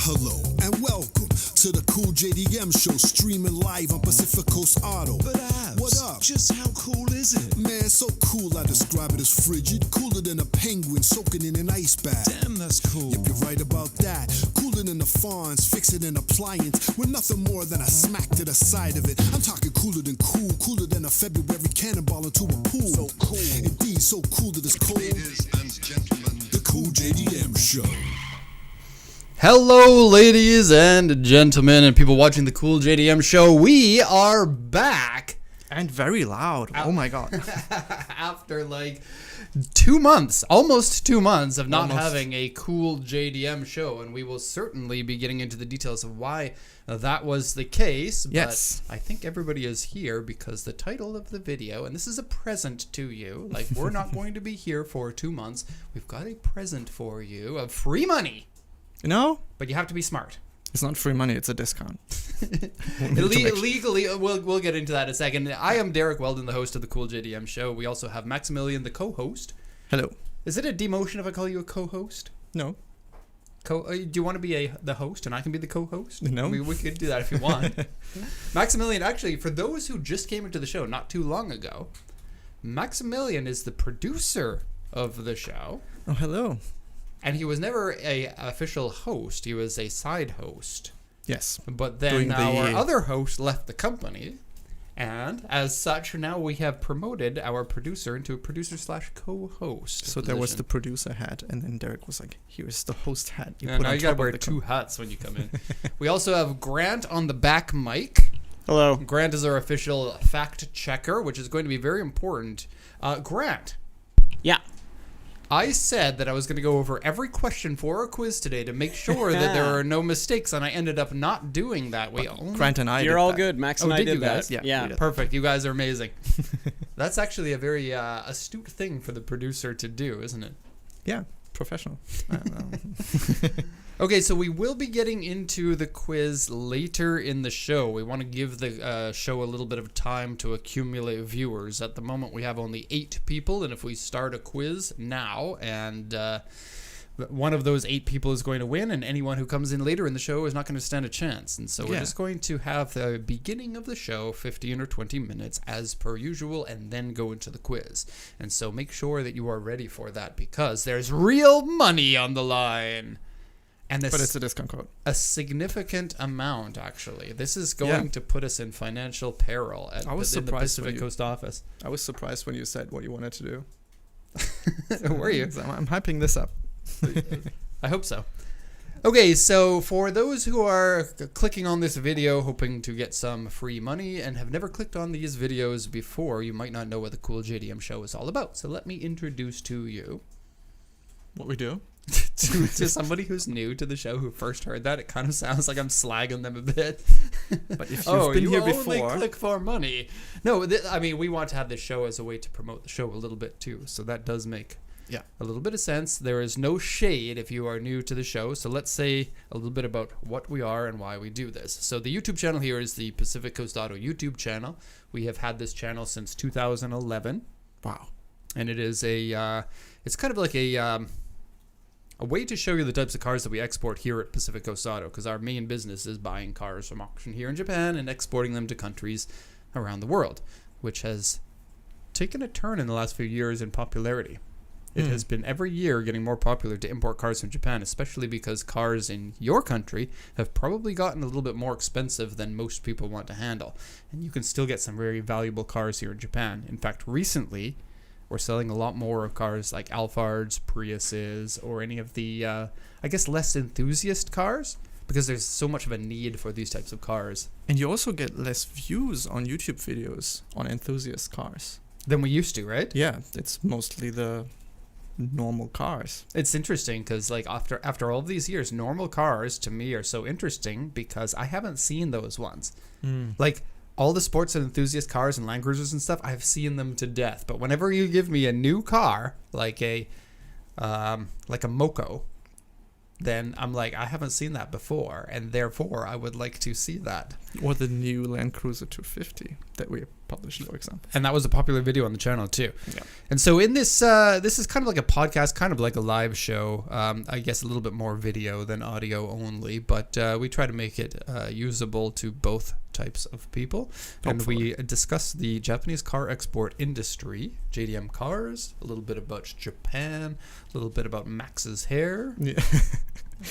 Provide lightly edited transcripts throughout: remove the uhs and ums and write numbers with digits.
Hello and welcome to the Cool JDM Show, streaming live on Pacific Coast Auto. But Abs, what up? Just how cool is it? Man, so cool I describe it as frigid, cooler than a penguin soaking in an ice bath. Damn, that's cool. Yep, you're right about that. Cooler than a Fonz, fixing an appliance with nothing more than a smack to the side of it. I'm talking cooler than cool, cooler than a February cannonball into a pool. So cool. Indeed, so cool that it's cold. Ladies and gentlemen, The Cool JDM Show. Hello, ladies and gentlemen, and people watching the Cool JDM Show. We are back. And very loud. Oh my god. After like 2 months, almost 2 months of not Almost. having a Cool JDM Show, and we will certainly be getting into the details of why that was the case. Yes. But I think everybody is here because the title of the video, and this is a present to you, like we're not going to be here for 2 months. We've got a present for you of free money. No, But you have to be smart. it's not free money, it's a discount. Legally, we'll get into that in a second. I am Derek Weldon, the host of the Cool JDM Show. We also have Maximilian, the co-host. Hello. Is it a demotion if I call you a co-host? No. Do you want to be the host and I can be the co-host? No. We could do that if you want. Maximilian, actually, for those who just came into the show not too long ago, Maximilian is the producer of the show. Oh, hello. And he was never a official host. He was a side host. Yes. But then Doing our the- other host left the company, and as such, now we have promoted our producer into a producer/co-host. So there was the position. producer hat, and then Derek was like, here's the host hat. And now on you gotta top of wear the two hats when you come in. We also have Grant on the back mic. Hello. Grant is our official fact checker, which is going to be very important. Grant. Yeah. I said that I was going to go over every question for our quiz today to make sure that there are no mistakes, and I ended up not doing that. Grant and I You're did all that. good. Max Oh, and I did did you that. guys? Yeah, we did. Perfect. You guys are amazing. That's actually a very astute thing for the producer to do, isn't it? Yeah, professional. I don't know. Okay, so we will be getting into the quiz later in the show. We want to give the show a little bit of time to accumulate viewers. At the moment, we have only 8 people, and if we start a quiz now, and one of those 8 people is going to win, and anyone who comes in later in the show is not going to stand a chance. And so we're Yeah. just going to have the beginning of the show, 15 or 20 minutes, as per usual, and then go into the quiz. And so make sure that you are ready for that, because there's real money on the line. And But it's a discount code. a significant amount, actually. This is going to put us in financial peril I was in the surprised when Pacific you- Coast office. I was surprised when you said what you wanted to do. Were you? So I'm hyping this up. I hope so. Okay, so for those who are clicking on this video hoping to get some free money and have never clicked on these videos before, you might not know what the Cool JDM Show is all about. So let me introduce to you What we do? to somebody who's new to the show who first heard that. It kind of sounds like I'm slagging them a bit. But if you've been you here only before, click for money. No, I mean, we want to have this show as a way to promote the show a little bit too. So that does make a little bit of sense. There is no shade if you are new to the show. So let's say a little bit about what we are and why we do this. So the YouTube channel here is the Pacific Coast Auto YouTube channel. We have had this channel since 2011. wow. And it is it's kind of like a way to show you the types of cars that we export here at Pacific Coast Auto, because our main business is buying cars from auction here in Japan and exporting them to countries around the world, which has taken a turn in the last few years in popularity. It has been every year getting more popular to import cars from Japan, especially because cars in your country have probably gotten a little bit more expensive than most people want to handle. And you can still get some very valuable cars here in Japan. In fact, recently, we're selling a lot more of cars like Alfards, Priuses, or any of the, I guess, less enthusiast cars, because there's so much of a need for these types of cars. And you also get less views on YouTube videos on enthusiast cars. Than we used to, right? Yeah, it's mostly the normal cars. It's interesting because, like, after all of these years, normal cars to me are so interesting because I haven't seen those ones. Like, all the sports and enthusiast cars and Land Cruisers and stuff, I've seen them to death. But whenever you give me a new car, like a Moco, then I'm like, I haven't seen that before, and therefore I would like to see that. Or the new Land Cruiser 250 that we published, for example. And that was a popular video on the channel too. Yeah. And so in this, this is kind of like a podcast, kind of like a live show. I guess a little bit more video than audio only, but we try to make it usable to both types of people. And we discuss the Japanese car export industry, JDM cars, a little bit about Japan, a little bit about Max's hair. Yeah.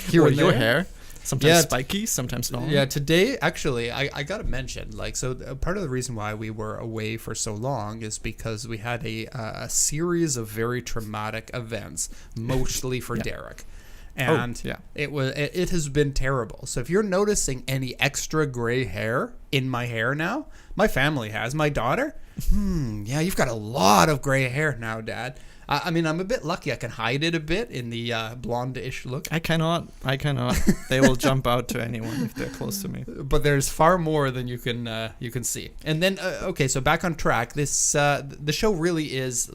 Here or and your there. hair. Sometimes spiky, sometimes not. Yeah, today, actually, I got to mention, like, so part of the reason why we were away for so long is because we had a series of very traumatic events, mostly for Derek. And it has been terrible. So if you're noticing any extra gray hair in my hair now, my family has. My daughter, yeah, you've got a lot of gray hair now, Dad. I mean, I'm a bit lucky. I can hide it a bit in the blonde-ish look. I cannot. They will jump out to anyone if they're close to me. But there's far more than you can see. And then, okay, so back on track. This the show really is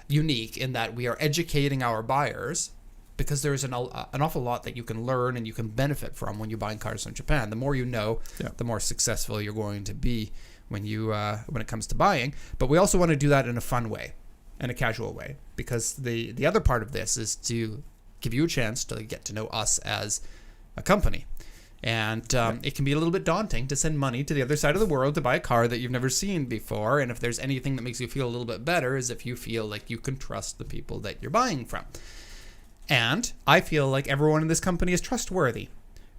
unique in that we are educating our buyers, because there's an awful lot that you can learn and you can benefit from when you're buying cars from Japan. The more you know, the more successful you're going to be when it comes to buying. But we also want to do that in a fun way, in a casual way, because the other part of this is to give you a chance to get to know us as a company. And it can be a little bit daunting to send money to the other side of the world to buy a car that you've never seen before. And if there's anything that makes you feel a little bit better is if you feel like you can trust the people that you're buying from. And I feel like everyone in this company is trustworthy.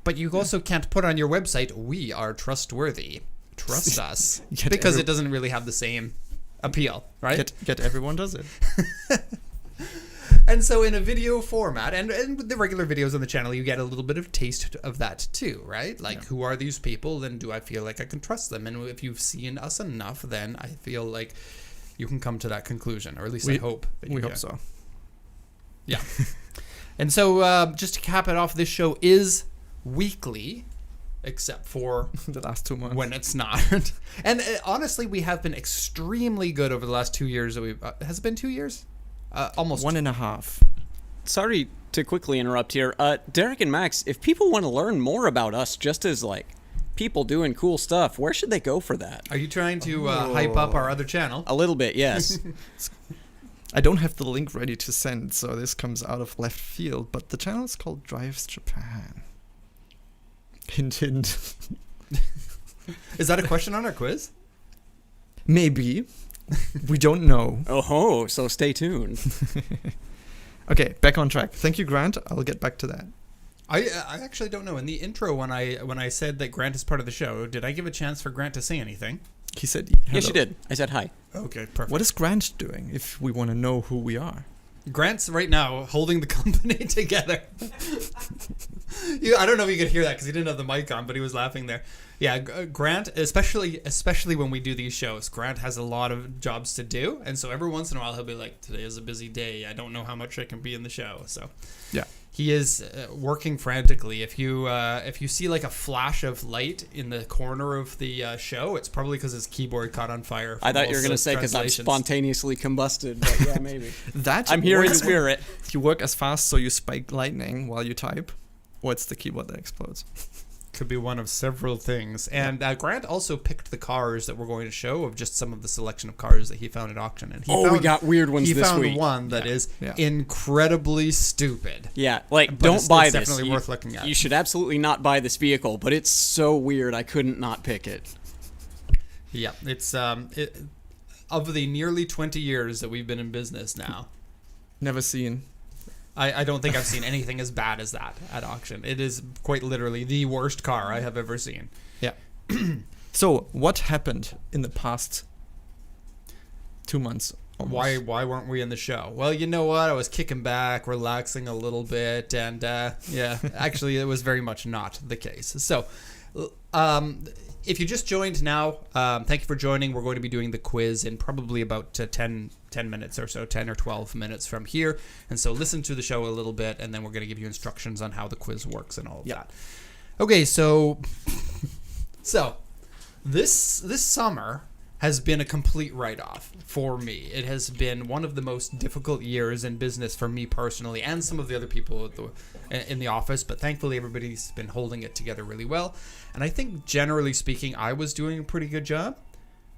But you also can't put on your website, we are trustworthy. Trust us. Because it doesn't really have the same appeal, right? Get everyone does it. And so in a video format, and with the regular videos on the channel, you get a little bit of taste of that too, right? Like, who are these people? And do I feel like I can trust them? And if you've seen us enough, then I feel like you can come to that conclusion, or at least I hope that you We can. hope so. Yeah. And so just to cap it off, this show is weekly, except for the last 2 months when it's not. And honestly, we have been extremely good over the last 2 years that we've has it been 2 years? Almost 1.5. Sorry to quickly interrupt here. Derek and Max, if people want to learn more about us just as like people doing cool stuff, where should they go for that? Are you trying to hype up our other channel? A little bit, yes. I don't have the link ready to send, so this comes out of left field, but the channel is called Drives Japan. Hint, hint. Is that a question on our quiz? Maybe. We don't know. Oh, so stay tuned. Okay, back on track. Thank you, Grant. I'll get back to that. I actually don't know. In the intro, when I said that Grant is part of the show, did I give a chance for Grant to say anything? He said hello. Yes, you did. I said hi. Okay, perfect. What is Grant doing if we want to know who we are? Grant's right now holding the company together. I don't know if you could hear that because he didn't have the mic on, but he was laughing there. Yeah, Grant, especially when we do these shows, Grant has a lot of jobs to do, and so every once in a while he'll be like, "Today is a busy day. I don't know how much I can be in the show." So, yeah, he is working frantically. If you see like a flash of light in the corner of the show, it's probably because his keyboard caught on fire. I thought you were going to say because I'm spontaneously combusted, but yeah, maybe. I'm here in spirit. You work as fast so you spike lightning while you type, or it's the keyboard that explodes. Could be one of several things. And Grant also picked the cars that we're going to show of just some of the selection of cars that he found at auction. And we got weird ones this week. He found one that is incredibly stupid. Yeah, like, but don't buy it's this. Definitely worth looking at. You should absolutely not buy this vehicle, but it's so weird I couldn't not pick it. Yeah, it's of the nearly 20 years that we've been in business now. Never seen. I don't think I've seen anything as bad as that at auction. It is quite literally the worst car I have ever seen. Yeah. So, what happened in the past 2 months? Almost? Why weren't we in the show? Well, you know what? I was kicking back, relaxing a little bit, and actually it was very much not the case. So, if you just joined now, thank you for joining. We're going to be doing the quiz in probably about 10 minutes or so, 10 or 12 minutes from here. And so listen to the show a little bit, and then we're going to give you instructions on how the quiz works and all of that. Okay, so this summer, has been a complete write-off for me. It has been one of the most difficult years in business for me personally and some of the other people in the office, but thankfully everybody's been holding it together really well. And I think generally speaking, I was doing a pretty good job,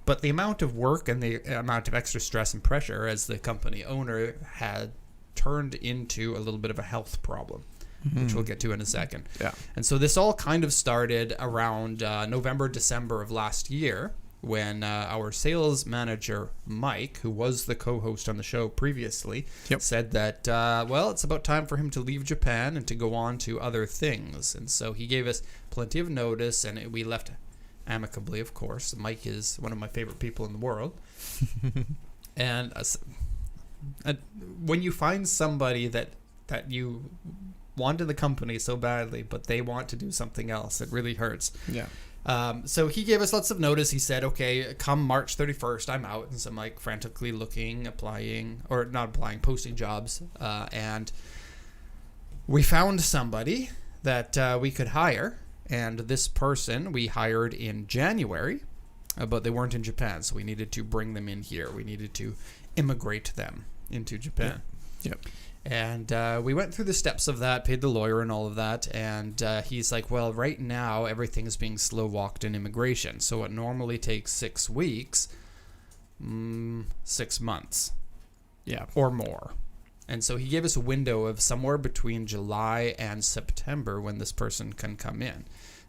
but the amount of work and the amount of extra stress and pressure as the company owner had turned into a little bit of a health problem, which we'll get to in a second. Yeah. And so this all kind of started around November, December of last year, when our sales manager, Mike, who was the co-host on the show previously, said that, well, it's about time for him to leave Japan and to go on to other things. And so he gave us plenty of notice, and we left amicably, of course. Mike is one of my favorite people in the world. And when you find somebody that you want in the company so badly, but they want to do something else, it really hurts. Yeah. So he gave us lots of notice. He said, okay, come March 31st, I'm out. And so I'm like frantically looking, posting jobs. And we found somebody that we could hire. And this person we hired in January, but they weren't in Japan. So we needed to bring them in here. We needed to immigrate them into Japan. Yep. And we went through the steps of that, paid the lawyer and all of that. And he's like, well, right now, everything is being slow-walked in immigration. So what normally takes 6 weeks, 6 months. Yeah. Or more. And so he gave us a window of somewhere between July and September when this person can come in.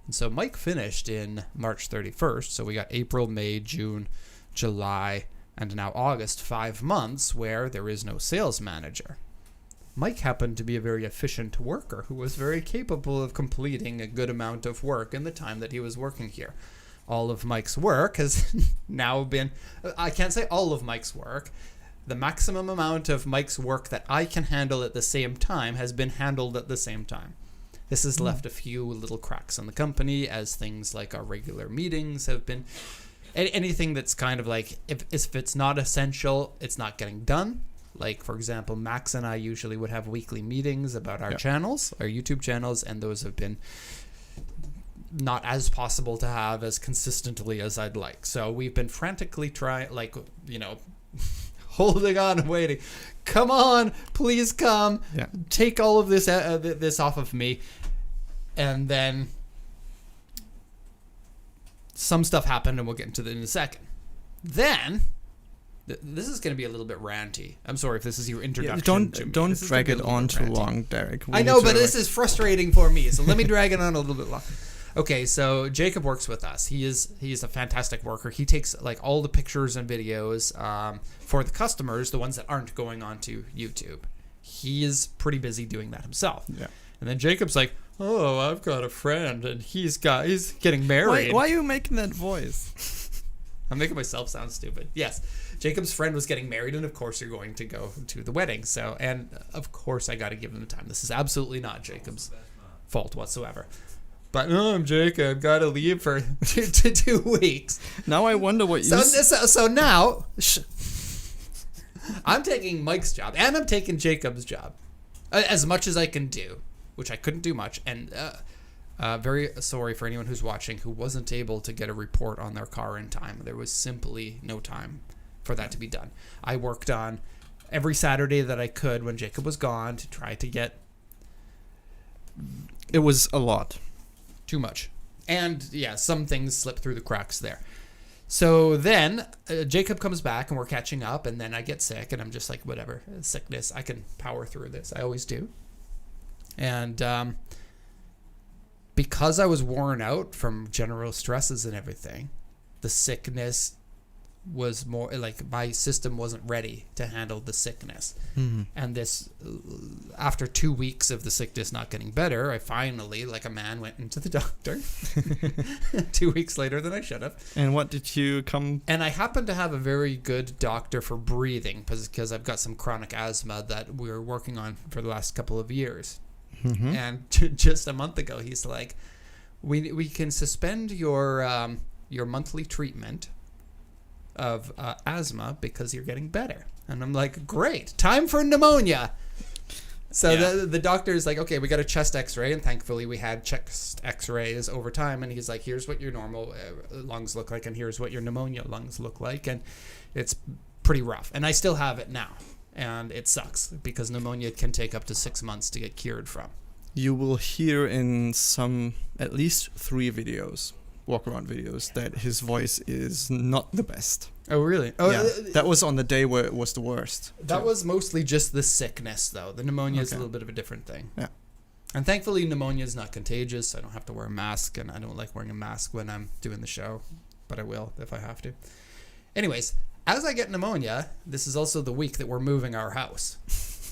And so Mike finished in March 31st. So we got April, May, June, July, and now August, 5 months where there is no sales manager. Mike happened to be a very efficient worker who was very capable of completing a good amount of work in the time that he was working here. All of Mike's work has now been, I can't say all of Mike's work, the maximum amount of Mike's work that I can handle at the same time has been handled at the same time. This has left a few little cracks in the company, as things like our regular meetings have been, anything that's kind of like, if it's not essential, it's not getting done. Like, for example, Max and I usually would have weekly meetings about our channels, our YouTube channels, and those have been not as possible to have as consistently as I'd like. So we've been frantically trying, holding on and waiting. Come on, please come. Yeah. Take all of this off of me. And then some stuff happened, and we'll get into that in a second. Then... this is going to be a little bit ranty. I'm sorry if this is your introduction. Don't drag it on too long, Derek. I know, but this is frustrating for me, so let me drag it on a little bit long. Okay, so Jacob works with us. He is a fantastic worker. He takes all the pictures and videos for the customers, the ones that aren't going onto YouTube. He is pretty busy doing that himself. Yeah. And then Jacob's like, "Oh, I've got a friend, and he's getting married." Why are you making that voice? I'm making myself sound stupid. Yes. Jacob's friend was getting married, and of course you're going to go to the wedding. So, and of course I got to give him the time. This is absolutely not Jacob's fault whatsoever. But I'm Jacob. Got to leave for 2 weeks. Now I wonder what you. So now, I'm taking Mike's job, and I'm taking Jacob's job, as much as I can do, which I couldn't do much. And very sorry for anyone who's watching who wasn't able to get a report on their car in time. There was simply no time for that to be done. I worked on every Saturday that I could when Jacob was gone to try to get... It was a lot. Too much. And yeah, some things slipped through the cracks there. So then Jacob comes back and we're catching up, and then I get sick, and I'm just like, whatever, sickness, I can power through this. I always do. And because I was worn out from general stresses and everything, the sickness was more like my system wasn't ready to handle the sickness. And this, after 2 weeks of the sickness not getting better, I finally, like a man, went into the doctor 2 weeks later than I should have. And what did you come? And I happen to have a very good doctor for breathing, because I've got some chronic asthma that we're working on for the last couple of years. And just a month ago, he's like, we can suspend your monthly treatment of asthma because you're getting better. And I'm like, great, time for pneumonia. So Yeah. the doctor is like, okay, we got a chest x-ray, and thankfully we had chest x-rays over time, and he's like, here's what your normal lungs look like, and here's what your pneumonia lungs look like, and it's pretty rough. And I still have it now, and it sucks because pneumonia can take up to 6 months to get cured from. You will hear in at least 3 videos, walk-around videos, that his voice is not the best. Oh, really? Oh, Yeah, that was on the day where it was the worst. that was mostly just the sickness, though. The pneumonia is a Okay. little bit of a different thing. Yeah. And thankfully, pneumonia is not contagious. So I don't have to wear a mask, and I don't like wearing a mask when I'm doing the show, but I will if I have to. Anyways, as I get pneumonia, this is also the week that we're moving our house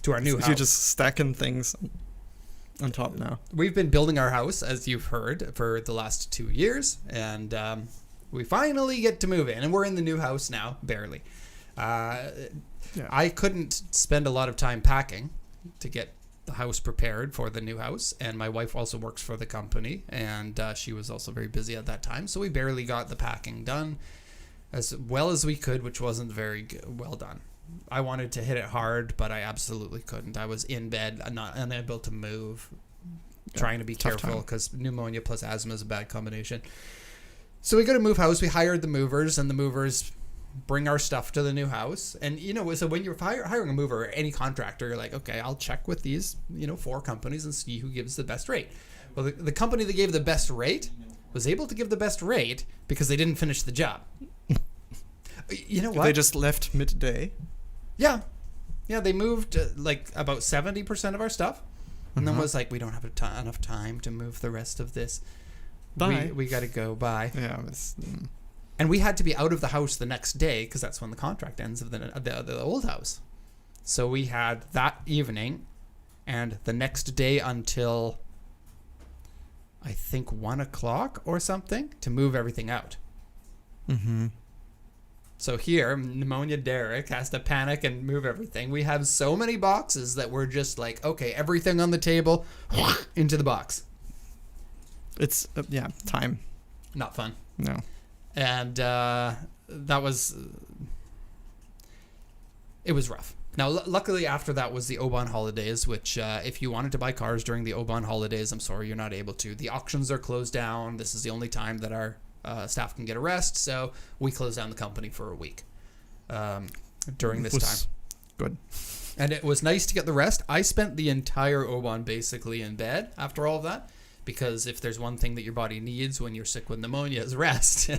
to our new house. You're just stacking things on top now. We've been building our house, as you've heard, for the last 2 years, and we finally get to move in, and we're in the new house now, barely. I couldn't spend a lot of time packing to get the house prepared for the new house, and my wife also works for the company, and she was also very busy at that time, so we barely got the packing done as well as we could, which wasn't very well done. I wanted to hit it hard, but I absolutely couldn't. I was in bed, not unable to move, trying to be tough careful time. because pneumonia plus asthma is a bad combination. So we go to move house. We hired the movers, and the movers bring our stuff to the new house. And, so when you're hiring a mover or any contractor, you're like, okay, I'll check with these, 4 companies and see who gives the best rate. Well, the company that gave the best rate was able to give the best rate because they didn't finish the job. You know what? They just left midday. Yeah. Yeah, they moved about 70% of our stuff. And then was like, we don't have enough time to move the rest of this. Bye. We got to go. Bye. Yeah, And we had to be out of the house the next day because that's when the contract ends of the old house. So we had that evening and the next day until, I think, 1 o'clock or something to move everything out. Mm-hmm. So here, Pneumonia Derek has to panic and move everything. We have so many boxes that we're just like, okay, everything on the table, into the box. It's, time. Not fun. No. And that was... It was rough. Now, luckily after that was the Oban holidays, which if you wanted to buy cars during the Oban holidays, I'm sorry, you're not able to. The auctions are closed down. This is the only time that our staff can get a rest, so we closed down the company for a week during this time. Good. And it was nice to get the rest. I spent the entire Oban basically in bed after all of that, because if there's one thing that your body needs when you're sick with pneumonia is rest.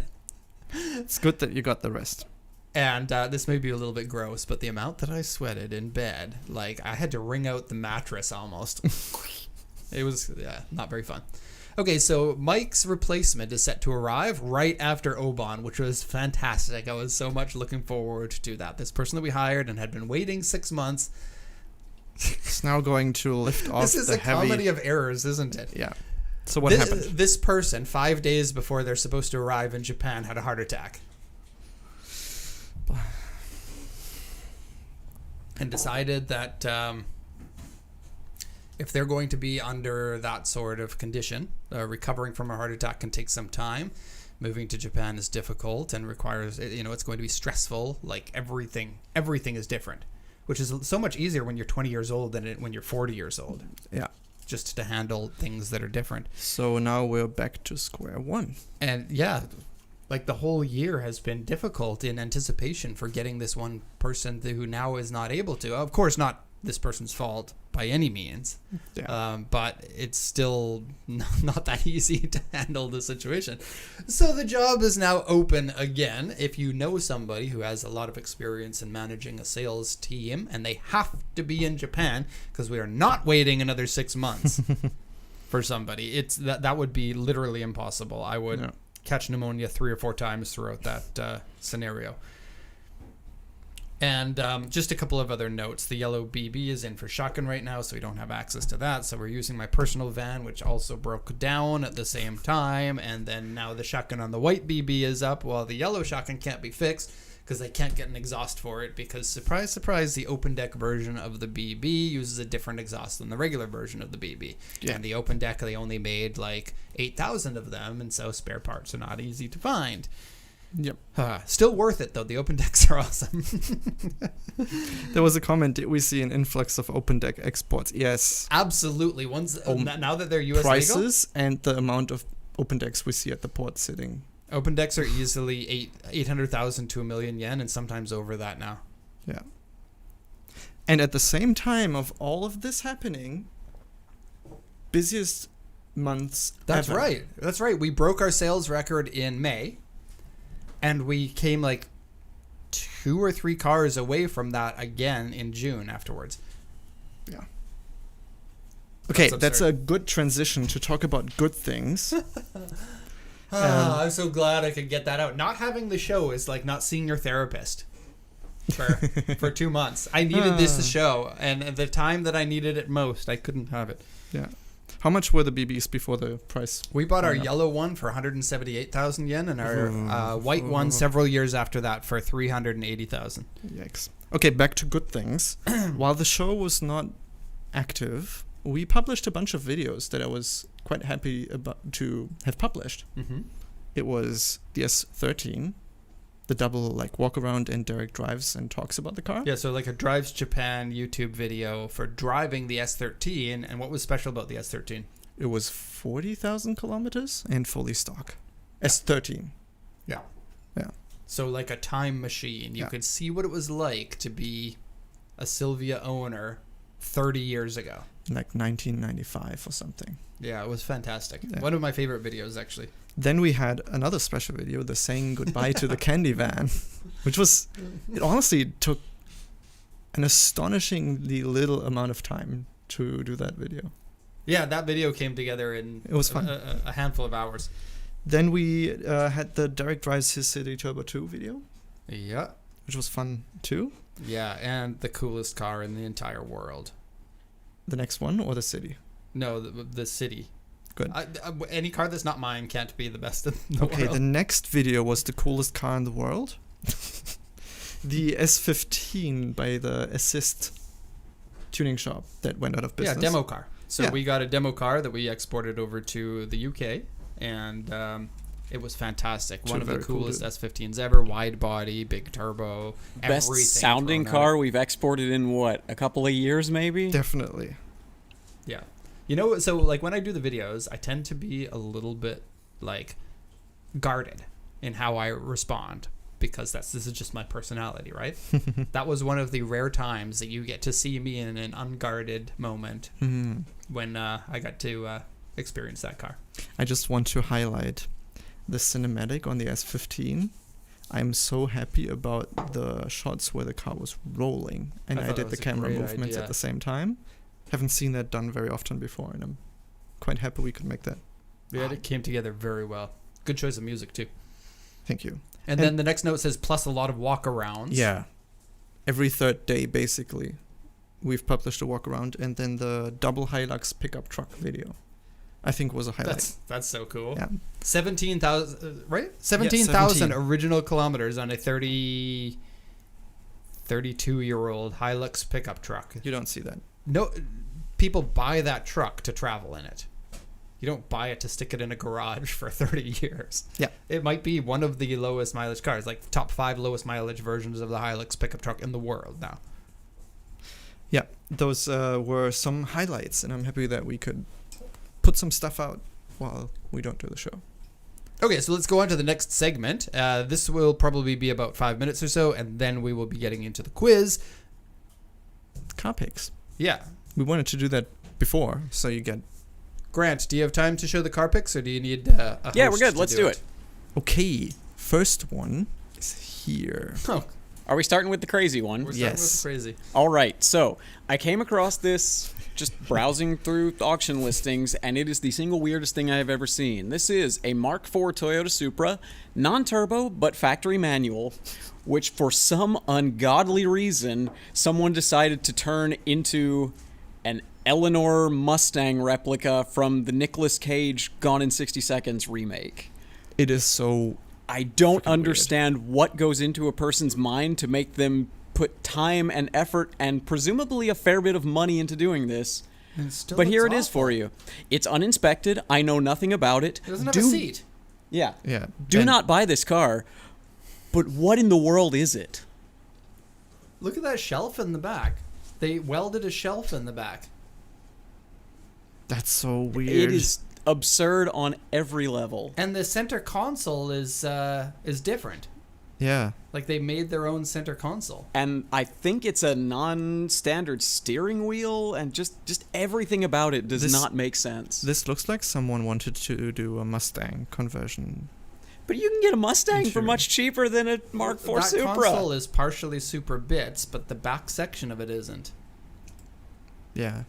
It's good that you got the rest. And this may be a little bit gross, but the amount that I sweated in bed, like I had to wring out the mattress almost. It was not very fun. Okay, so Mike's replacement is set to arrive right after Oban, which was fantastic. I was so much looking forward to that. This person that we hired and had been waiting 6 months. It's now going to lift off This is the a heavy... comedy of errors, isn't it? Yeah. So what happened? This person, 5 days before they're supposed to arrive in Japan, had a heart attack. And decided that if they're going to be under that sort of condition, recovering from a heart attack can take some time. Moving to Japan is difficult and requires, it's going to be stressful. Like everything is different, which is so much easier when you're 20 years old than when you're 40 years old. Yeah. Just to handle things that are different. So now we're back to square one. And yeah, like the whole year has been difficult in anticipation for getting this one person who now is not able to. Of course, not this person's fault by any means. Yeah. But it's still not that easy to handle the situation. So the job is now open again. If you know somebody who has a lot of experience in managing a sales team and they have to be in Japan, because we are not waiting another 6 months for somebody, it's that would be literally impossible. I would catch pneumonia 3 or 4 times throughout that scenario. And just a couple of other notes. The yellow BB is in for shotgun right now, so we don't have access to that. So we're using my personal van, which also broke down at the same time. And then now the shotgun on the white BB is up, while the yellow shotgun can't be fixed because they can't get an exhaust for it because, surprise, surprise, the open deck version of the BB uses a different exhaust than the regular version of the BB. Yeah. And the open deck, they only made like 8,000 of them, and so spare parts are not easy to find. Yep. Still worth it though. The open decks are awesome. There was a comment, did we see an influx of open deck exports? Yes. Absolutely. Now that they're US prices and the amount of open decks we see at the port sitting. open decks are easily 800,000 to 1 million yen, and sometimes over that now. Yeah. And at the same time of all of this happening, busiest months That's ever. right. That's right. We broke our sales record in May, and we came like 2 or 3 cars away from that again in June afterwards. Yeah. Okay, That's that's absurd. a good transition to talk about good things. I'm so glad I could get that out. Not having the show is like not seeing your therapist for 2 months. I needed this to show, and at the time that I needed it most, I couldn't have it. Yeah. How much were the BBs before the price? We bought our went up? yellow one for 178,000 yen, and our white one several years after that for 380,000. Yikes. Okay, back to good things. While the show was not active, we published a bunch of videos that I was quite happy about to have published. Mm-hmm. It was the S13, the double like walk around, and Derek drives and talks about the car. Yeah, so like a Drives Japan YouTube video for driving the S13, and what was special about the S13? It was 40,000 kilometers and fully stock. S13. Yeah. Yeah. So like a time machine. You Yeah. could see what it was like to be a Sylvia owner 30 years ago. Like 1995 or something. Yeah, it was fantastic. Yeah. One of my favorite videos, actually. Then we had another special video, the saying goodbye to the candy van, which was, it honestly took an astonishingly little amount of time to do that video. Yeah, that video came together in It was fun. a handful of hours. Then we had the Derek Drives His City Turbo 2 video, Yeah. which was fun too. Yeah, and the coolest car in the entire world. The next one or the city? No, the city. Good. Any car that's not mine can't be the best in the Okay, world. the next video was the coolest car in the world. The S15 by the Assist tuning shop that went out of business. Yeah, demo car. So Yeah. we got a demo car that we exported over to the UK, and it was fantastic. Two One of the very cool coolest dudes. S15s ever. Wide body, big turbo, Best everything sounding thrown at car it. we've exported in what, a couple of years maybe? Definitely. Yeah. You know, so like when I do the videos, I tend to be a little bit like guarded in how I respond, because this is just my personality, right? That was one of the rare times that you get to see me in an unguarded moment Mhm. when I got to experience that car. I just want to highlight the cinematic on the S15. I'm so happy about the shots where the car was rolling and I I thought did that the was a camera great movements idea. at the same time. Haven't seen that done very often before, and I'm quite happy we could make that. Yeah, it came together very well. Good choice of music too. Thank you. And then the next note says plus a lot of walk-arounds. Yeah. Every third day, basically, we've published a walk around, and then the double Hilux pickup truck video, I think, was a highlight. That's so cool. Yeah. 17,000, right? 17,000 17. original kilometers on a 32-year-old Hilux pickup truck. You don't see that. No, people buy that truck to travel in it. You don't buy it to stick it in a garage for 30 years. Yeah. It might be one of the lowest mileage cars, like top 5 lowest mileage versions of the Hilux pickup truck in the world now. Yeah, those were some highlights, and I'm happy that we could put some stuff out while we don't do the show. Okay, so let's go on to the next segment. This will probably be about 5 minutes or so, and then we will be getting into the quiz. Car picks. Yeah. We wanted to do that before, so you get... Grant, do you have time to show the car picks, or do you need a host Yeah, we're good. to Let's do it. Okay, first one is here. Oh, Are we starting with the crazy one? we're starting Yes. with crazy. All right, so I came across this just browsing through auction listings, and it is the single weirdest thing I have ever seen. This is a Mark IV Toyota Supra, non-turbo but factory manual, which for some ungodly reason, someone decided to turn into an Eleanor Mustang replica from the Nicolas Cage Gone in 60 Seconds remake. It is so... I don't Freaking weird. understand what goes into a person's mind to make them put time and effort and presumably a fair bit of money into doing this. But here it is for you. It's uninspected. I know nothing about it. It doesn't have a seat. Yeah. Yeah. Do and not buy this car. But what in the world is it? Look at that shelf in the back. They welded a shelf in the back. That's so weird. It is absurd on every level. And the center console is different. Yeah. Like they made their own center console. And I think it's a non-standard steering wheel, and just everything about it does not make sense. This looks like someone wanted to do a Mustang conversion. But you can get a Mustang for Sure. much cheaper than a Mark IV that Supra. console is partially Supra bits, but the back section of it isn't. Yeah.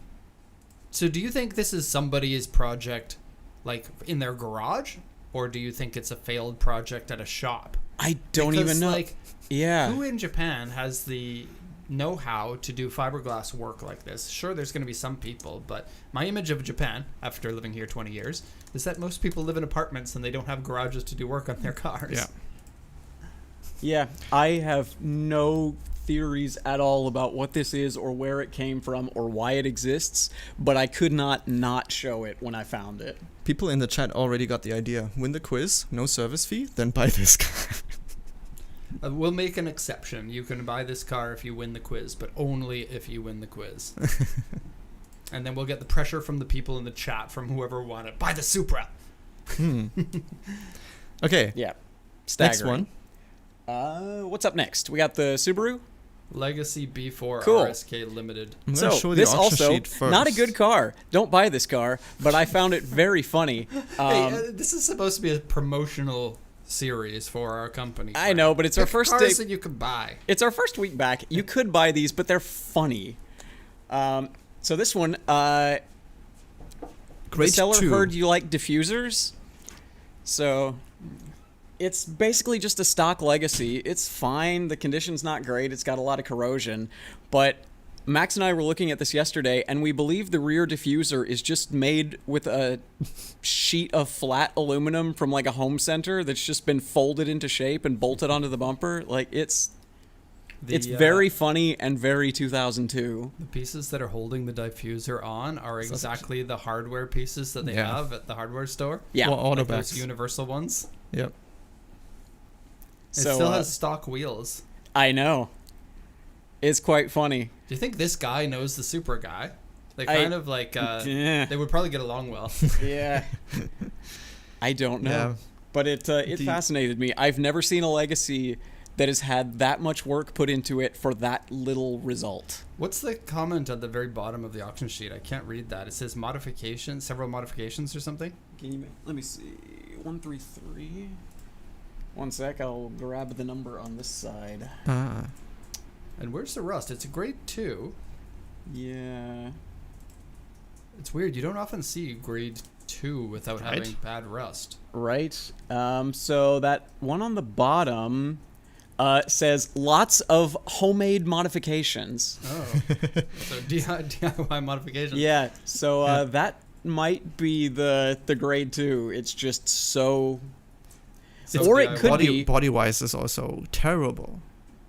So do you think this is somebody's project, like in their garage, or do you think it's a failed project at a shop? I don't Because, even know. Like, Yeah. who in Japan has the know-how to do fiberglass work like this? Sure, there's going to be some people, but my image of Japan, after living here 20 years, is that most people live in apartments and they don't have garages to do work on their cars. Yeah. Yeah, I have no theories at all about what this is or where it came from or why it exists, but I could not show it when I found it. People in the chat already got the idea. Win the quiz, no service fee, then buy this car. We'll make an exception. You can buy this car if you win the quiz, but only if you win the quiz. And then we'll get the pressure from the people in the chat from whoever won it. Buy the Supra! Okay. Yeah. Next Staggering. one. What's up next? We got the Subaru. Legacy B4 Cool. RSK Limited. I'm going to So show the this auction also sheet first. not a good car. Don't buy this car, but I found it very funny. This is supposed to be a promotional series for our company. I know, but it's our first cars day. that you can buy. It's our first week back. You could buy these, but they're funny. So this one, the Grade seller 2. heard you like diffusers, so it's basically just a stock Legacy. It's fine. The condition's not great. It's got a lot of corrosion, but Max and I were looking at this yesterday, and we believe the rear diffuser is just made with a sheet of flat aluminum from like a home center that's just been folded into shape and bolted onto the bumper. Like it's very funny and very 2002. The pieces that are holding the diffuser on are exactly the hardware pieces that they Yeah. have at the hardware store. Yeah. Well, Like Autobacks. those universal ones. Yep. It So, still has stock wheels. I know. It's quite funny. Do you think this guy knows the Supra guy? They I- kind of like, Yeah. they would probably get along well. Yeah. I don't know. Yeah. But it fascinated me. I've never seen a Legacy that has had that much work put into it for that little result. What's the comment at the very bottom of the auction sheet? I can't read that. It says modifications, several modifications or something. Let me see. 133. One sec, I'll grab the number on this side. Ah. And where's the rust? It's a grade 2. Yeah. It's weird. You don't often see grade 2 without Right. having bad rust. Right. So that one on the bottom says lots of homemade modifications. Oh. So DIY modifications. Yeah. So that might be the grade 2. It's just so. So Or it DIY. could be. Body-wise is also terrible.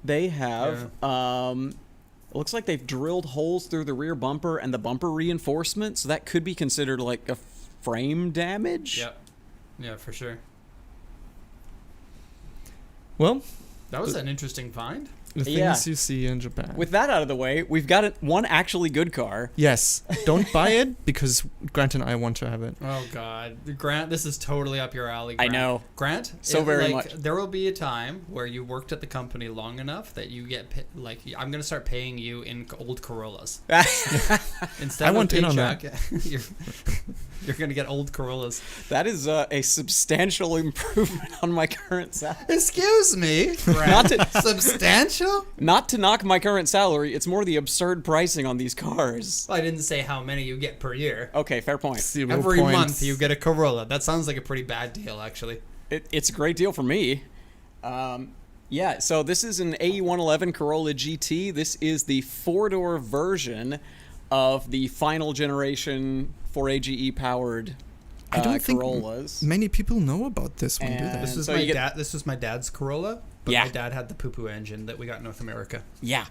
They have. It looks like they've drilled holes through the rear bumper and the bumper reinforcement, so that could be considered like a frame damage. Yep. Yeah, for sure. Well, That was an interesting find. the things Yeah. you see in Japan. With that out of the way, we've got one actually good car. Yes. Don't buy it because Grant and I want to have it. Oh God, Grant, this is totally up your alley. I Grant. know. Grant. So very much. There will be a time where you worked at the company long enough that you get I'm gonna start paying you in old Corollas instead I of want a in on paycheck. You're gonna get old Corollas. That is a substantial improvement on my current salary. Excuse me, Grant. Not to- Substantial? Not to knock my current salary, it's more the absurd pricing on these cars. I didn't say how many you get per year. Okay, fair point. 0 Every points. month you get a Corolla. That sounds like a pretty bad deal, actually. It's a great deal for me. Yeah, so this is an AE111 Corolla GT. This is the 4-door version of the final generation 4AGE powered I don't think Corollas. many people know about this one, do And- they? This was So my you get- dad. This was my dad's Corolla, but Yeah. my dad had the poo-poo engine that we got in North America. Yeah.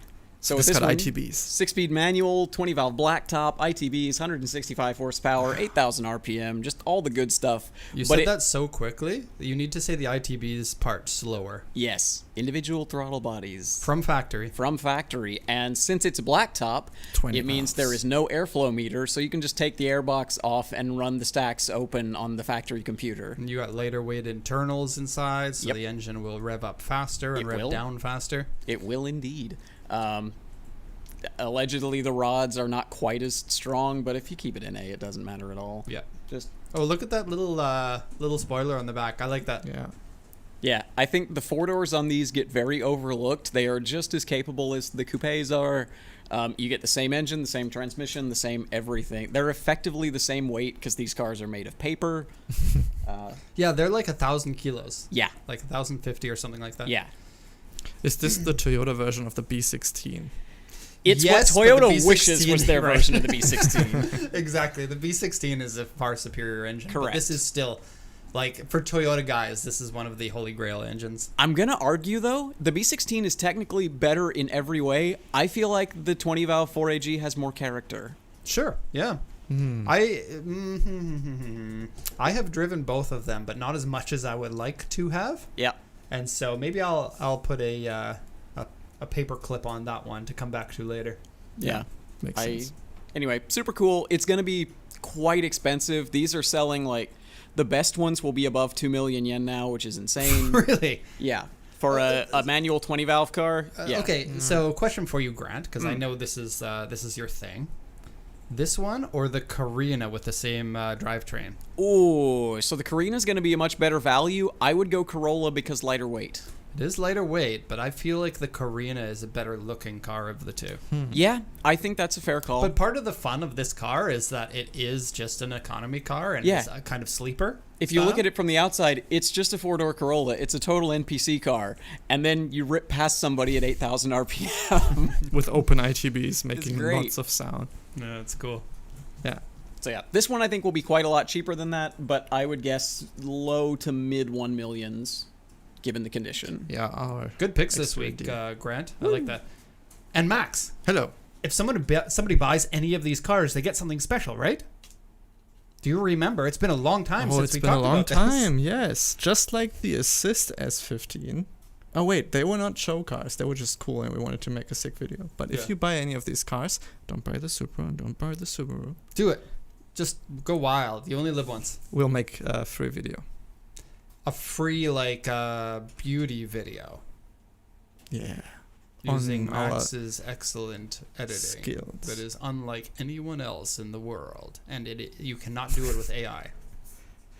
So This with this got one, ITBs. 6-speed manual, 20-valve blacktop, ITBs, 165 horsepower, 8,000 RPM, just all the good stuff. You But said that so quickly that you need to say the ITB's part slower. Yes, individual throttle bodies. From factory. From factory, and since it's a blacktop, 20 it means there is no airflow meter, so you can just take the airbox off and run the stacks open on the factory computer. And you got lighter weight internals inside, so Yep. the engine will rev up faster and It rev will. down faster. It will indeed. Allegedly, the rods are not quite as strong, but if you keep it in A, it doesn't matter at all. Yeah. Just Oh, look at that little spoiler on the back. I like that. Yeah. yeah, I think the 4-doors on these get very overlooked. They are just as capable as the coupes are. You get the same engine, the same transmission, the same everything. They're effectively the same weight because these cars are made of paper. Yeah, they're like 1,000 kilos. Yeah, Like 1,050 or something like that. yeah. Is this the Toyota version of the B16? It's Yes, what but the Toyota wishes B16 was their right. version of the B16. Exactly. The B16 is a far superior engine. But Correct. this is still, like, for Toyota guys, this is one of the holy grail engines. I'm going to argue, though, the B16 is technically better in every way. I feel like the 20-valve 4AG has more character. Sure. Yeah. I have driven both of them, but not as much as I would like to have. Yeah. And so maybe I'll put a paper clip on that one to come back to later. Yeah. Makes sense. Anyway, super cool. It's going to be quite expensive. These are selling, like, the best ones will be above 2 million yen now, which is insane. Really? Yeah. For a manual 20-valve car. Yeah. Okay. So question for you, Grant, because I know this is your thing. This one or the Carina with the same drivetrain? Ooh, so the Carina's going to be a much better value. I would go Corolla because lighter weight. It is lighter weight, but I feel like the Carina is a better looking car of the two. Yeah, I think that's a fair call. But part of the fun of this car is that it is just an economy car and Yeah. it's a kind of sleeper. if you look style. at it from the outside, it's just a 4-door Corolla. It's a total NPC car. And then you rip past somebody at 8,000 RPM. With open ITBs making great. lots of sound. Yeah, it's cool. Yeah. So yeah, this one I think will be quite a lot cheaper than that, but I would guess low to mid 1 millions, given the condition. Yeah. Our Good picks this Extra week, deal. Grant. I like that. And Max, Hello. if somebody buys any of these cars, they get something special, right? Do you remember? It's been a long time Oh, since it's we been a talked long about this. time. Yes, just like the Assist S15. Oh wait, they were not show cars. They were just cool, and we wanted to make a sick video. But Yeah. if you buy any of these cars, don't buy the Supra and don't buy the Subaru. Do it. Just go wild. You only live once. We'll make a free video. A free beauty video Yeah. using On our Max's excellent editing skills. that is unlike anyone else in the world, and you cannot do it with AI.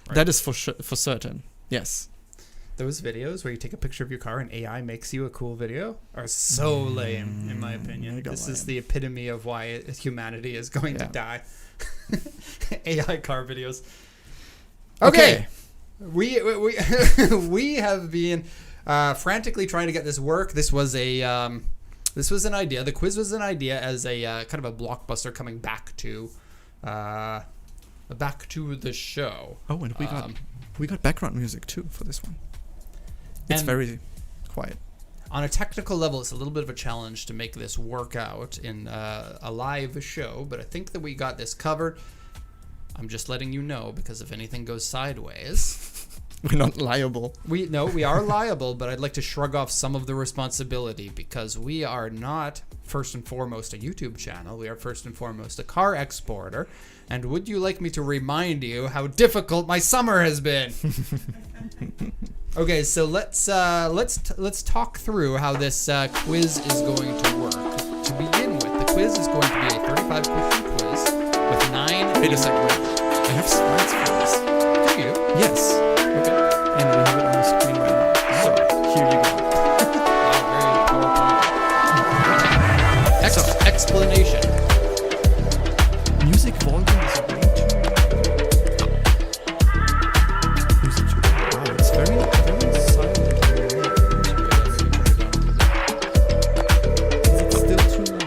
Right. That is for certain. Yes. Those videos where you take a picture of your car and AI makes you a cool video are so lame, in my opinion. mega This is lame. the epitome of why humanity is going to Yeah. die. AI car videos. Okay. We we have been frantically trying to get this work. This was an idea. The quiz was an idea as a kind of a blockbuster coming back to the show. Oh, and we got background music too for this one. It's And- very quiet. On a technical level, it's a little bit of a challenge to make this work out in a live show, but I think that we got this covered. I'm just letting you know, because if anything goes sideways, We're not liable. we are liable, but I'd like to shrug off some of the responsibility, because we are not first and foremost a YouTube channel. We are first and foremost a car exporter. And would you like me to remind you how difficult my summer has been? Okay, so let's talk through how this quiz is going to work. To begin with, the quiz is going to be a 35-question quiz with 9. Wait a second. I have slides for this. Do you? Yes. Okay. And we have it on the screen right now. So here you go. Wow, very PowerPoint. Explanation. Music volume is way too. Music. Wow, it's very silent. Is it still too loud?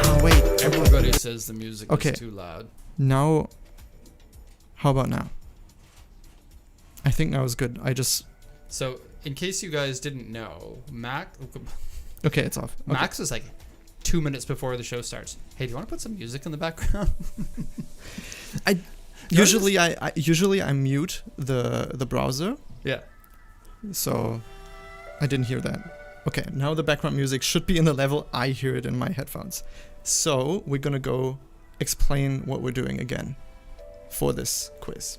Ah, wait. Everybody says the music Okay. is too loud. Now, how about now? I think now is good. I just So in case you guys didn't know, Okay, it's off. Okay. Max is like 2 minutes before the show starts. Hey, do you want to put some music in the background? Usually I mute the browser, Yeah. so I didn't hear that. Okay, now the background music should be in the level I hear it in my headphones. So we're gonna go explain what we're doing again for this quiz.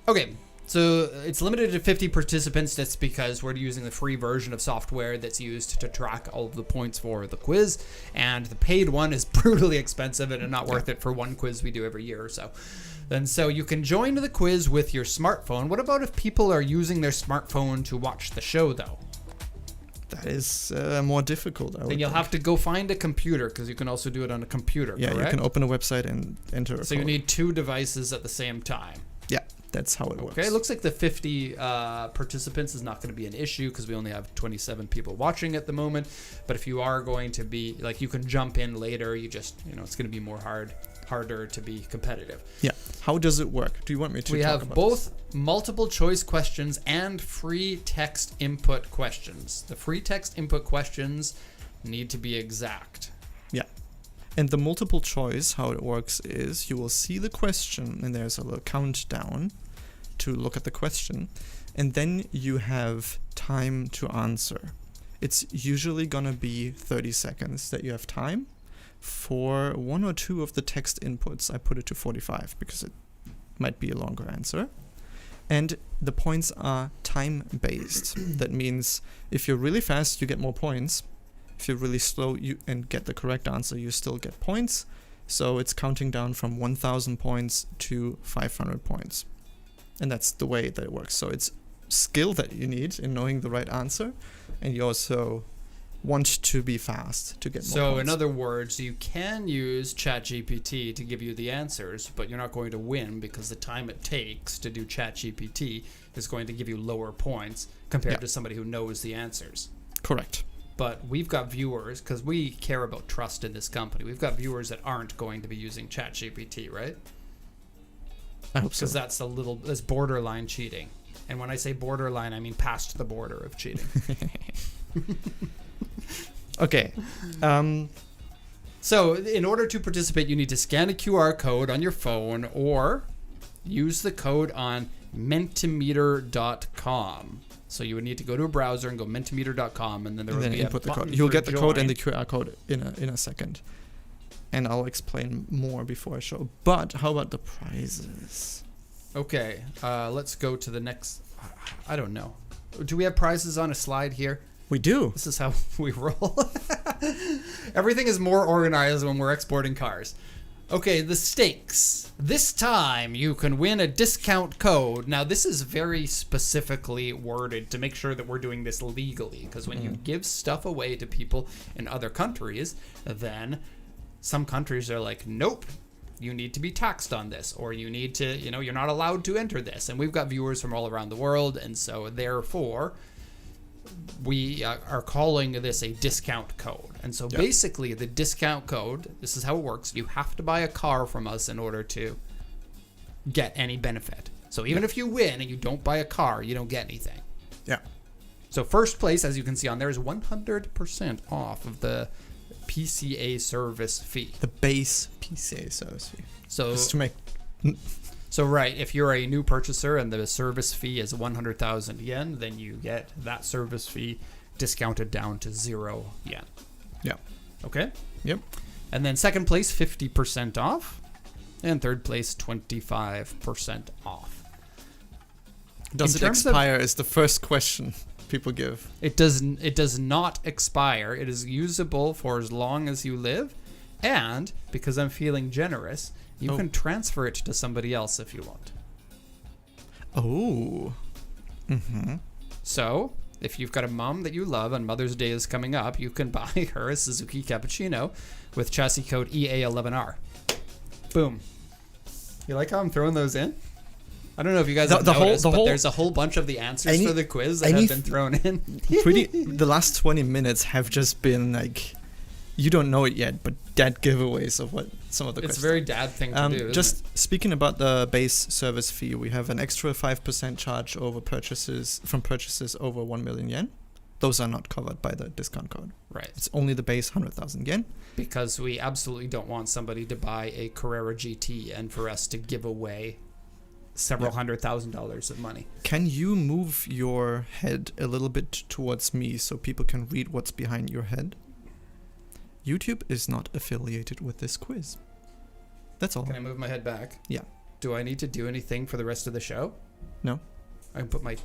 Okay, so it's limited to 50 participants. That's because we're using the free version of software that's used to track all of the points for the quiz, and the paid one is brutally expensive and not worth it for one quiz we do every year or so. And so you can join the quiz with your smartphone. What about if people are using their smartphone to watch the show, though? That is more difficult. Then you'll have to go find a computer, because you can also do it on a computer, Yeah, correct? you can open a website and enter a So you code. need 2 devices at the same time. Yeah, that's how it works. Okay, it looks like the 50 participants is not going to be an issue because we only have 27 people watching at the moment. But if you are going to be, like, you can jump in later, you just, it's going to be harder to be competitive. Yeah. How does it work? Do you want me to We talk have about both multiple choice questions and free text input questions. The free text input questions need to be exact. Yeah. And the multiple choice, how it works is you will see the question and there's a little countdown to look at the question. And then you have time to answer. It's usually going to be 30 seconds that you have time. For 1 or 2 of the text inputs, I put it to 45 because it might be a longer answer. And the points are time-based. That means if you're really fast, you get more points. If you're really slow and get the correct answer, you still get points. So it's counting down from 1,000 points to 500 points. And that's the way that it works. So it's skill that you need in knowing the right answer. And you also want to be fast to get more So points. in other words, you can use ChatGPT to give you the answers, but you're not going to win because the time it takes to do ChatGPT is going to give you lower points compared to somebody who knows the answers. Correct. But we've got viewers, because we care about trust in this company, we've got viewers that aren't going to be using ChatGPT, right? I hope so. Because that's borderline cheating. And when I say borderline, I mean past the border of cheating. Okay. So in order to participate, you need to scan a QR code on your phone or use the code on mentimeter.com. So you would need to go to a browser and go mentimeter.com, and then there will be input a the button code. You'll for get the code and the join. QR code in a second. And I'll explain more before I show. But how about the prizes? Okay, let's go to the next. I don't know. Do we have prizes on a slide here? We do. This is how we roll. Everything is more organized when we're exporting cars. Okay, the stakes. This time you can win a discount code. Now, this is very specifically worded to make sure that we're doing this legally. Because when you give stuff away to people in other countries, then some countries are like, nope, you need to be taxed on this. Or you need to, you're not allowed to enter this. And we've got viewers from all around the world. And so, therefore, we are calling this a discount code. And so basically the discount code, this is how it works. You have to buy a car from us in order to get any benefit. So even if you win and you don't buy a car, you don't get anything. Yeah. So first place, as you can see on there, is 100% off of the PCA service fee. The base PCA service fee. So Just to make... So right, if you're a new purchaser and the service fee is 100,000 yen, then you get that service fee discounted down to 0 yen. Yeah. Okay? Yep. And then second place, 50% off. And third place, 25% off. Does In it terms of- expire is the first question people give. It does not expire. It is usable for as long as you live. And because I'm feeling generous, you can transfer it to somebody else if you want. Oh. Mm-hmm. So, if you've got a mom that you love and Mother's Day is coming up, you can buy her a Suzuki Cappuccino with chassis code EA11R. Boom. You like how I'm throwing those in? I don't know if you guys have noticed, but there's a whole bunch of the answers for the quiz that have been thrown in. The last 20 minutes have just been like, you don't know it yet, but dad giveaways of what some of the It's a questions. very dad thing to do. Just speaking about the base service fee, we have an extra 5% charge over purchases over 1 million yen. Those are not covered by the discount code. Right. It's only the base 100,000 yen. Because we absolutely don't want somebody to buy a Carrera GT and for us to give away several $100,000 of money. Can you move your head a little bit towards me so people can read what's behind your head? YouTube is not affiliated with this quiz. That's all. Can I move my head back? Yeah. Do I need to do anything for the rest of the show? No. I can put my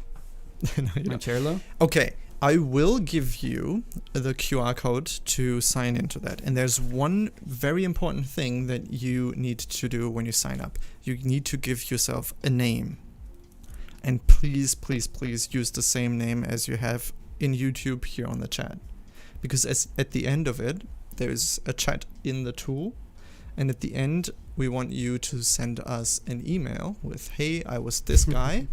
No, you my don't. chair low? Okay, I will give you the QR code to sign into that. And there's one very important thing that you need to do when you sign up. You need to give yourself a name. And please, please, please use the same name as you have in YouTube here on the chat. Because at the end of it, there's a chat in the tool. And at the end, we want you to send us an email with, hey, I was this guy.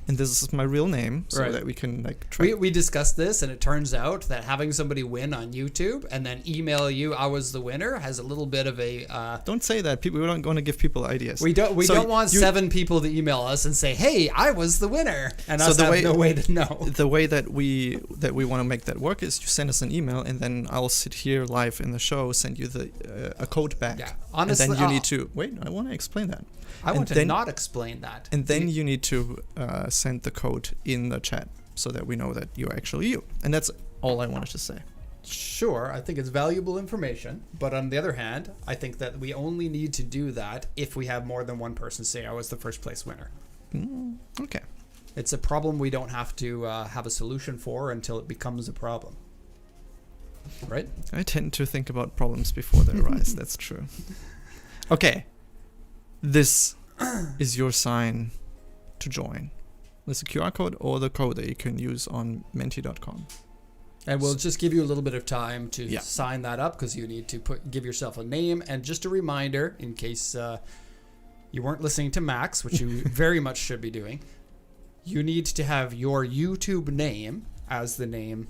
And this is my real name, so Right. that we can like track. We discussed this, and it turns out that having somebody win on YouTube and then email you, I was the winner, has a little bit of a. Don't say that. People, we don't want to give people ideas. We don't want you- 7 people to email us and say, "Hey, I was the winner," and So us the have way- no way to know. The way that we want to make that work is you send us an email, and then I'll sit here live in the show, send you the a code back. Yeah, honestly, and then you need to wait. I want to explain that. I want to then- not explain that. And then you need to send the code in the chat so that we know that you're actually you. And that's all I wanted to say. Sure, I think it's valuable information, but on the other hand, I think that we only need to do that if we have more than one person say I was the first place winner. Okay. It's a problem we don't have to have a solution for until it becomes a problem. Right? I tend to think about problems before they arise. That's true. Okay. This is your sign to join. There's a QR code or the code that you can use on menti.com. And we'll just give you a little bit of time to Yeah. sign that up because you need to give yourself a name. And just a reminder, in case you weren't listening to Max, which you very much should be doing, you need to have your YouTube name as the name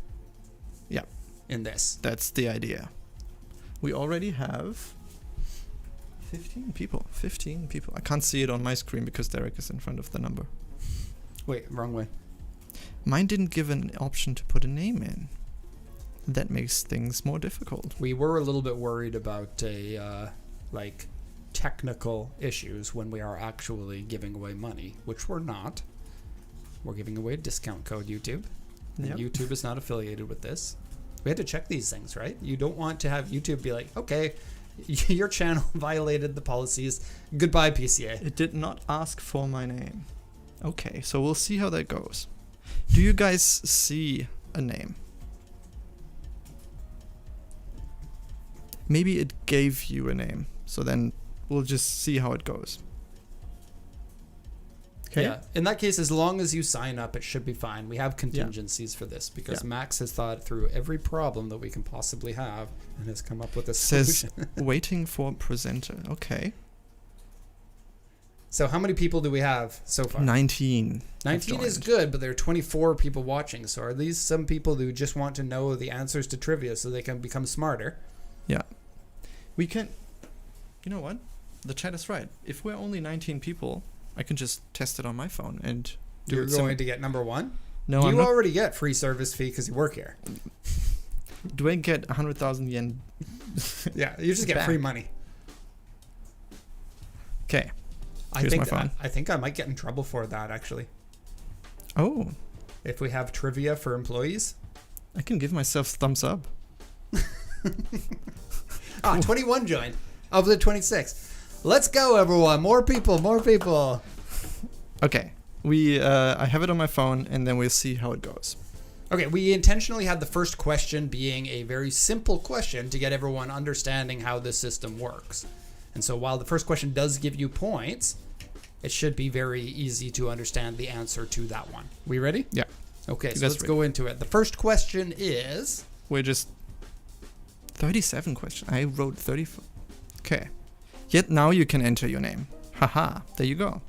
Yeah. in this. That's the idea. We already have 15 people. 15 people. I can't see it on my screen because Derek is in front of the number. Wait, wrong way. Mine didn't give an option to put a name in. That makes things more difficult. We were a little bit worried about technical issues when we are actually giving away money, which we're not. We're giving away a discount code, YouTube. And Yep. YouTube is not affiliated with this. We had to check these things, right? You don't want to have YouTube be like, okay, your channel violated the policies. Goodbye, PCA. It did not ask for my name. Okay, so we'll see how that goes. Do you guys see a name? Maybe it gave you a name, so then we'll just see how it goes. Okay? Yeah. In that case, as long as you sign up, it should be fine. We have contingencies for this because Yeah. Max has thought through every problem that we can possibly have and has come up with a Says solution. waiting for presenter. Okay. So how many people do we have so far? 19. have 19 is joined. good, but there are 24 people watching. So are these some people who just want to know the answers to trivia so they can become smarter? Yeah. We can. You know what? The chat is right. If we're only 19 people, I can just test it on my phone and do You're it. going to get number one? No, you I'm not. already get free service fee because you work here. Do I get 100,000 yen? Yeah, you just get Back. free money. Okay. I Here's think my phone. I think I might get in trouble for that actually. Oh, If we have trivia for employees. I can give myself thumbs up. 21 joined of the 26. Let's go, everyone. More people, more people. Okay. I have it on my phone, and then we'll see how it goes. Okay, we intentionally had the first question being a very simple question to get everyone understanding how this system works. And so while the first question does give you points, it should be very easy to understand the answer to that one. We ready? Yeah. Okay, so That's let's right. go into it. The first question is... We're just 37 questions. I wrote 34. Okay. Yet now you can enter your name. Haha. There you go.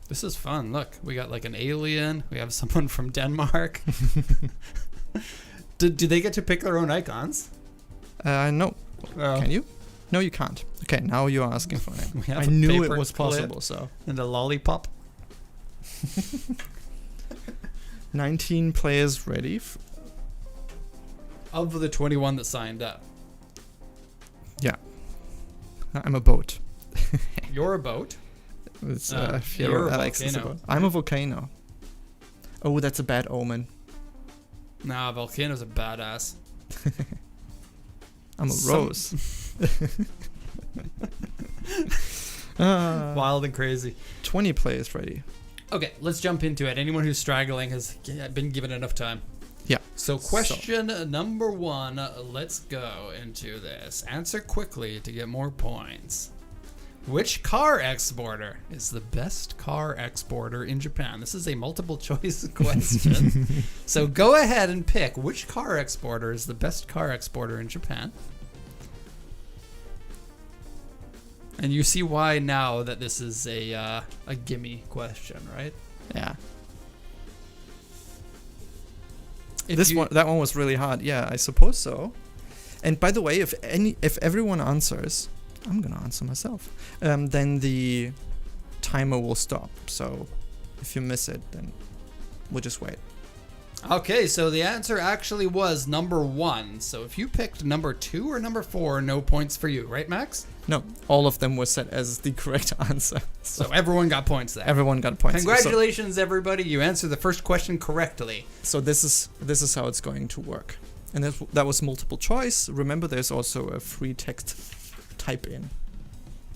This is fun. Look, we got like an alien. We have someone from Denmark. do they get to pick their own icons? No. Can you? No, you can't. Okay, now you're asking for it. We have I a knew it paper was clip. possible, so. And a lollipop. 19 players ready. Of the 21 that signed up. Yeah. I'm a boat. You're a boat. It's you're Fiero a Alex is a volcano. boat. I'm a volcano. Oh, that's a bad omen. Nah, Volcano's a badass. I'm a Some- rose. Wild and crazy. 20 players ready. Okay, let's jump into it. Anyone who's straggling has been given enough time. Yeah. So question number 1, let's go into this. Answer quickly to get more points. Which car exporter is the best car exporter in Japan? This is a multiple choice question. So go ahead and pick which car exporter is the best car exporter in Japan. And you see why now that this is a gimme question, right? Yeah. If That one was really hard. Yeah, I suppose so. And by the way, if everyone answers, I'm gonna answer myself. Then the timer will stop. So if you miss it, then we'll just wait. Okay, so the answer actually was number 1. So if you picked number 2 or number 4, no points for you, right, Max? No, all of them were set as the correct answer. So everyone got points there. Everyone got points. Congratulations, everybody! You answered the first question correctly. So this is how it's going to work. And that was multiple choice. Remember, there's also a free text type in.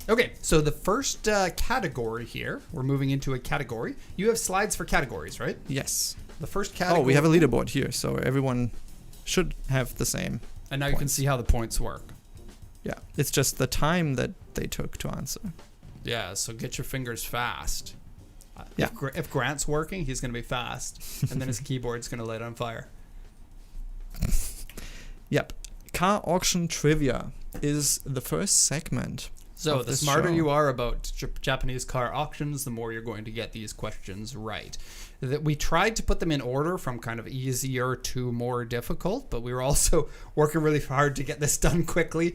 Okay, so the first category here, we're moving into a category. You have slides for categories, right? Yes. The first category. Oh, we have a leaderboard here, so everyone should have the same. And now you can points. see how the points work. Yeah, it's just the time that they took to answer. Yeah, so get your fingers fast. Yeah. If Grant's working, he's going to be fast. And then his keyboard's going to light on fire. Yep. Car auction trivia is the first segment. So of the this smarter show. you are about Japanese car auctions, the more you're going to get these questions right. That we tried to put them in order from kind of easier to more difficult, but we were also working really hard to get this done quickly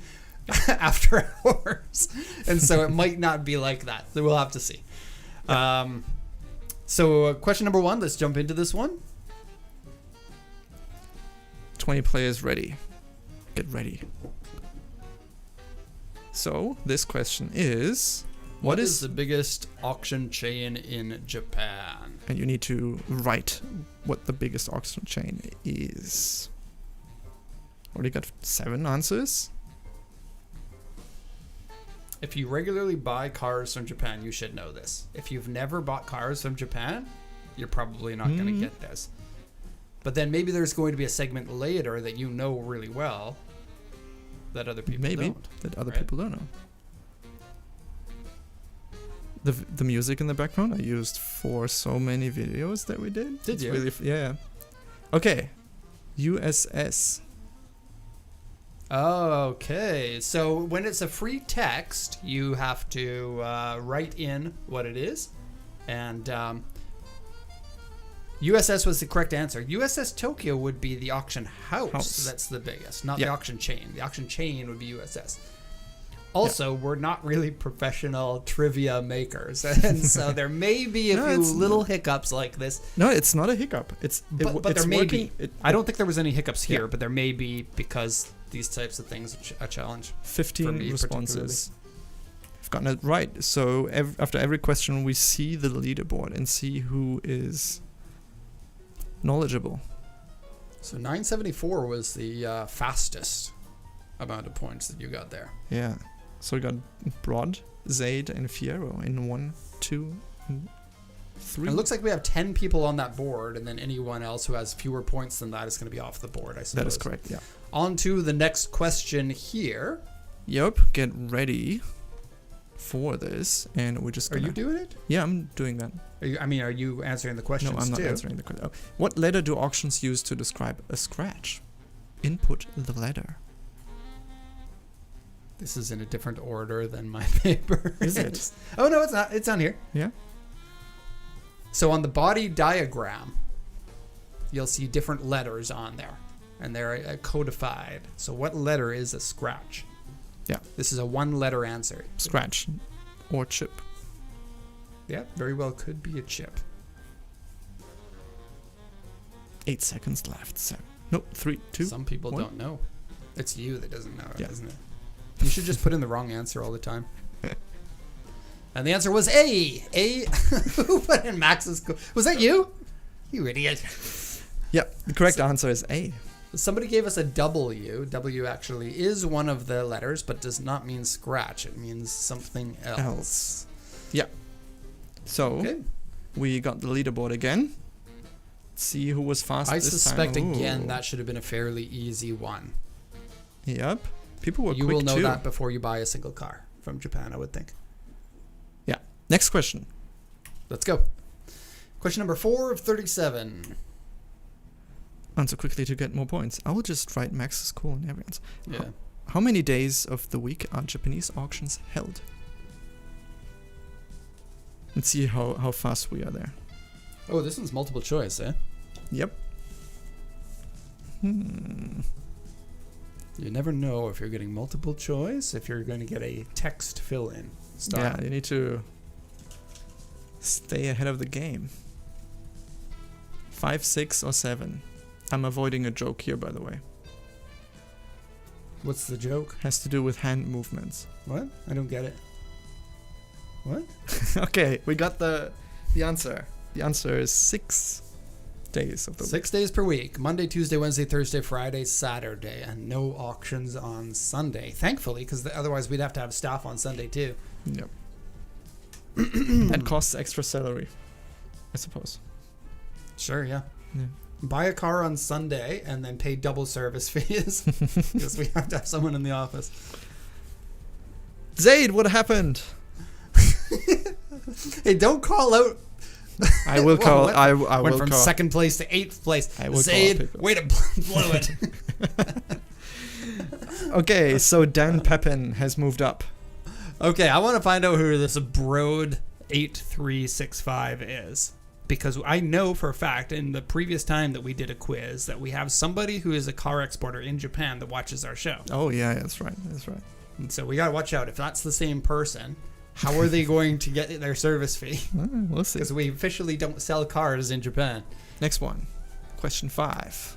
after hours. And so it might not be like that. So we'll have to see. So question number 1, let's jump into this one. 20 players ready. Get ready. So, this question is... What is the biggest auction chain in Japan? And you need to write what the biggest auction chain is. Already got 7 answers. If you regularly buy cars from Japan, you should know this. If you've never bought cars from Japan, you're probably not going to get this. But then maybe there's going to be a segment later that you know really well that other people don't. That other right? people don't know. The music in the background I used for so many videos that we did. Did It's you? Really yeah. Okay. USS. Okay, so when it's a free text, you have to write in what it is. And USS was the correct answer. USS Tokyo would be the auction house. That's the biggest, not the auction chain. The auction chain would be USS. Also, we're not really professional trivia makers, and so there may be a few little hiccups like this. No, it's not a hiccup. But it's there may working. be. I don't think there was any hiccups here, Yeah. but there may be because these types of things are a challenge. 15 for me responses. I've gotten it right. So after every question, we see the leaderboard and see who is knowledgeable. So 974 was the fastest amount of points that you got there. Yeah. So we got Brod, Zaid, and Fiero in 1, 2, and 3. And it looks like we have 10 people on that board, and then anyone else who has fewer points than that is going to be off the board, I suppose. That is correct, yeah. On to the next question here. Yep, get ready for this, and we're just Are gonna... you doing it? Yeah, I'm doing that. Are you answering the questions No, I'm not too? answering the question. What letter do auctions use to describe a scratch? Input the letter. This is in a different order than my paper. Is it? Oh, no, it's not. It's on here. Yeah? So on the body diagram, you'll see different letters on there, and they're codified. So what letter is a scratch? Yeah. This is a one-letter answer. Scratch or chip. Yeah, very well could be a chip. 8 seconds left. 7. Nope. 3, 2. Some people 1. don't know. It's you that doesn't know it, Yeah. isn't it? You should just put in the wrong answer all the time. And the answer was A. A. Who put in Max's? Was that you? You idiot. Yeah. The correct answer is A. Somebody gave us a W. W actually is one of the letters, but does not mean scratch. It means something else. Yeah. So Okay. we got the leaderboard again. See who was fast I this suspect time. again Ooh. that should have been a fairly easy one. Yep. People were You quick will know too. that before you buy a single car from Japan, I would think. Yeah. Next question. Let's go. Question number 4 of 37. Answer quickly to get more points. I will just write Max's cool in every answer. Yeah. How many days of the week are Japanese auctions held? Let's see how fast we are there. Oh, this one's multiple choice, eh? Yep. You never know if you're getting multiple choice, if you're going to get a text fill-in. Yeah, you need to stay ahead of the game. 5, 6, or 7. I'm avoiding a joke here, by the way. What's the joke? Has to do with hand movements. What? I don't get it. What? Okay, we got the answer. The answer is 6 days of the 6 days per week. Monday, Tuesday, Wednesday, Thursday, Friday, Saturday. And no auctions on Sunday. Thankfully, because otherwise we'd have to have staff on Sunday too. week. Yep. That costs extra salary, I suppose. Sure, yeah. Yeah. Buy a car on Sunday and then pay double service fees. Because we have to have someone in the office. Zaid, what happened? Hey, don't call out. I will call. What? I Went will from call. second place to 8th place. I will call Zaid, people. way to blow it. Okay, so Dan Pepin has moved up. Okay, I want to find out who this Broad 8365 is. Because I know for a fact in the previous time that we did a quiz that we have somebody who is a car exporter in Japan that watches our show. Oh yeah, that's right. That's right. And so we got to watch out. If that's the same person, how are they going to get their service fee? We'll see. Because we officially don't sell cars in Japan. Next one. Question 5.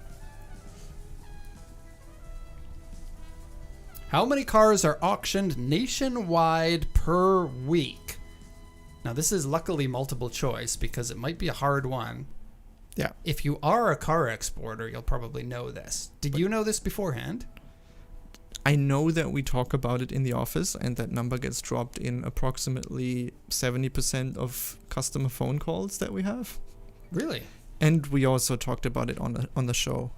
How many cars are auctioned nationwide per week? Now, this is luckily multiple choice because it might be a hard one. Yeah. If you are a car exporter, you'll probably know this. Did you know this beforehand? I know that we talk about it in the office and that number gets dropped in approximately 70% of customer phone calls that we have. Really? And we also talked about it on the show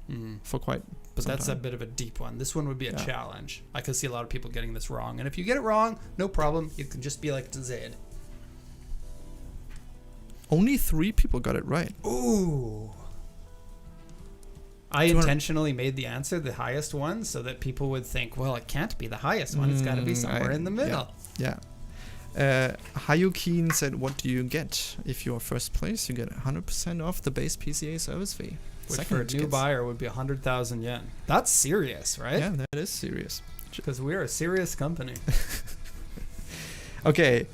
Mm. for quite But some that's time. a bit of a deep one. This one would be a Yeah. challenge. I could see a lot of people getting this wrong. And if you get it wrong, no problem. You can just be like Zaid. Only 3 people got it right. Ooh. I Do you wanna- intentionally made the answer the highest one so that people would think, well, it can't be the highest one. It's got to be somewhere in the middle. Yeah. Hayukin said, what do you get? If you're first place, you get 100% off the base PCA service fee. Which for a new gets- buyer would be 100,000 yen. That's serious, right? Yeah, that is serious. Because we're a serious company. Okay,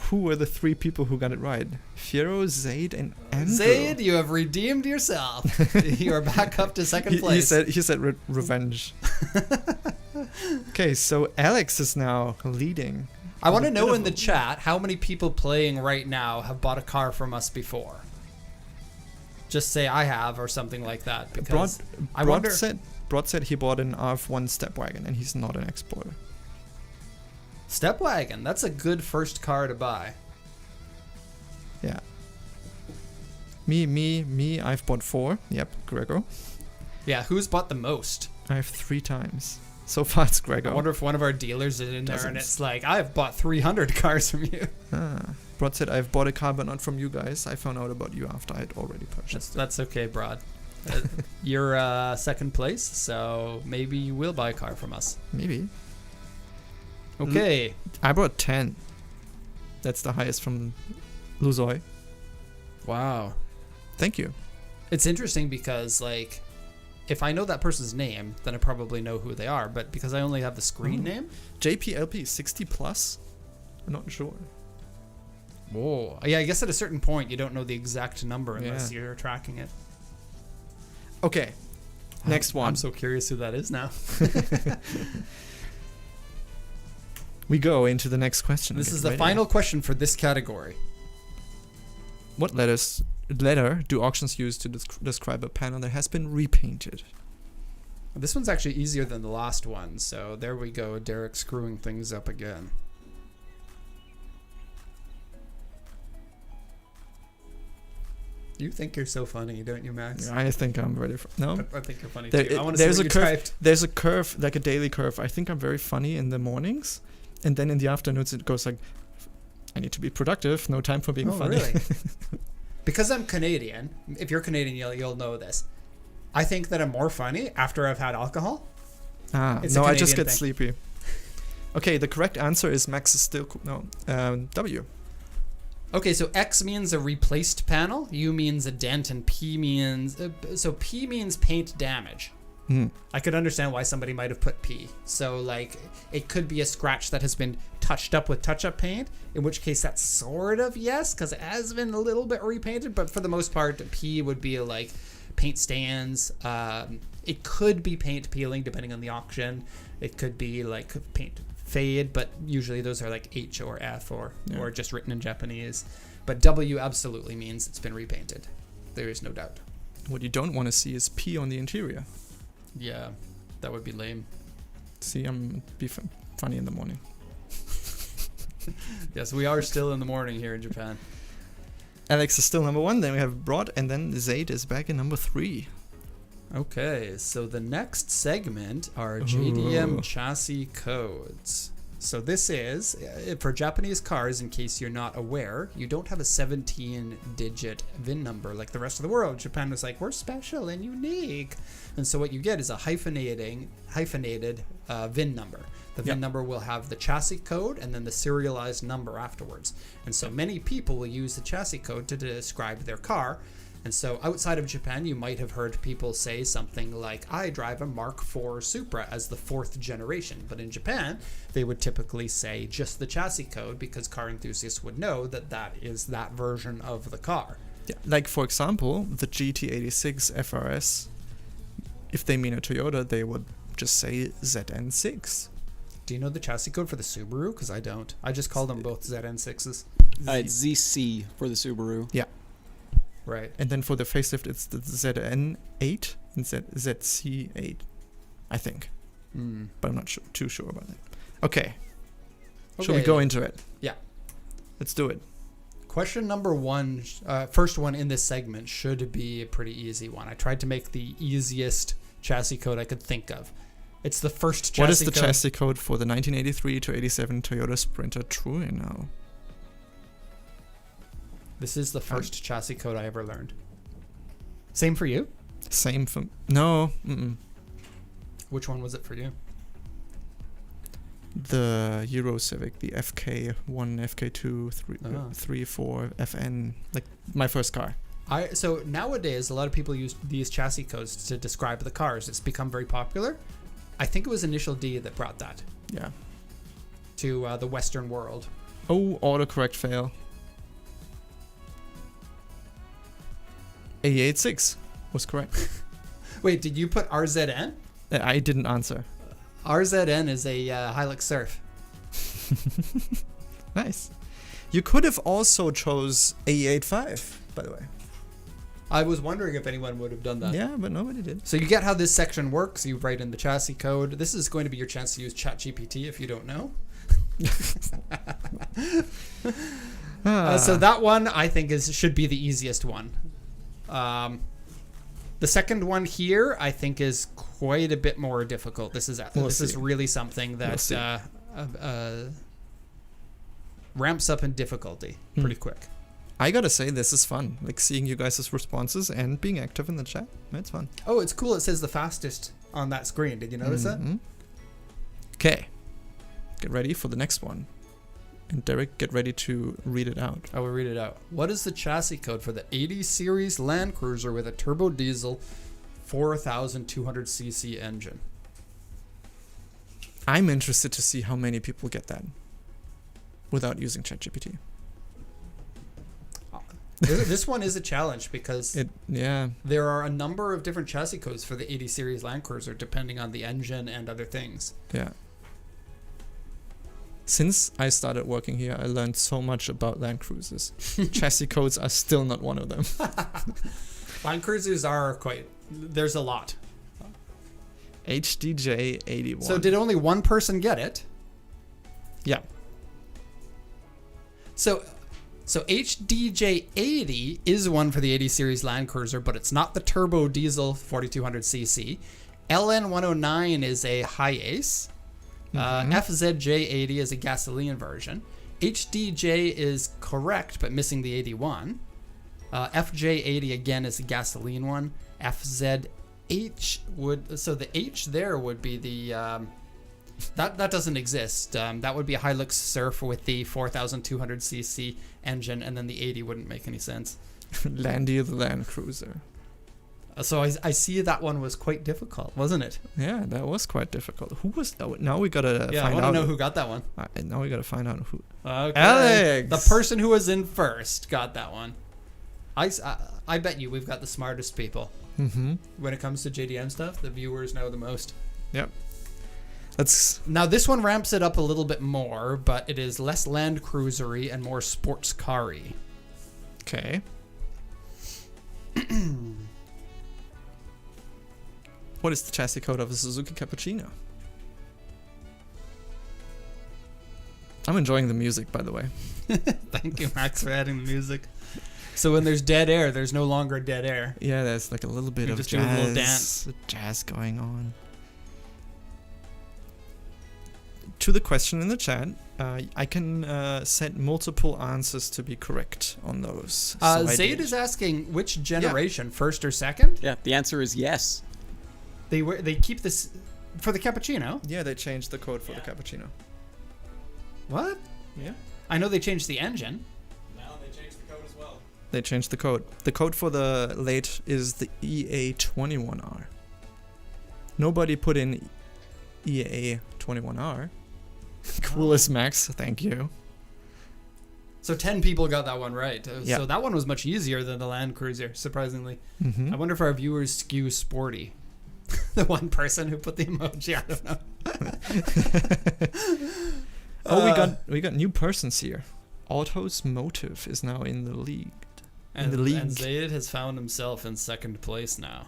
who were the 3 people who got it right? Fiero, Zaid, and Andrew. Zaid, you have redeemed yourself. You are back up to second He place. said revenge. Okay, so Alex is now leading. I want to There's a know bit in of the a- chat how many people playing right now have bought a car from us before. Just say I have or something like that. Because I wonder. Brod said he bought an RF1 Stepwagon and he's not an exporter. Stepwagon, that's a good first car to buy. Yeah. Me, I've bought 4. Yep, Gregor. Yeah, who's bought the most? I have 3 times. So far it's Gregor. I wonder if one of our dealers is in there and Dozens. it's like, I've bought 300 cars from you. Brod said, I've bought a car but not from you guys. I found out about you after I had already purchased. That's okay, Brad. You're second place, so maybe you will buy a car from us. Maybe. Okay. I brought 10. That's the highest from Luzoy. Wow. Thank you. It's interesting because, like, if I know that person's name, then I probably know who they are. But because I only have the screen name, JPLP 60 plus? I'm not sure. whoa, yeah, I guess at a certain point you don't know the exact number unless Yeah. you're tracking it. Okay, next one. I'm so curious who that is now. We go into the next question. This Get is the ready. final question for this category. What letter do auctions use to describe a panel that has been repainted? This one's actually easier than the last one, so there we go. Derek screwing things up again. You think you're so funny, don't you, Max? I think I'm ready for no. I think you're funny There- too. I want to see there's what a you curve. typed. There's a curve, like a daily curve. I think I'm very funny in the mornings, and then in the afternoons it goes like, I need to be productive. No time for being Oh, funny. really? Because I'm Canadian. If you're Canadian, you'll know this. I think that I'm more funny after I've had alcohol. It's a No, I just Canadian get thing. sleepy. Okay, the correct answer is Max is still W. Okay, so X means a replaced panel, U means a dent, and P means so P means paint damage. I could understand why somebody might have put P. So like it could be a scratch that has been touched up with touch-up paint, in which case that's sort of yes, because it has been a little bit repainted, but for the most part, P would be like paint stands. It could be paint peeling depending on the auction. It could be like paint fade, but usually those are like H or F or just written in Japanese. But W absolutely means it's been repainted. There is no doubt. What you don't want to see is P on the interior. Yeah, that would be lame. See, I'm funny in the morning. Yes, we are still in the morning here in Japan. Alex is still number 1. Then we have Brod, and then Zaid is back in number 3. Okay, so the next segment are JDM Ooh. chassis codes. So this is, for Japanese cars, in case you're not aware, you don't have a 17-digit VIN number like the rest of the world. Japan was like, we're special and unique. And so what you get is a hyphenated VIN number. The VIN number will have the chassis code and then the serialized number afterwards. And so many people will use the chassis code to describe their car. And so outside of Japan, you might have heard people say something like, I drive a Mark IV Supra as the 4th generation. But in Japan, they would typically say just the chassis code because car enthusiasts would know that that is that version of the car. Yeah, like for example, the GT86 FRS. If they mean a Toyota, they would just say ZN6. Do you know the chassis code for the Subaru? Because I don't. I just call them both ZN6s. It's ZC for the Subaru. Yeah. Right. And then for the facelift, it's the ZN8 and ZC8, I think. But I'm not too sure about that. Okay. Shall we go into it? Yeah. Let's do it. Question number 1, first one in this segment, should be a pretty easy one. I tried to make the easiest chassis code I could think of. It's the first chassis What is the code. chassis code for the 1983 to 87 Toyota Sprinter Trueno? This is the first chassis code I ever learned. Same for you? Same for... No. Mm-mm. Which one was it for you? The Euro Civic, the FK1, FK2, 3, 4, FN. Like, my first car. So nowadays, a lot of people use these chassis codes to describe the cars. It's become very popular. I think it was Initial D that brought that Yeah. to the Western world. Oh, autocorrect fail. A86 was correct. Wait, did you put RZN? I didn't answer. RZN is a Hilux Surf. Nice. You could have also chose A85, by the way. I was wondering if anyone would have done that. Yeah, but nobody did. So you get how this section works. You write in the chassis code. This is going to be your chance to use ChatGPT if you don't know. So that one I think should be the easiest one. The second one here I think is quite a bit more difficult. This is really something that ramps up in difficulty pretty quick. I gotta say, this is fun. Like, seeing you guys' responses and being active in the chat. It's fun. Oh, it's cool. It says the fastest on that screen. Did you notice that? Okay. Get ready for the next one. And Derek, get ready to read it out. I will read it out. What is the chassis code for the 80 series Land Cruiser with a turbo diesel 4,200cc engine. I'm interested to see how many people get that without using ChatGPT. This one is a challenge because Yeah. there are a number of different chassis codes for the 80 series Land Cruiser depending on the engine and other things. Yeah. Since I started working here, I learned so much about Land Cruisers. Chassis codes are still not one of them. Land Cruisers are there's a lot. HDJ 81. So did only one person get it? Yeah. So HDJ 80 is one for the 80 series Land Cruiser, but it's not the turbo diesel 4200cc. LN 109 is a high ace. FZJ 80 is a gasoline version. HDJ is correct, but missing the 81. FJ 80 again is a gasoline one. FZH so the H there would be the that doesn't exist. That would be a Hilux Surf with the 4,200cc engine, and then the 80 wouldn't make any sense. Landy the Land Cruiser. So I see that one was quite difficult, wasn't it? Yeah, that was quite difficult. Who was? Now we gotta Yeah, I find want to out. know who got that one. Now we gotta find out who. Okay. Alex! The person who was in first got that one. I bet you we've got the smartest people. Mm-hmm. When it comes to JDM stuff, the viewers know the most. Yep. That's Now this one ramps it up a little bit more, but it is less Land Cruisery and more sports car-y. okay. What is the chassis code of a Suzuki Cappuccino? I'm enjoying the music, by the way. Thank you, Max, for adding the music. So when there's dead air, there's no longer dead air. Yeah, there's like a little bit We of just jazz, do a little dance. jazz going on. To the question in the chat, I can set multiple answers to be correct on those. So I Zaid did. is asking which generation, first or second? Yeah, the answer is yes. They keep this for the cappuccino. Yeah, they changed the code for the cappuccino. What? Yeah. I know they changed the engine. Now they changed the code as well. They changed the code. The code for the late is the EA21R. Nobody put in EA21R. Coolest Max, thank you. So 10 people got that one right. Yeah. So that one was much easier than the Land Cruiser, surprisingly. Mm-hmm. I wonder if our viewers skew sporty. The one person who put the emoji, I don't know. Oh, we got new persons here. Autos Motive is now in the league. And Zaid has found himself in second place now.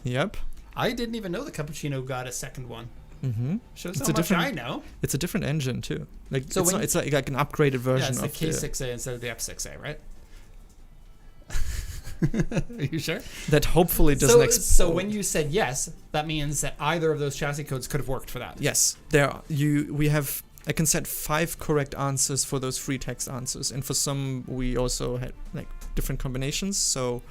Yep. I didn't even know the cappuccino got a second one. Mm-hmm. Shows It's how a much different- I know. It's a different engine too. Like So it's, when not, it's like an upgraded Yeah, version it's the of K6A instead of the F6A, right? Are you sure? that hopefully doesn't explode. So when you said yes, that means that either of those chassis codes could have worked for that. Yes, I can set 5 correct answers for those free text answers, and for some we also had like different combinations. So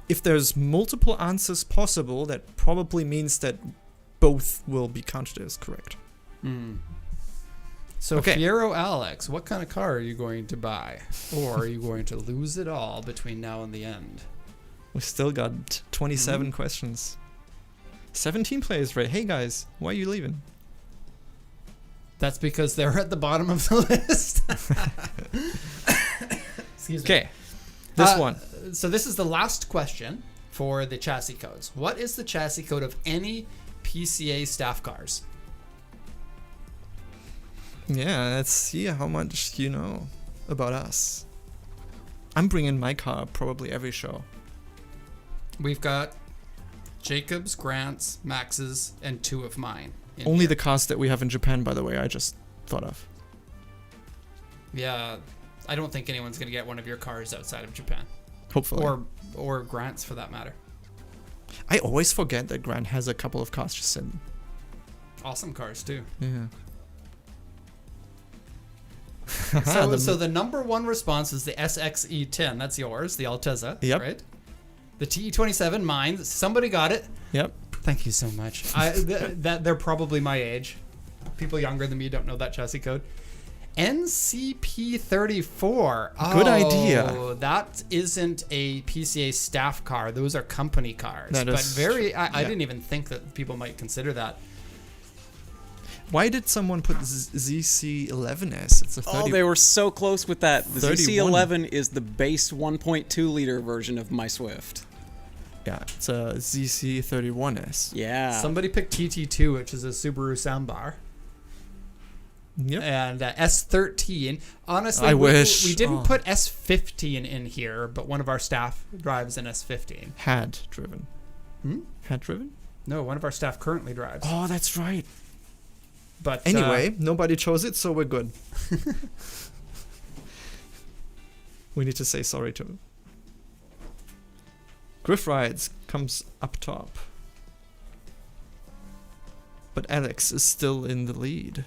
if there's multiple answers possible, that probably means that both will be counted as correct. So Okay. Fiero Alex, what kind of car are you going to buy? Or are you going to lose it all between now and the end? We still got 27 questions. 17 players, right? Hey guys, why are you leaving? That's because they're at the bottom of the list. Excuse me. Okay, this Uh, one. So this is the last question for the chassis codes. What is the chassis code of any PCA staff cars? Yeah, let's see how much you know about us. I'm bringing my car probably every show. We've got Jacob's, Grant's, Max's, and 2 of mine. in Only here. the cars that we have in Japan, by the way, I just thought of. Yeah, I don't think anyone's going to get one of your cars outside of Japan. Hopefully. Or Grant's for that matter. I always forget that Grant has a couple of cars just sitting. Awesome cars too. Yeah. So the number one response is the SXE10. That's yours, the Altezza. Yep. Right? The TE27, mine. Somebody got it. Yep. Thank you so much. That they're probably my age. People younger than me don't know that chassis code. NCP34. Good idea. Oh, that isn't a PCA staff car. Those are company cars. That but is very, true. I Yeah. didn't even think that people might consider that. Why did someone put ZC11S? It's a 30. Oh, they were so close with that. The 31. ZC11 is the base 1.2 liter version of my Swift. Yeah, it's a ZC31S. Yeah. Somebody picked TT2, which is a Subaru soundbar. Yep. And S13. Honestly, I we wish. didn't Oh. put S15 in here, but one of our staff drives an S15. Had driven. Hmm? Had driven? No, one of our staff currently drives. Oh, that's right. But Anyway, nobody chose it, so we're good. We need to say sorry to him. Griff Rides comes up top. But Alex is still in the lead.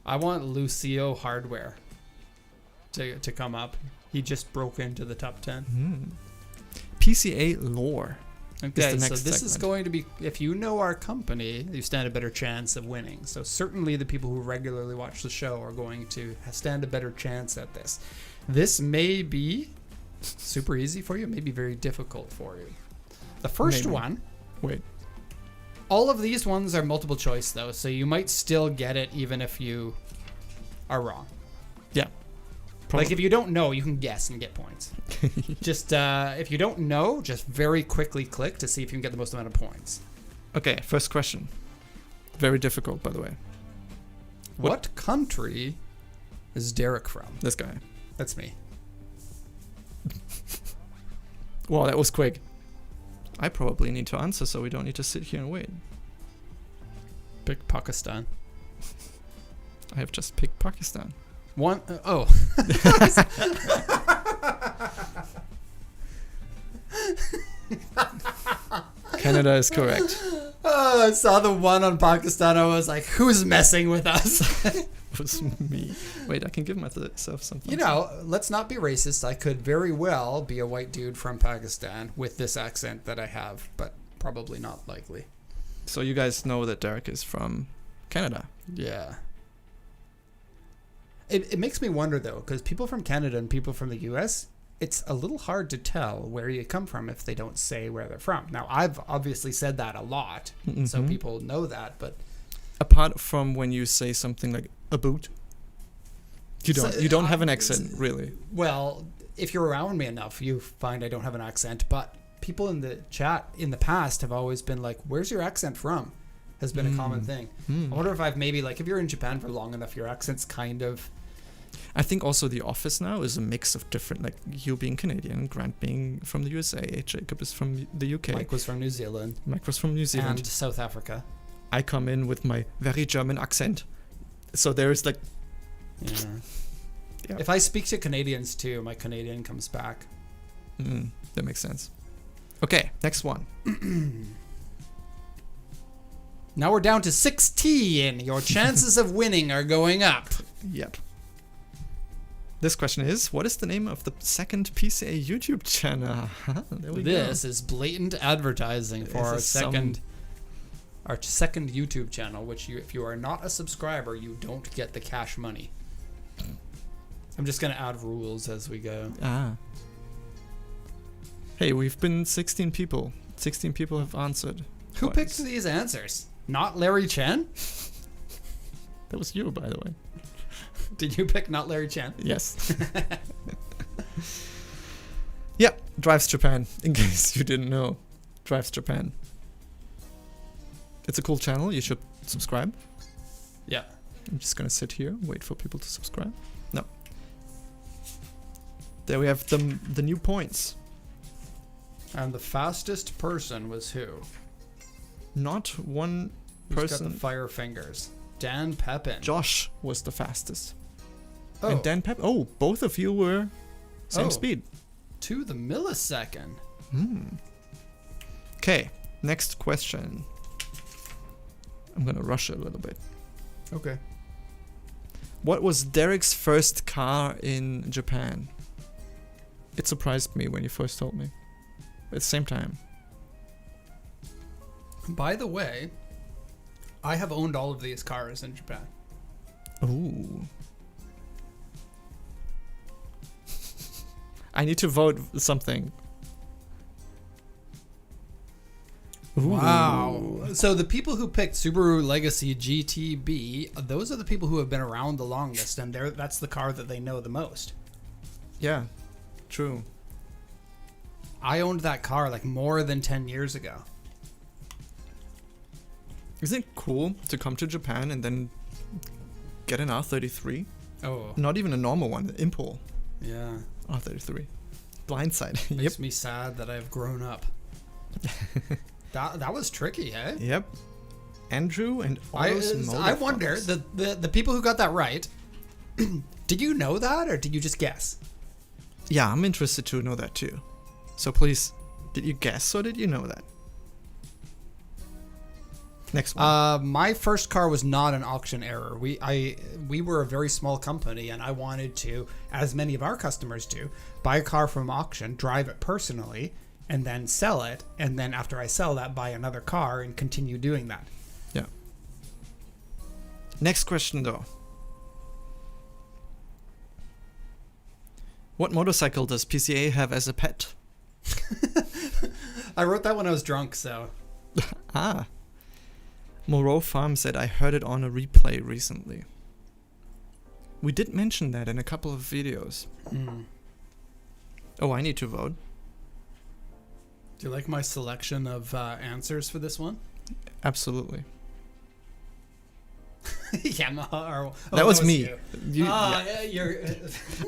I want Lucio Hardware to come up. He just broke into the top 10. PCA lore. Okay, the so next this is segment. going to be, if you know our company, you stand a better chance of winning. So certainly the people who regularly watch the show are going to stand a better chance at this. This may be super easy for you, may be very difficult for you. The first Maybe. one, Wait. all of these ones are multiple choice though, so you might still get it even if you are wrong. Yeah. Like if you don't know, you can guess and get points. Just if you don't know, just very quickly click to see if you can get the most amount of points. Okay, first question. Very difficult, by the way. What country is Derek from? This guy. That's me. Wow, that was quick. I probably need to answer, so we don't need to sit here and wait. Pick Pakistan. I have just picked Pakistan. One oh. Canada is correct. Oh, I saw the one on Pakistan. I was like, who's messing with us? It was me. Wait, I can give myself something. You know, let's not be racist. I could very well be a white dude from Pakistan with this accent that I have, but probably not likely. So you guys know that Derek is from Canada. Yeah. It makes me wonder, though, because people from Canada and people from the U.S., it's a little hard to tell where you come from if they don't say where they're from. Now, I've obviously said that a lot, so people know that, but... Apart from when you say something like a boot, you don't. So, You don't have an accent, really. Well, if you're around me enough, you find I don't have an accent, but people in the chat in the past have always been like, where's your accent from? Has been a common thing. I wonder if I've maybe, like, if you're in Japan for long enough, your accent's kind of... I think also the office now is a mix of different, like you being Canadian, Grant being from the USA, Jacob is from the UK, Mike was from New Zealand. Mike was from New Zealand. And South Africa. I come in with my very German accent. So there is like... Yeah. Yeah. If I speak to Canadians too, my Canadian comes back. That makes sense. Okay, next one. Now we're down to 16. Your chances of winning are going up. Yep. This question is, what is the name of the second PCA YouTube channel? There we This go. is blatant advertising for This our is second YouTube channel, which if you are not a subscriber, you don't get the cash money. I'm just going to add rules as we go. Hey, we've been 16 people. 16 people have answered. Who Twice. picked these answers? Not Larry Chen? That was you, by the way. Did you pick not Larry Chen? Yes. Yeah, Drives Japan, in case you didn't know. Drives Japan. It's a cool channel. You should subscribe. Yeah. I'm just gonna sit here, wait for people to subscribe. No. There we have the new points. And the fastest person was who? Not one Who's got person. the fire fingers? Dan Pepin. Josh was the fastest. Oh, And Dan Pep. Oh, both of you were same Oh. speed. to the millisecond. Okay, next question. I'm gonna rush it a little bit. Okay. What was Derek's first car in Japan? It surprised me when you first told me. At the same time. By the way, I have owned all of these cars in Japan. Ooh. I need to vote something. Ooh. Wow. So the people who picked Subaru Legacy GTB, those are the people who have been around the longest, and that's the car that they know the most. Yeah, true. I owned that car like more than 10 years ago. Isn't it cool to come to Japan and then get an R33? Oh, Not even a normal one, Impul yeah. R33. Blindside. Yep. Makes me sad that I've grown up. That was tricky, eh? Yep. Andrew and Otto's I wonder, the people who got that right, did you know that or did you just guess? Yeah, I'm interested to know that too. So please, did you guess or did you know that? Next one. My first car was not an auction error. We were a very small company, and I wanted to, as many of our customers do, buy a car from auction, drive it personally, and then sell it. And then after I sell that, buy another car and continue doing that. Yeah. Next question though. What motorcycle does PCA have as a pet? I wrote that when I was drunk, so. Ah. Moreau Farm said, I heard it on a replay recently. We did mention that in a couple of videos. Oh, I need to vote. Do you like my selection of answers for this one? Absolutely. Yamaha. That was me. Yeah. You're.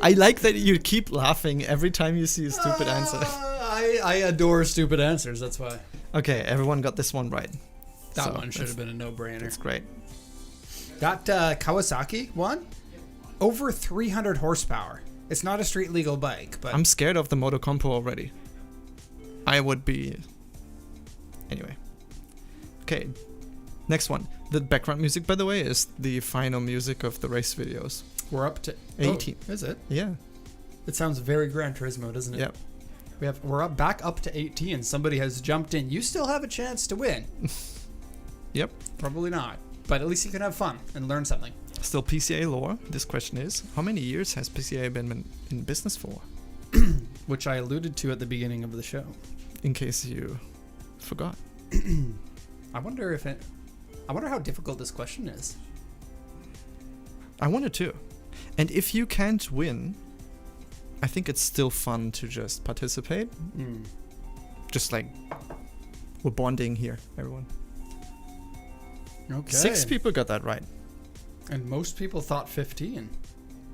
I like that you keep laughing every time you see a stupid answer. I adore stupid answers. That's why. Okay, everyone got this one right. That So one should have been a no-brainer. That's great. That Kawasaki one, over 300 horsepower. It's not a street legal bike, but I'm scared of the Moto Compo already. I would be. Anyway. Okay. Next one. The background music, by the way, is the final music of the race videos. we're up to 18. Oh, is it? Yeah. It sounds very Gran Turismo, doesn't it? Yep. We're back up to 18. Somebody has jumped in. You still have a chance to win. Yep. Probably not, but at least you can have fun and learn something. Still PCA lore. This question is, how many years has PCA been in business for? Which I alluded to at the beginning of the show. In case you forgot. I wonder how difficult this question is. I wanted to. And if you can't win, I think it's still fun to just participate. Just like we're bonding here, everyone. Okay. 6 people got that right. And most people thought 15.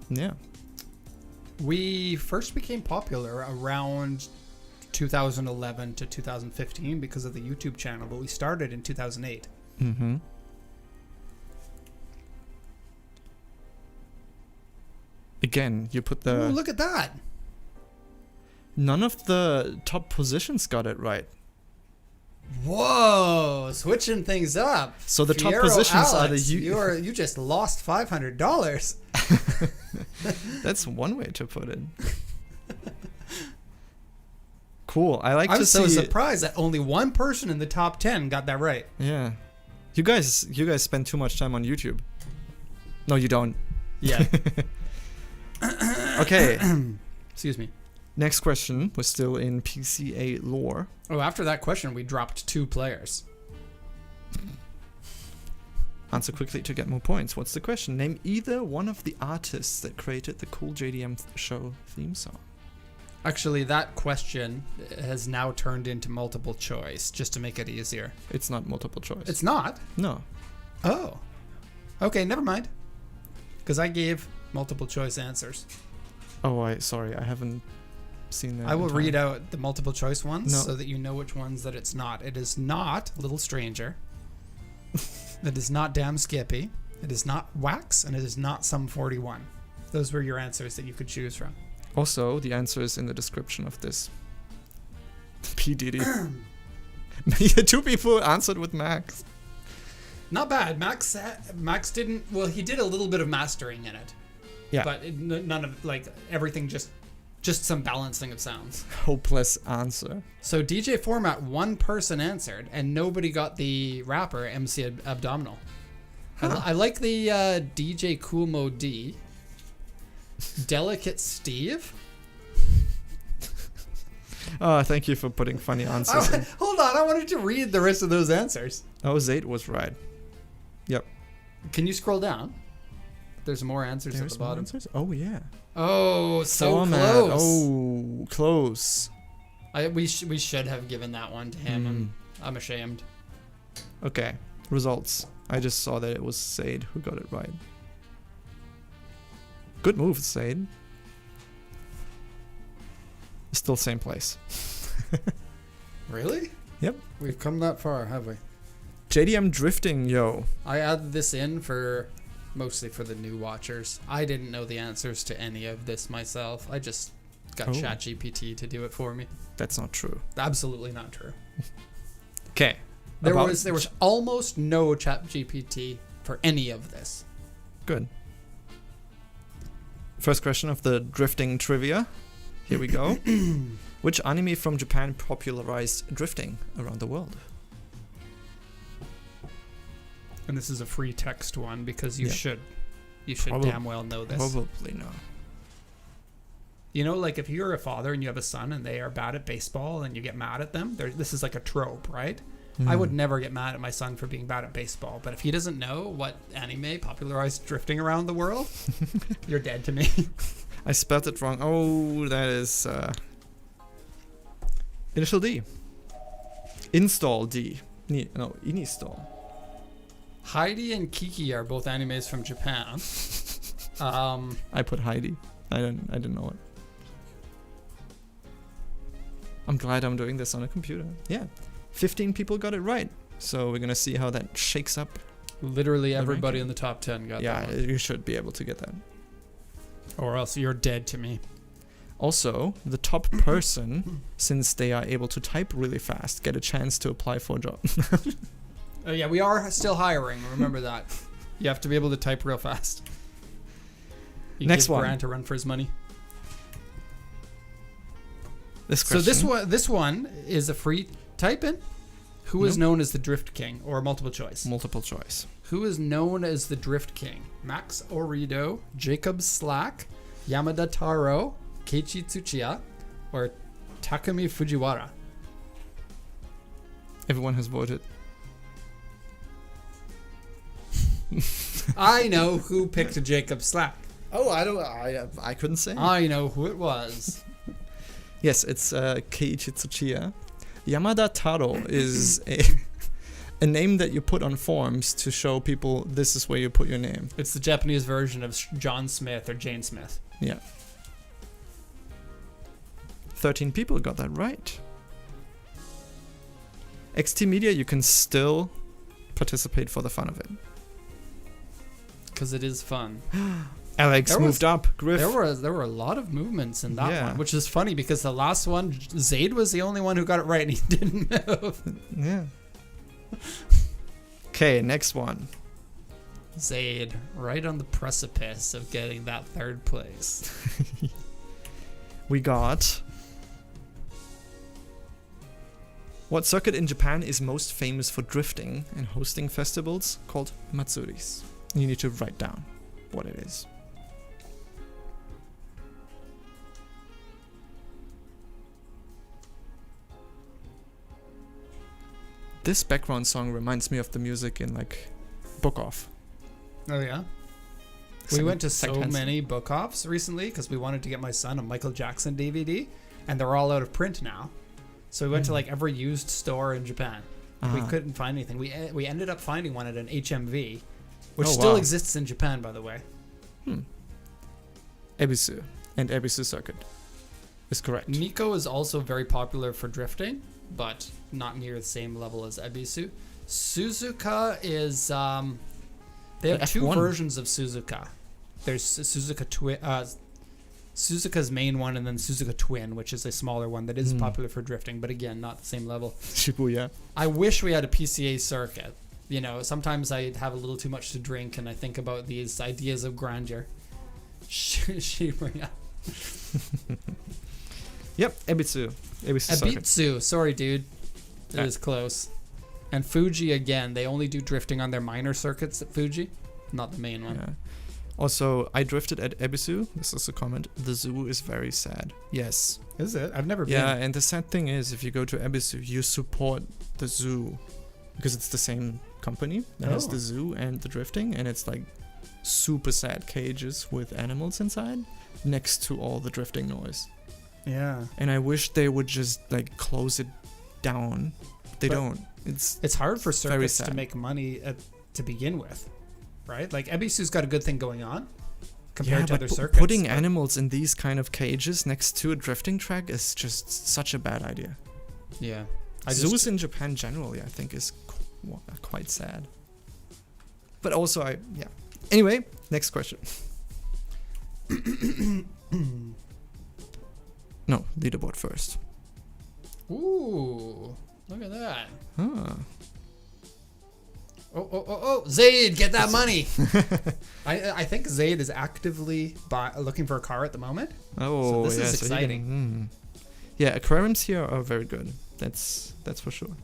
Yeah. We first became popular around 2011 to 2015 because of the YouTube channel, but we started in 2008. Mm-hmm. Again, you put the... Ooh, look at that. None of the top positions got it right. Whoa, switching things up. So the top Fiero positions are the... Alex, you just lost $500. That's one way to put it. Cool. I like I'm to so see... surprised that only one person in the top 10 got that right. Yeah. You guys spend too much time on YouTube. No, you don't. Yeah. Okay. Excuse me. Next question was still in PCA lore. Oh, after that question, we dropped 2 players. Answer quickly to get more points. What's the question? Name either one of the artists that created the Cool JDM Show theme song. Actually, that question has now turned into multiple choice, just to make it easier. It's not multiple choice. It's not? No. Oh. Okay, never mind. Because I gave multiple choice answers. Oh, sorry. I haven't seen that. I will read out the multiple choice ones No. so that you know which ones that it's not. It is not Little Stranger. It is not Damn Skippy. It is not Wax, and it is not Sum 41. Those were your answers that you could choose from. Also, the answer is in the description of this. P. Diddy. 2 people answered with Max. Not bad. Max didn't... Well, he did a little bit of mastering in it. Yeah. But none of... Like, everything just some balancing of sounds. Hopeless answer. So DJ Format, one person answered, and nobody got the rapper MC Abdominal. I like the DJ Cool Mo D. Delicate Steve. Oh, thank you for putting funny answers in. Hold on, I wanted to read the rest of those answers. Oh, Zaid was right. Yep. Can you scroll down? There's more answers at There's the more bottom. answers? Oh, yeah. Oh, so Format. close. Oh, close. We should have given that one to him, and I'm ashamed. Okay, results. I just saw that it was Zaid who got it right. Good move, Zaid. Still same place. Really? Yep. We've come that far, have we? JDM drifting, yo. I added this in mostly for the new watchers. I didn't know the answers to any of this myself. I just got ChatGPT to do it for me. That's not true. Absolutely not true. Okay. There was almost no ChatGPT for any of this. Good. First question of the drifting trivia. Here we go. Which anime from Japan popularized drifting around the world? And this is a free text one because you should Probably- damn well know this. Probably not. You know, like if you're a father and you have a son and they are bad at baseball and you get mad at them, this is like a trope, right? I would never get mad at my son for being bad at baseball, but if he doesn't know what anime popularized drifting around the world, you're dead to me. I spelled it wrong. Oh, that is initial D. Install D. No, install. Heidi and Kiki are both animes from Japan. I put Heidi. I didn't know it. I'm glad I'm doing this on a computer. Yeah. 15 people got it right. So we're gonna see how that shakes up. Literally everybody ranking. in the top 10 got that Yeah, one. you should be able to get that. Or else you're dead to me. Also, the top person, since they are able to type really fast, get a chance to apply for a job. Oh yeah, we are still hiring. Remember that. You have to be able to type real fast. You Next give one. Grant a run for his money. This So question. this one is a free type in. Who is known as the Drift King, or multiple choice? Multiple choice. Who is known as the Drift King? Max Orido, Jacob Slack, Yamada Taro, Keiichi Tsuchiya, or Takumi Fujiwara? Everyone has voted. I know who picked Jacob Slack. Oh, I couldn't say. I know who it was. Yes, it's Keiichi Tsuchiya. Yamada Taro is a name that you put on forms to show people this is where you put your name. It's the Japanese version of John Smith or Jane Smith. Yeah. 13 people got that right. XT Media, you can still participate for the fun of it. Because it is fun. Alex There moved up. Griff. There were a lot of movements in that Yeah. one, which is funny because the last one, Zaid was the only one who got it right and he didn't move. Yeah. Okay, next one. Zaid, right on the precipice of getting that third place. We got... What circuit in Japan is most famous for drifting and hosting festivals called Matsuris? You need to write down what it is. This background song reminds me of the music in like Book Off. Oh yeah. We went to so many book offs recently because we wanted to get my son a Michael Jackson DVD, and they're all out of print now. So we went to like every used store in Japan. We couldn't find anything. We ended up finding one at an HMV, which still exists in Japan, by the way. Ebisu and Ebisu Circuit is correct. Nikko is also very popular for drifting, but not near the same level as Ebisu. Suzuka is they have The two F1. versions of Suzuka. There's Suzuka Twin, Suzuka's main one, and then Suzuka Twin, which is a smaller one that is popular for drifting, but again, not the same level. Shibuya. I wish we had a PCA circuit. You know, sometimes I have a little too much to drink, and I think about these ideas of grandeur. Shibuya. Yep, Ebisu. Ebisu Circuit. Ebitsu. Sorry, dude. It Ah. is close. And Fuji, again, they only do drifting on their minor circuits at Fuji, not the main one. Yeah. Also, I drifted at Ebisu. This is a comment. The zoo is very sad. Yes. Is it? I've never Yeah, been. and the sad thing is, if you go to Ebisu, you support the zoo because it's the same company that has Oh. the zoo and the drifting, and it's like super sad cages with animals inside next to all the drifting noise. Yeah. And I wish they would just like close it down. They But don't. It's hard for very circuits to sad. make money to begin with, right? Like Ebisu's got a good thing going on compared to but other circuits. putting but- animals in these kind of cages next to a drifting track is just such a bad idea. Yeah. Zoos in Japan generally, I think, is quite sad. But also, Anyway, next question. No, leaderboard first. Ooh, look at that. Huh. Oh, Zaid, get that money. I think Zaid is actively looking for a car at the moment. Oh, this is yeah, so he exciting. Yeah, aquariums here are very good. That's for sure.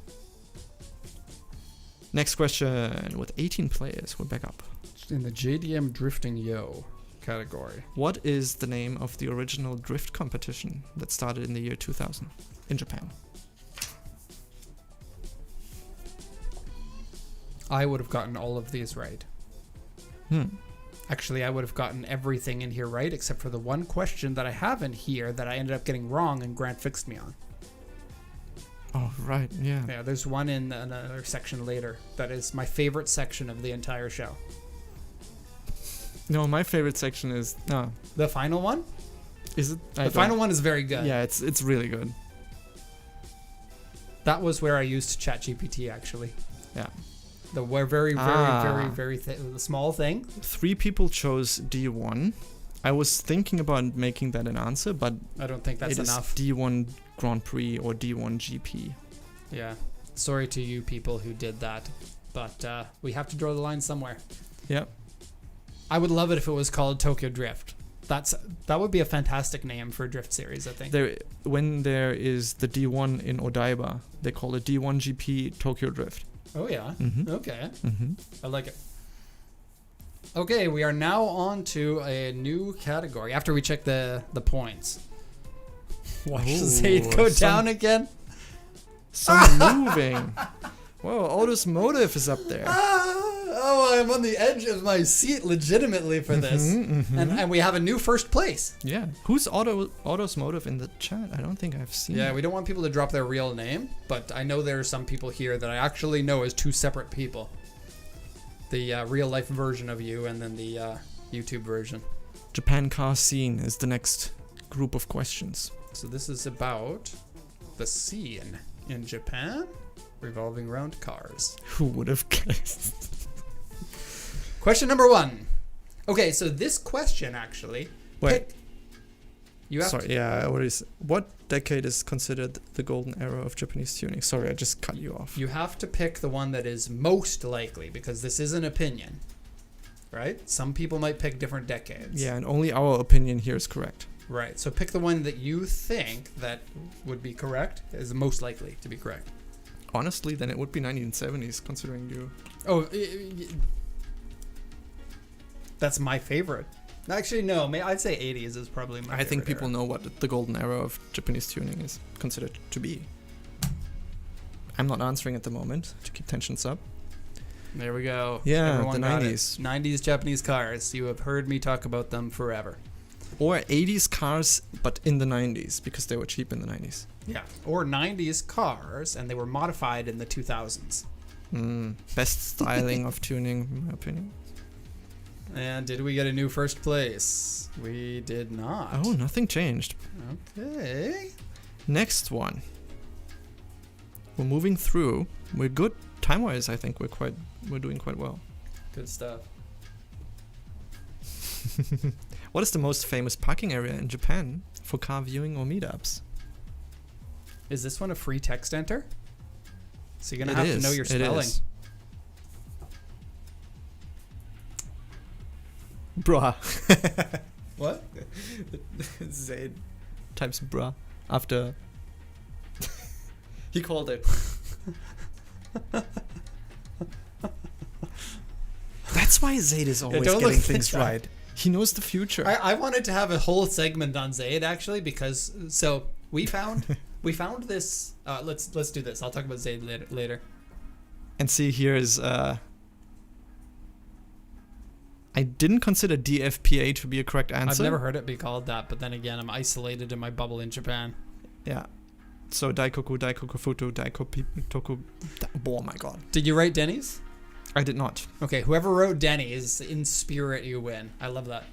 Next question. With 18 players, we're back up. In the JDM Drifting Yo category. What is the name of the original drift competition that started in the year 2000 in Japan? I would have gotten all of these right. Actually, I would have gotten everything in here right except for the one question that I have in here that I ended up getting wrong and Grant fixed me on. Oh, right, yeah. Yeah, there's one in another section later that is my favorite section of the entire show. No, my favorite section is The final one? is it? The final one is very good. Yeah, it's really good. That was where I used ChatGPT actually. Yeah. The very the small thing. 3 people chose D1. I was thinking about making that an answer, but I don't think that's it is enough. D1 Grand Prix or D1 GP. Yeah. Sorry to you people who did that, but we have to draw the line somewhere. Yeah. I would love it if it was called Tokyo Drift. That would be a fantastic name for a drift series, I think. When there is the D1 in Odaiba, they call it D1 GP Tokyo Drift. Oh yeah. Mhm. Okay. Mm-hmm. I like it. Okay, we are now on to a new category after we check the points. Watch Zaid go down again. Some moving. Whoa, Otis Motive is up there. Oh, I'm on the edge of my seat legitimately for this. And we have a new first place. Yeah. Who's Otis Motive in the chat? I don't think I've seen Yeah, it. we don't want people to drop their real name, but I know there are some people here that I actually know as 2 separate people. The real life version of you and then the YouTube version. Japan car scene is the next group of questions. So this is about the scene in Japan revolving around cars. Who would have guessed? Question number 1. Okay, so this question actually. Wait. You have Sorry, yeah. What decade is considered the golden era of Japanese tuning? Sorry, I just cut you off. You have to pick the one that is most likely because this is an opinion, right? Some people might pick different decades. Yeah, and only our opinion here is correct. Right. So pick the one that you think that would be correct, is most likely to be correct. Honestly, then it would be 1970s, considering you. Oh, that's my favorite. Actually, no. I'd say 80s is probably my favorite. I think people era. know what the golden era of Japanese tuning is considered to be. I'm not answering at the moment to keep tensions up. There we go. Yeah, Everyone the got it. 90s. 90s Japanese cars. You have heard me talk about them forever. Or 80s cars, but in the 90s, because they were cheap in the 90s. Yeah. Or 90s cars, and they were modified in the 2000s. Best styling of tuning, in my opinion. And did we get a new first place? We did not. Oh, nothing changed. Okay. Next one. We're moving through. We're good time-wise. I think we're doing quite well. Good stuff. What is the most famous parking area in Japan for car viewing or meetups? Is this one a free text enter? So you're gonna It have is, to know your it spelling. is. Bruh. What? Zaid types bruh after. He called it. That's why Zaid is always don't getting look things that. right. He knows the future. I wanted to have a whole segment on Zaid actually because we found this. Let's do this. I'll talk about Zaid later. And see, here is. I didn't consider DFPA to be a correct answer. I've never heard it be called that, but then again, I'm isolated in my bubble in Japan. Yeah. So Daikoku, Daikoku Futo, Daikoku Toku. Oh my god. Did you write Denny's? I did not. Okay, whoever wrote Denny's, in spirit, you win. I love that.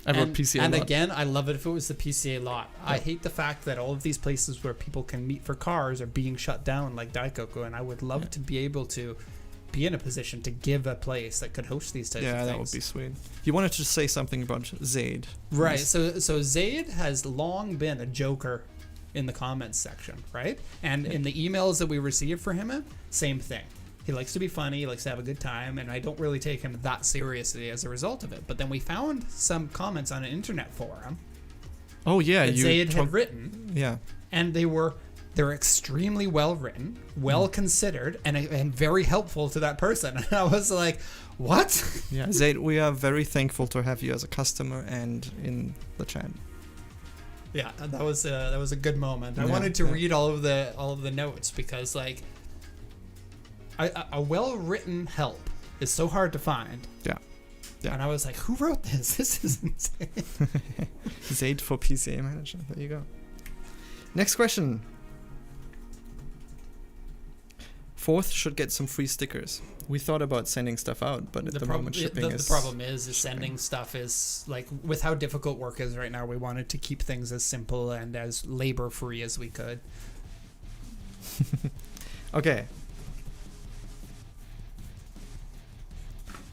I wrote PCA And lot. again, I love it if it was the PCA lot. I hate the fact that all of these places where people can meet for cars are being shut down, like Daikoku, and I would love to be able to be in a position to give a place that could host these types of things. Yeah, that would be sweet. You wanted to say something about Zaid. Right. So Zaid has long been a joker in the comments section, right? And in the emails that we receive for him, same thing. He likes to be funny, he likes to have a good time, and I don't really take him that seriously as a result of it. But then we found some comments on an internet forum Oh yeah, that Zaid had written, Yeah. and they're extremely well written, well considered, and very helpful to that person. And I was like, what? Yeah, Zaid, we are very thankful to have you as a customer and in the chat. Yeah, that was a good moment. I Yeah, wanted to yeah. read all of the notes because like a well-written help is so hard to find. Yeah. Yeah. And I was like, who wrote this? This is insane. Zaid for PCA manager. There you go. Next question. Fourth should get some free stickers. We thought about sending stuff out, but at the moment shipping the is... problem is sending stuff is like with how difficult work is right now. We wanted to keep things as simple and as labor-free as we could. Okay.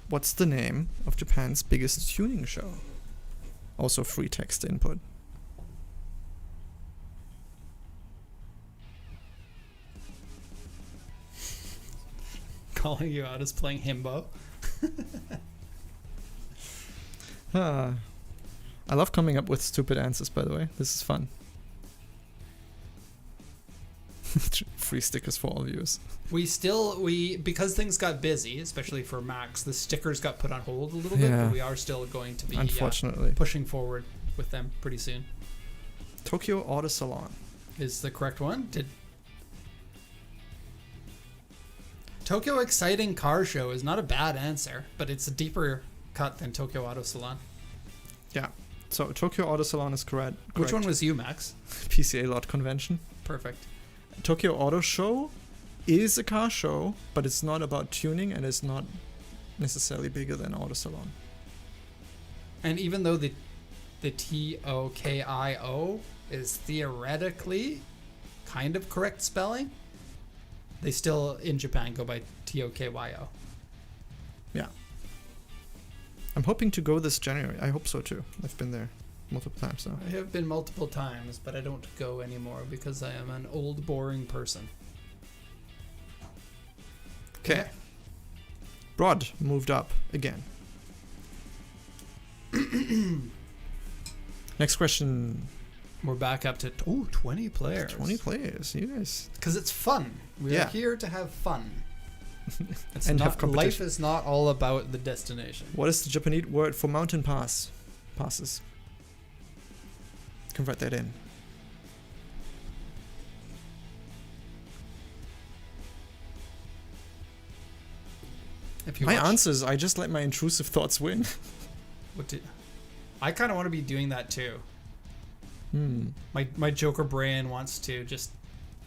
What's the name of Japan's biggest tuning show? Also free text input. Calling you out as playing himbo. I love coming up with stupid answers, by the way. This is fun. Free stickers for all viewers. We because things got busy, especially for Max, the stickers got put on hold a little bit, Yeah. but we are still going to be Unfortunately. pushing forward with them pretty soon. Tokyo Auto Salon. Is the correct one? Tokyo Exciting Car Show is not a bad answer, but it's a deeper cut than Tokyo Auto Salon. Yeah. So Tokyo Auto Salon is correct. Which one was you, Max? PCA Lot Convention. Perfect. Tokyo Auto Show is a car show, but it's not about tuning and it's not necessarily bigger than Auto Salon. And even though the Tokyo is theoretically kind of correct spelling, they still in Japan go by Tokyo. Yeah. I'm hoping to go this January. I hope so too. I've been there multiple times now. I have been multiple times, but I don't go anymore because I am an old, boring person. Okay. Rod moved up again. Next question. We're back up to 20 players. 20 players. You guys. Because it's fun. We Yeah. are here to have fun. It's And not, have competition. life is not all about the destination. What is the Japanese word for mountain pass? Passes. Can write that in. If you My watch- answers, I just let my intrusive thoughts win. I kind of want to be doing that too. My Joker brain wants to just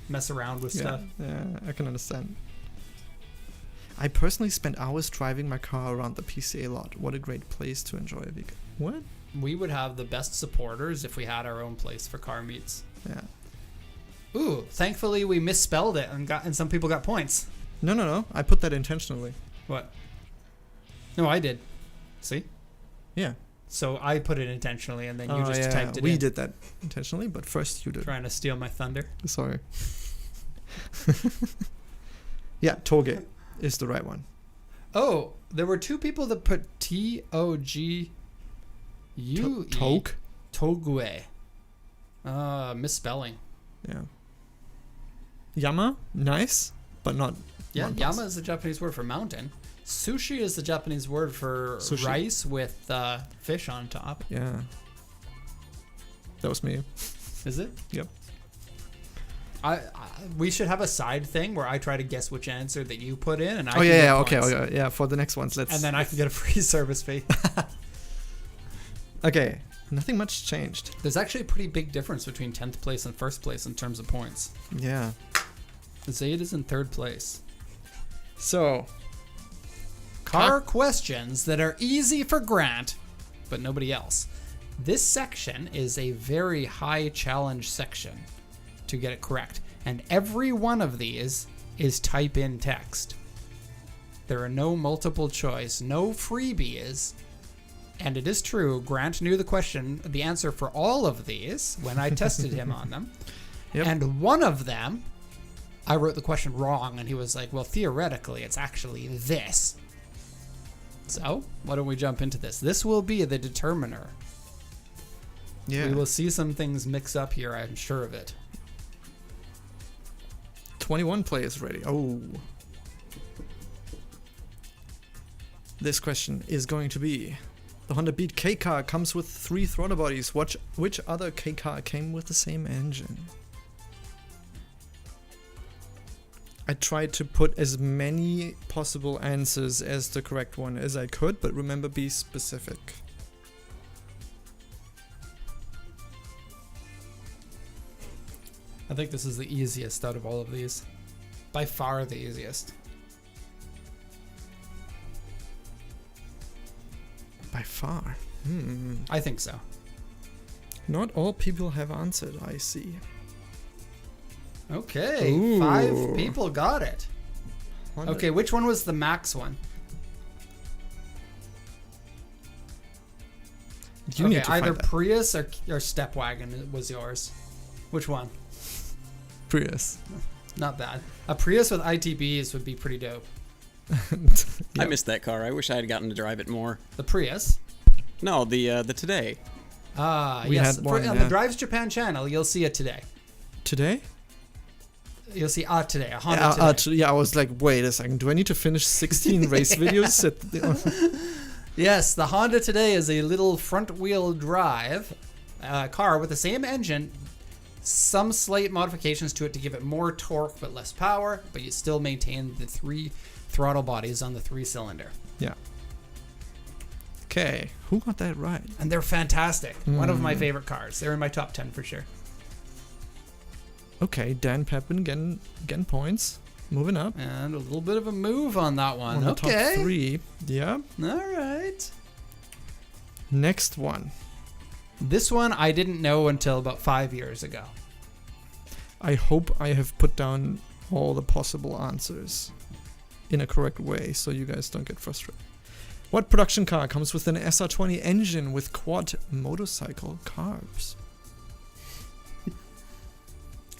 mess around with stuff. Yeah, I can understand. I personally spent hours driving my car around the PCA lot. What a great place to enjoy a weekend. What? We would have the best supporters if we had our own place for car meets. Yeah. Ooh, thankfully we misspelled it and some people got points. No. I put that intentionally. What? No, I did. See? Yeah. So I put it intentionally and then you just typed it we in. did that intentionally, but first you did. Trying to steal my thunder. Sorry. Yeah, Toge is the right one. Oh, there were two people that put Togue. Toge? Togue. Misspelling. Yeah. Yama, nice. but not. Yeah, non-plus. yama is the Japanese word for mountain. Sushi is the Japanese word for Sushi. rice with fish on top. Yeah. That was me. Is it? Yep. We should have a side thing where I try to guess which answer that you put in, and I Oh can yeah, get yeah, okay, points. okay, yeah. For the next ones, let's. And then I can get a free service fee. Okay, nothing much changed. There's actually a pretty big difference between 10th place and 1st place in terms of points. Yeah. Zayd is in 3rd place. So, Car questions that are easy for Grant, but nobody else. This section is a very high challenge section to get it correct. And every one of these is type in text. There are no multiple choice, no freebies. And it is true, Grant knew the answer for all of these when I tested him on them. Yep. And one of them, I wrote the question wrong, and he was like, well, theoretically, it's actually this. So, why don't we jump into this? This will be the determiner. yeah. We will see some things mix up here, I'm sure of it. 21 players ready. Oh. This question is going to be: the Honda Beat K car comes with 3 throttle bodies. Which other K car came with the same engine? I tried to put as many possible answers as the correct one as I could, but remember, be specific. I think this is the easiest out of all of these. By far the easiest. By far. I think so. Not all people have answered, I see. Okay, Ooh. 5 people got it. Honda- Okay, which one was the max one? You okay, need to either find that. Prius or Step Wagon was yours. Which one? Prius. Not bad. A Prius with ITBs would be pretty dope. I missed that car. I wish I had gotten to drive it more. The Prius. No, the Today. We Yes. had one, on yeah. the Drives Japan channel, you'll see it today. Today? You'll see today, a Honda today. Yeah, I was like, wait a second. Do I need to finish 16 race videos? Yes, the Honda today is a little front-wheel drive car with the same engine, some slight modifications to it to give it more torque but less power, but you still maintain the 3 throttle bodies on the 3-cylinder. Yeah. Okay, who got that right? And they're fantastic. One of my favorite cars. They're in my top 10 for sure. Okay, Dan Pepin getting points. Moving up. And a little bit of a move on that one. On the Okay. top 3. Yeah. All right. Next one. This one I didn't know until about 5 years ago. I hope I have put down all the possible answers in a correct way so you guys don't get frustrated. What production car comes with an SR20 engine with quad motorcycle carbs?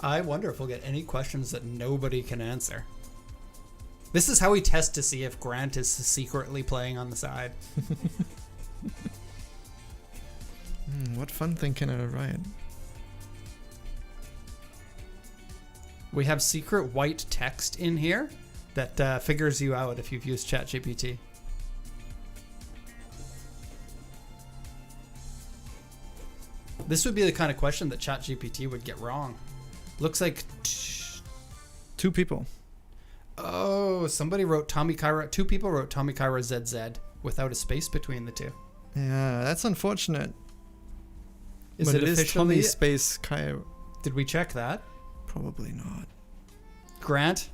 I wonder if we'll get any questions that nobody can answer. This is how we test to see if Grant is secretly playing on the side. What fun thing can I write? We have secret white text in here that figures you out if you've used ChatGPT. This would be the kind of question that ChatGPT would get wrong. Looks like... 2 people. Oh, somebody wrote Tommy Kyra. 2 people wrote Tommy Kyra ZZ without a space between the 2. Yeah, that's unfortunate. Is but it it is officially... Tommy Space Kai. Did we check that? Probably not. Grant?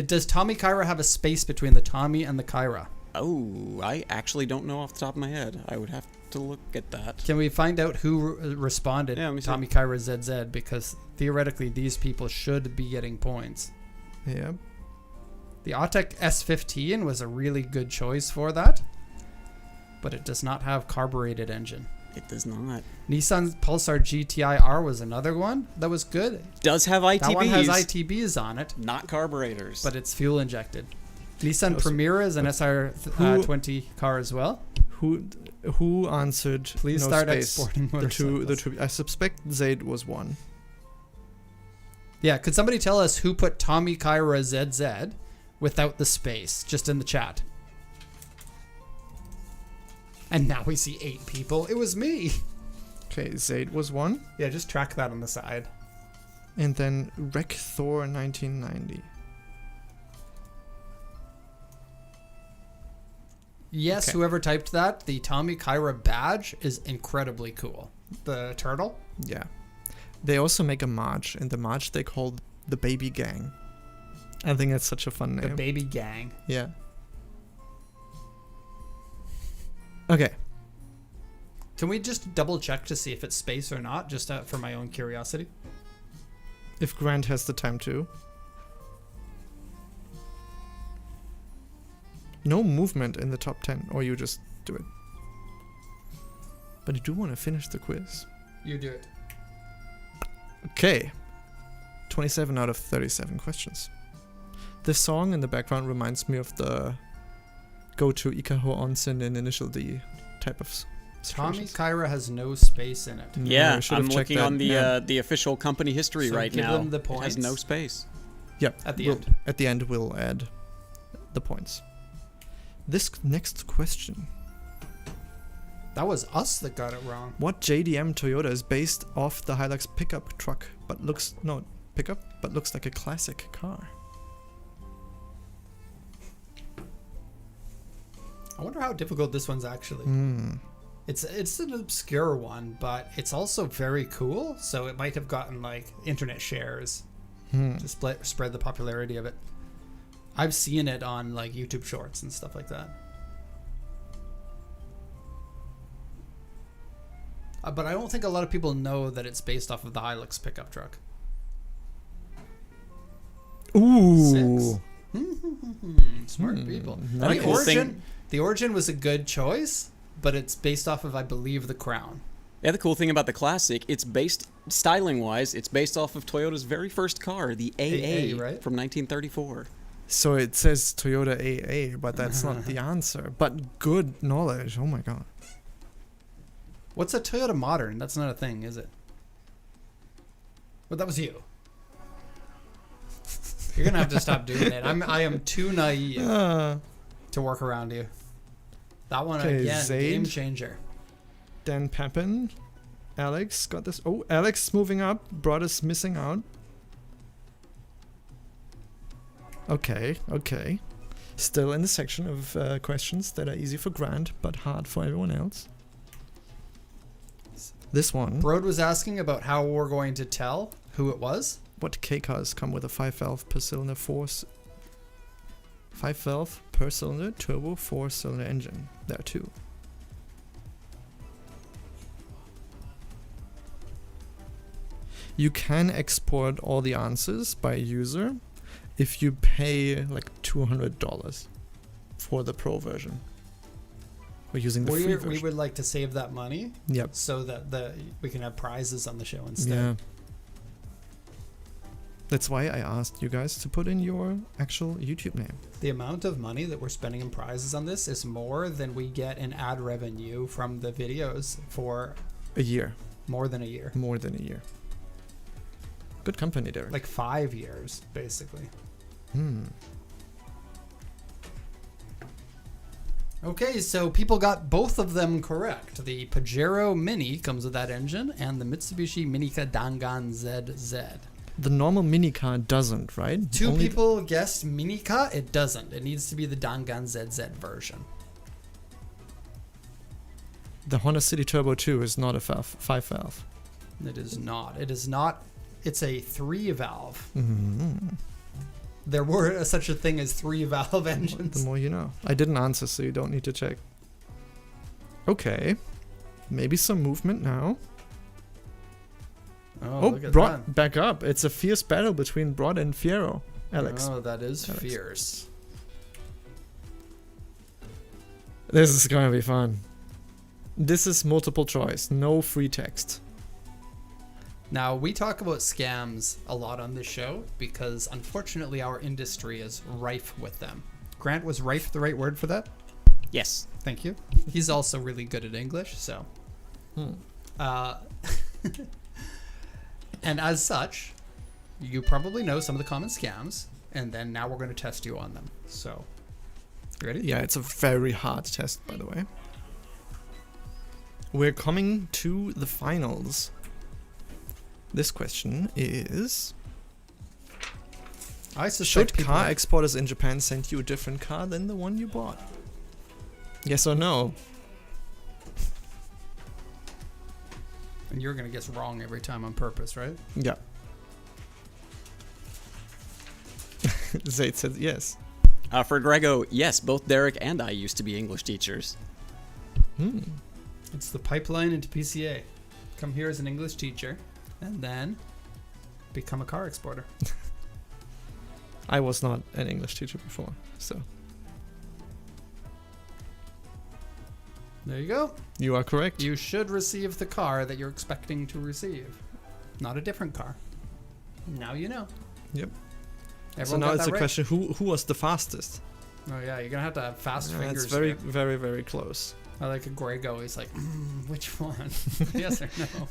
Does Tommy Kyra have a space between the Tommy and the Kyra? Oh, I actually don't know off the top of my head. I would have to look at that. Can we find out who responded Yeah, let me see. Tommy Kyra ZZ? Because theoretically these people should be getting points. Yeah. The Autech S15 was a really good choice for that, but it does not have carbureted engine. It does not. Nissan Pulsar GTI R was another one that was good. Does have ITBs. That one has ITBs on it, Not carburetors. but it's fuel injected. Nissan Primera is an SR20 car as well. Who answered? Please no start space? exporting The two. motorcycles. I suspect Zayd was one. Yeah, could somebody tell us who put Tommy Kyra ZZ without the space, just in the chat? And now we see 8 people. It was me. Okay, Zaid was one. Yeah, just track that on the side. And then Rec Thor 1990. Yes, Okay. whoever typed that, the Tommy Kyra badge is incredibly cool. The turtle? Yeah. They also make a march. In the march, they call the Baby Gang. I think that's such a fun The name. baby gang. Yeah. Okay. Can we just double check to see if it's space or not, just for my own curiosity? If Grant has the time to. No movement in the top 10, or you just do it. But I do want to finish the quiz. You do it. Okay. 27 out of 37 questions. This song in the background reminds me of the go to Ikaho Onsen in Initial D type of Tommy situations. Kyra has no space in it. No, Yeah, I should I'm have checked looking that. on Yeah. the official company history So right give now. them the It has points. no space. Yep. At the we'll- end. At the end, we'll add the points. This next question. That was us that got it wrong. What JDM Toyota is based off the Hilux pickup truck, but looks like a classic car? I wonder how difficult this one's actually. It's an obscure one, but it's also very cool. So it might have gotten like internet shares to spread the popularity of it. I've seen it on like YouTube Shorts and stuff like that. But I don't think a lot of people know that it's based off of the Hilux pickup truck. Ooh. 6. Smart people. Not The a cool thing. the origin was a good choice, but it's based off of, I believe, the Crown. Yeah, the cool thing about the Classic, it's based, styling-wise, it's based off of Toyota's very first car, the AA, right? from 1934. So it says Toyota AA, but that's not the answer. But good knowledge. Oh my god. What's a Toyota Modern? That's not a thing, is it? But that was you. You're gonna have to stop doing it. I am too naive to work around you. That one Okay, again, Zaid. game changer. Dan Pepin. Alex got this. Oh, Alex moving up. Broad is missing out. Okay. Still in the section of questions that are easy for Grant, but hard for everyone else. This one. Broad was asking about how we're going to tell who it was. What K cars come with a 5-valve per cylinder 5-valve per cylinder turbo 4-cylinder engine? There are 2. You can export all the answers by user if you pay like $200 for the pro version. We're using the free We version. would like to save that money Yep. so that we can have prizes on the show instead. Yeah. That's why I asked you guys to put in your actual YouTube name. The amount of money that we're spending in prizes on this is more than we get in ad revenue from the videos for A year. more than a year. More than a year. Good company, Derek. Like 5 years, basically. Okay, so people got both of them correct. The Pajero Mini comes with that engine, and the Mitsubishi Minica Dangan ZZ. The normal mini car doesn't, right? Two Only people guessed Minica. It doesn't. It needs to be the Dangan ZZ version. The Honda City Turbo 2 is not a 5-valve. It is not. It is not. It's a 3-valve. There were such a thing as 3-valve The engines. more you know. I didn't answer, so you don't need to check. Okay. Maybe some movement now. Oh, look at Broad, that. back up. It's a fierce battle between Broad and Fiero. Alex. Oh, that is Alex. fierce. This is gonna be fun. This is multiple choice, no free text. Now, we talk about scams a lot on this show because, unfortunately, our industry is rife with them. Grant, was rife the right word for that? Yes. Thank you. He's also really good at English, so. And as such, you probably know some of the common scams, and then now we're going to test you on them. So, you ready? Yeah, it's a very hard test, by the way. We're coming to the finals. This question is... I suspect Should people car exporters in Japan send you a different car than the one you bought? Yes or no? And you're going to guess wrong every time on purpose, right? Yeah. Zaid said yes. For Grego, yes, both Derek and I used to be English teachers. It's the pipeline into PCA. Come here as an English teacher, and then become a car exporter. I was not an English teacher before, so There you go. you are correct. You should receive the car that you're expecting to receive, not a different car. Now you know. Yep. Everyone So now got it's that a right? question: who was the fastest? Oh yeah, you're gonna have to have fast Yeah, fingers. it's very, here. very, very close. I like a Grego. He's like, which one? Yes or no?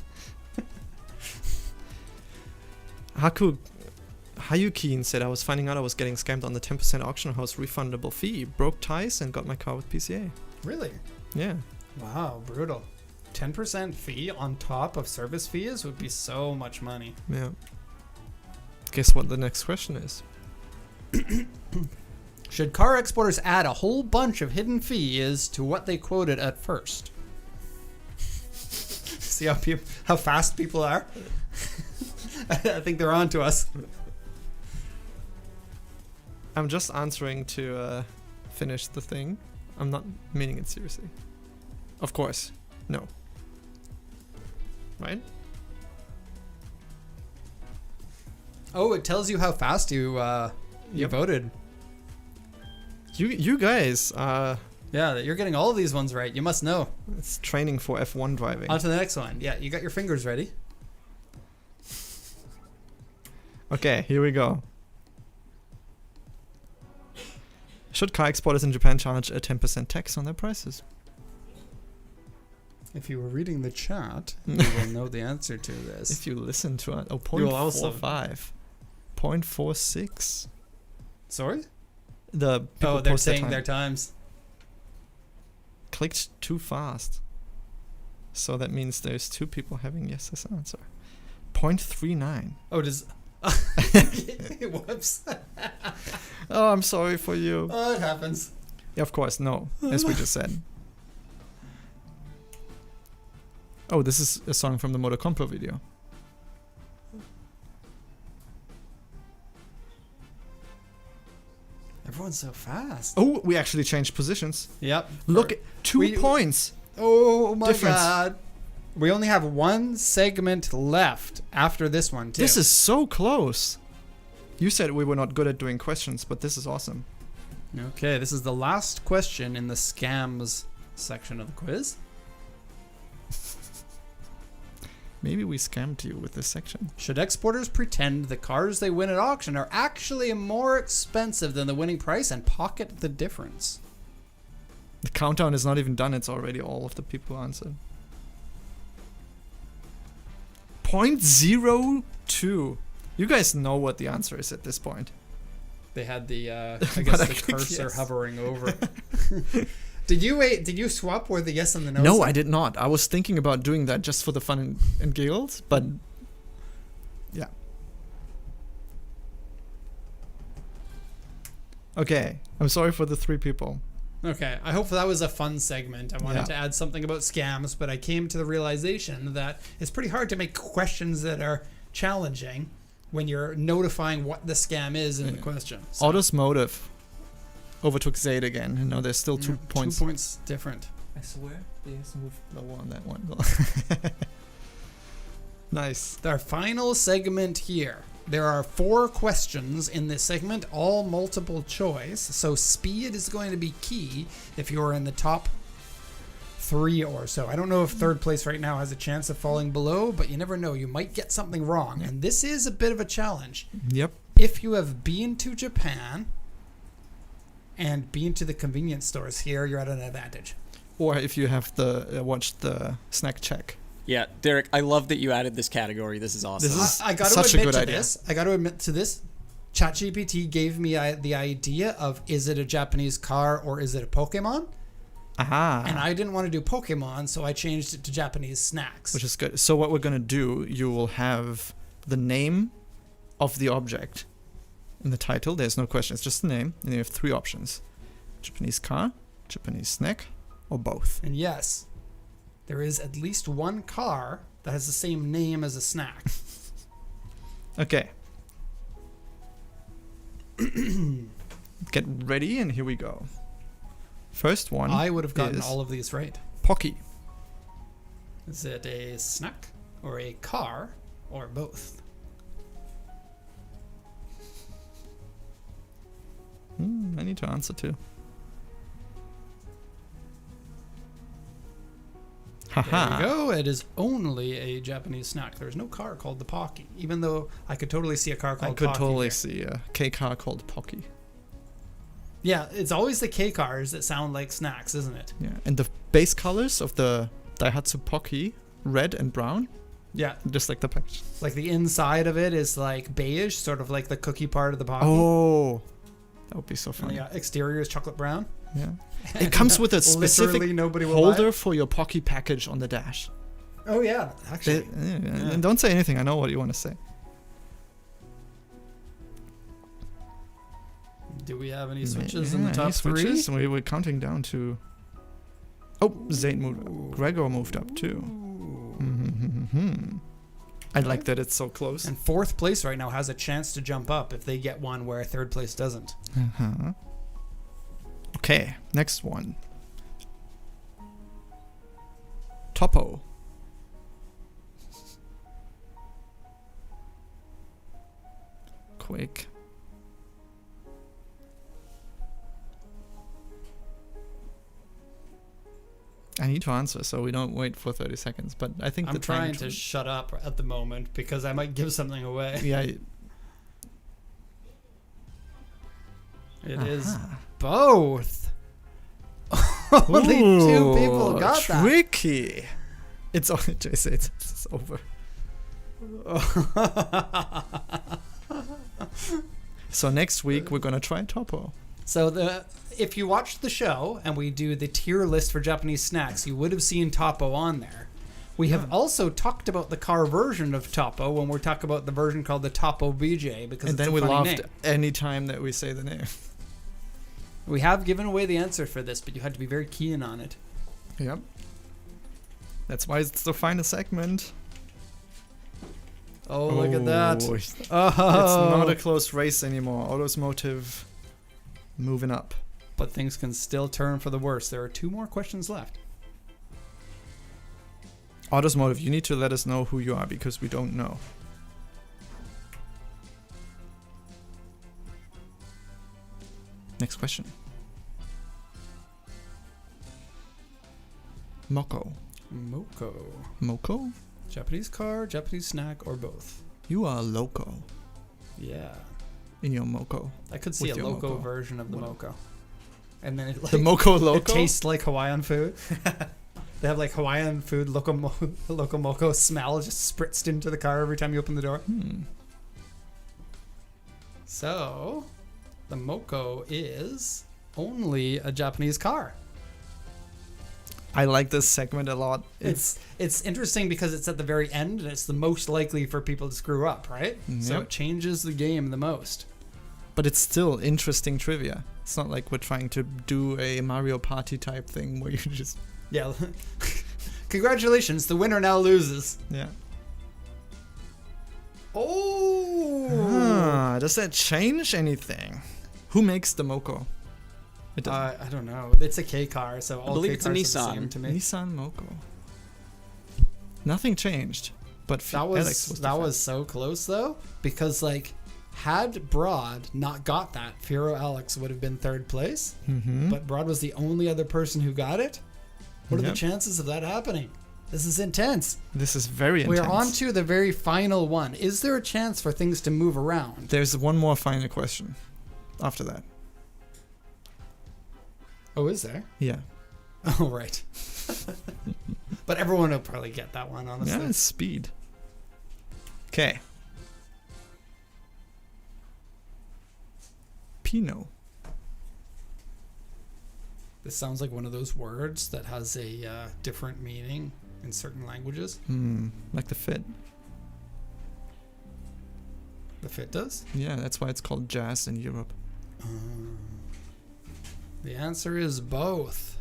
Hayukin said, I was finding out I was getting scammed on the 10% auction house refundable fee. Broke ties and got my car with PCA. Really? Yeah. Wow, brutal. 10% fee on top of service fees would be so much money. Yeah. Guess what the next question is? Should car exporters add a whole bunch of hidden fees to what they quoted at first? See how fast people are? I think they're on to us. I'm just answering to finish the thing. I'm not meaning it seriously. Of course. No. Right? Oh, it tells you how fast you Yep. voted. You guys are... Yeah, you're getting all of these ones right. You must know. It's training for F1 driving. On to the next one. Yeah, you got your fingers ready. Okay, here we go. Should car exporters in Japan charge a 10% tax on their prices? If you were reading the chat, you will know the answer to this. If you listen to it. Oh, You will also- 0.45. 0.46. Sorry? The people Oh, they're post their saying time. their times. Clicked too fast. So that means there's two people having yes as an answer. 0.39. Oh, does... Whoops. Oh, I'm sorry for you. Oh, it happens. Yeah, of course, no. As we just said. Oh, this is a song from the Moto Compro video. Everyone's so fast. Oh, we actually changed positions. Yep. Look, at 2 we- points. Oh my Difference. god. We only have one segment left after this one, too. This is so close. You said we were not good at doing questions, but this is awesome. Okay, this is the last question in the scams section of the quiz. Maybe we scammed you with this section. Should exporters pretend the cars they win at auction are actually more expensive than the winning price and pocket the difference? The countdown is not even done. It's already all of the people answered. 0.02. You guys know what the answer is at this point. They had the, I But guess, I the clicked cursor yes. hovering over. Did you swap where the yes and the no? No, sign? I did not. I was thinking about doing that just for the fun and giggles, but yeah. Okay, I'm sorry for the 3 people. Okay, I hope that was a fun segment. I wanted Yeah. to add something about scams, but I came to the realization that it's pretty hard to make questions that are challenging when you're notifying what the scam is in the question. So, Auto's motive overtook Zaid again. You know, there's still 2 points. 2 points different. I swear, they just moved lower on that one. Nice. Our final segment here. There are 4 questions in this segment, all multiple choice. So speed is going to be key if you're in the top 3 or so. I don't know if third place right now has a chance of falling below, but you never know. You might get something wrong. And this is a bit of a challenge. Yep. If you have been to Japan and been to the convenience stores here, you're at an advantage. Or if you have the watched the snack check Yeah, Derek, I love that you added this category. This is awesome. This is I got to such a admit good to idea. this. I got to admit to this. ChatGPT gave me the idea of, is it a Japanese car or is it a Pokemon? Aha. And I didn't want to do Pokemon, so I changed it to Japanese snacks. Which is good. So what we're going to do, you will have the name of the object in the title. There's no question. It's just the name. And you have 3 options. Japanese car, Japanese snack, or both. And yes, there is at least one car that has the same name as a snack. Okay. Get ready, and here we go. First one. I would have gotten is all of these right. Pocky. Is it a snack or a car or both? I need to answer too. There Haha. you go. It is only a Japanese snack. There's no car called the Pocky, even though I could totally see a car called I could Pocky totally here. see a K car called Pocky. Yeah, it's always the K cars that sound like snacks, isn't it? Yeah, and the base colors of the Daihatsu Pocky, red and brown, Yeah, just like the package. like the inside of it is like beige, sort of like the cookie part of the Pocky. Oh, that would be so And funny. the exterior is chocolate brown. Yeah. It comes with a specific Literally nobody will buy holder it. for your Pocky package on the dash. Oh yeah, actually. And don't say anything. I know what you want to say. Do we have any switches in the any top 3? switches? We were counting down to. Oh, Zane moved. Gregor moved up too. I like that it's so close. And 4th place right now has a chance to jump up if they get one where 3rd place doesn't. Uh-huh. Okay, next one. Topo. Quick. I need to answer, so we don't wait for 30 seconds. But I think I'm the time trying to shut up at the moment because I might give something away. yeah. It is Aha. both. Only 2 people Ooh, got that. tricky. It's only JC. It's over. So next week we're gonna try Topo. So if you watched the show and we do the tier list for Japanese snacks, you would have seen Topo on there. We have also talked about the car version of Topo when we talk about the version called the Topo BJ because And it's then a we funny laughed name. any time that we say the name. We have given away the answer for this, but you had to be very keen on it. Yep. That's why it's the final segment. Oh, look at that. Oh, It's not a close race anymore. Automotive moving up. But things can still turn for the worse. There are 2 more questions left. Automotive, you need to let us know who you are because we don't know. Next question. Moko. Moko. Moko? Japanese car, Japanese snack, or both? You are loco Yeah. in your Moko. I could see With a your loco Moko. version of the Moko. And then it like The Moko it loco? tastes like Hawaiian food. They have like Hawaiian food loco moco smell just spritzed into the car every time you open the door. So, the Moko is only a Japanese car. I like this segment a lot. It's interesting because it's at the very end and it's the most likely for people to screw up, right? So Yep. it changes the game the most. But it's still interesting trivia. It's not like we're trying to do a Mario Party type thing where you just... Yeah. Congratulations, the winner now loses. Yeah. Oh! Does that change anything? Who makes the Moko? It doesn't. I don't know. It's a K car, so all believe K it's a cars are the Nissan. same to me. Nissan Moko. Nothing changed. But Alex was That was so close though, because like had Broad not got that, Firo Alex would have been 3rd place. Mm-hmm. But Broad was the only other person who got it. What are the Yep. chances of that happening? This is intense. This is very intense. We're on to the very final one. Is there a chance for things to move around? There's one more final question after that. Oh, is there? Yeah. Oh, right. But everyone will probably get that one, honestly. Yeah, it's speed. Okay. Pinot. This sounds like one of those words that has a different meaning in certain languages. Like the fit. The fit does? Yeah, that's why it's called jazz in Europe. The answer is both.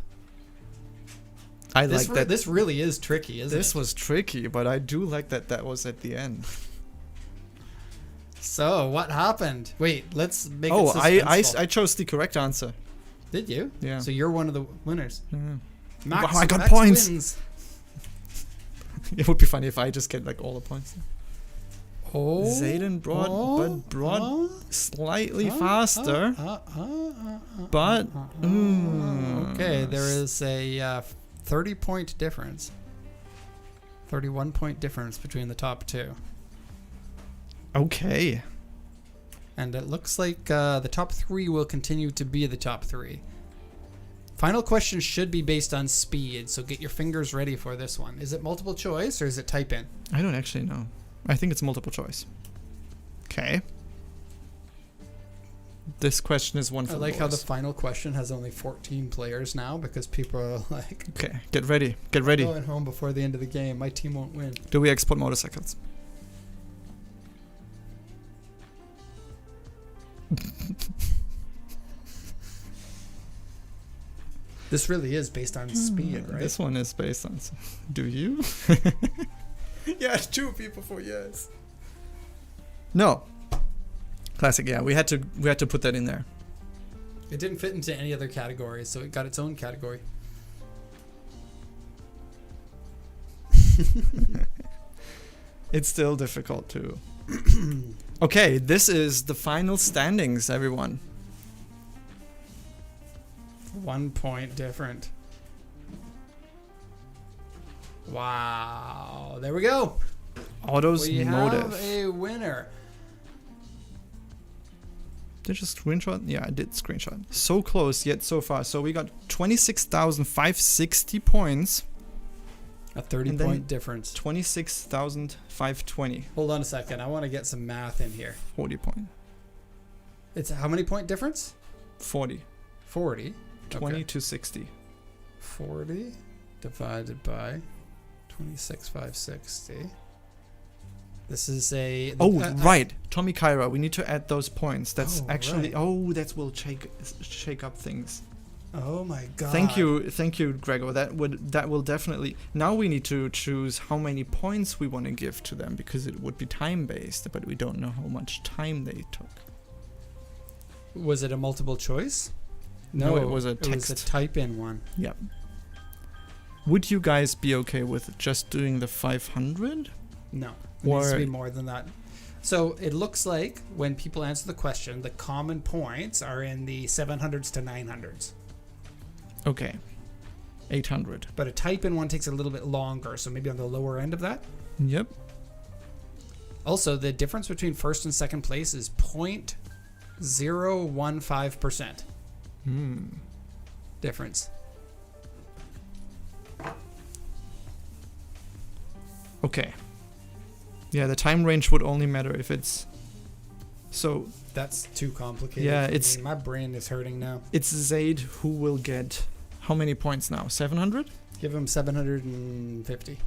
I like that. This really is tricky, isn't it? This was tricky, but I do like that was at the end. So, what happened? Wait, let's make it Oh, suspenseful. I chose the correct answer. Did you? Yeah. So you're one of the winners. Yeah. Max, Wow, I got Max points. wins. It would be funny if I just get like all the points. Oh. Zayden brought slightly faster, but Okay, there is a 30-point difference. 31-point difference between the top two. okay. And it looks like the top three will continue to be the top three. Final question should be based on speed, so get your fingers ready for this one. Is it multiple choice or is it type in? I don't actually know. I think it's multiple choice. Okay. This question is one for I like the how the boys. final question has only 14 players now because people are like, Okay, get ready. Get ready. going home before the end of the game. My team won't win. Do we export motorcycles? This really is based on speed, right? This one is based on. Do you? Yeah, 2 people for yes. No. Classic. Yeah, we had to put that in there. It didn't fit into any other category, so it got its own category. It's still difficult to. Okay, this is the final standings, everyone. 1 point different. Wow. There we go. Auto's We motive. have a winner. Did you screenshot? Yeah, I did screenshot. So close, yet so far. So we got 26,560 points. A 30-point difference. 26,520. Hold on a second. I want to get some math in here. 40 point. It's how many point difference? 40. 40. 20 Okay. to 60. 40 divided by 26,560. This is a... Oh, right. Tommy Kyra, we need to add those points. That's Oh, actually... right. Oh, that will shake up things. Oh my god. Thank you, Gregor. That will definitely... Now we need to choose how many points we want to give to them, because it would be time-based, but we don't know how much time they took. Was it a multiple choice? No, it was a It was a text. type-in one. Yep. Would you guys be okay with just doing the 500? No. It needs to Or- be more than that. So it looks like when people answer the question, the common points are in the 700s to 900s. Okay. 800. But a type-in one takes a little bit longer, so maybe on the lower end of that. Yep. Also, the difference between first and second place is 0.015% difference. Okay. Yeah, the time range would only matter if it's... So, That's too complicated. Yeah, for it's- me. My brain is hurting now. it's Zaid who will get... How many points now? 700? Give him 750.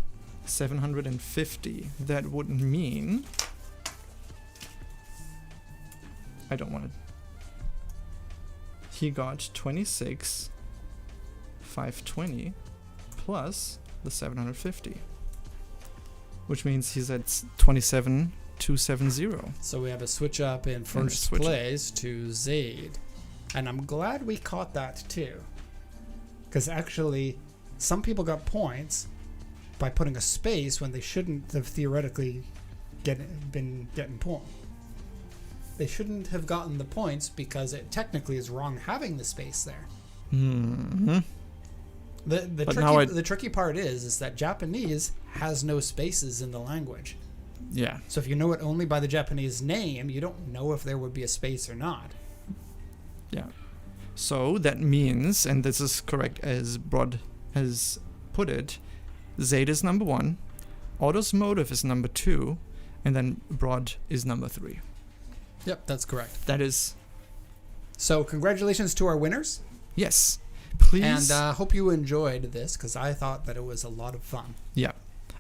750. That would mean... I don't want it. He got 26,520 plus the 750. Which means he's at 27,270. So we have a switch up in first switch up. place to Zaid. And I'm glad we caught that too. Because actually, some people got points by putting a space when they shouldn't have theoretically been getting points. They shouldn't have gotten the points because it technically is wrong having the space there. Mm-hmm. The tricky part is that Japanese has no spaces in the language. Yeah. So if you know it only by the Japanese name, you don't know if there would be a space or not. Yeah. So that means, and this is correct as Brod has put it, Zaid is number 1, Autosmotive is number 2, and then Broad is number 3. Yep, that's correct. That is, So congratulations to our winners. yes. Please. And hope you enjoyed this, because I thought that it was a lot of fun. Yeah.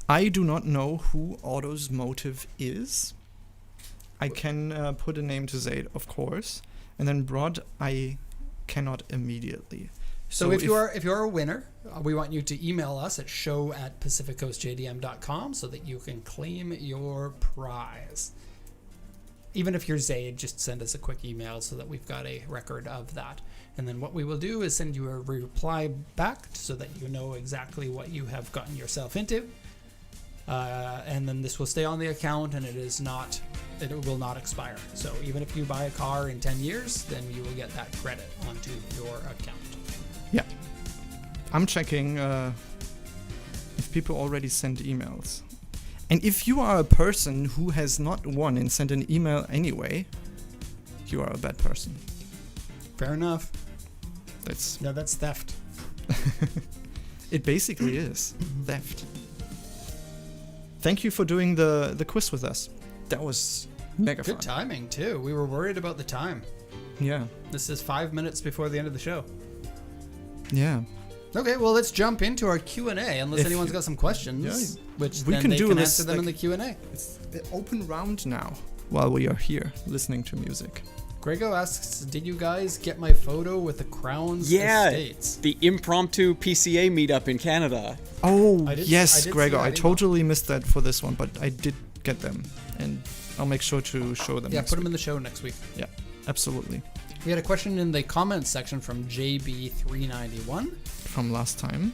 I do not know who Autosmotive is. I can put a name to Zaid, of course. And then Broad, I cannot immediately. So if you're a winner, we want you to email us at show@pacificcoastjdm.com so that you can claim your prize. Even if you're Zaid, just send us a quick email so that we've got a record of that. And then what we will do is send you a reply back so that you know exactly what you have gotten yourself into. And then this will stay on the account, and it will not expire. So even if you buy a car in 10 years, then you will get that credit onto your account. Yeah. I'm checking if people already sent emails. And if you are a person who has not won and sent an email anyway, you are a bad person. Fair enough. That's No, that's theft. it basically is theft. Thank you for doing the quiz with us. That was mega fun. Good timing, too. We were worried about the time. Yeah. This is 5 minutes before the end of the show. Yeah. Okay, well, let's jump into our Q&A, unless If anyone's you- got some questions, Yeah, which we then can they do can this, answer them in the like- Q&A. It's the open round now while we are here listening to music. Grego asks, did you guys get my photo with the Crown's Yeah, Estates? the impromptu PCA meetup in Canada. Oh, I did yes, see Gregor. that I email. totally missed that for this one, but I did get them. And I'll make sure to show them Yeah, next put them week. in the show next week. Yeah, absolutely. We had a question in the comments section from JB391. From last time.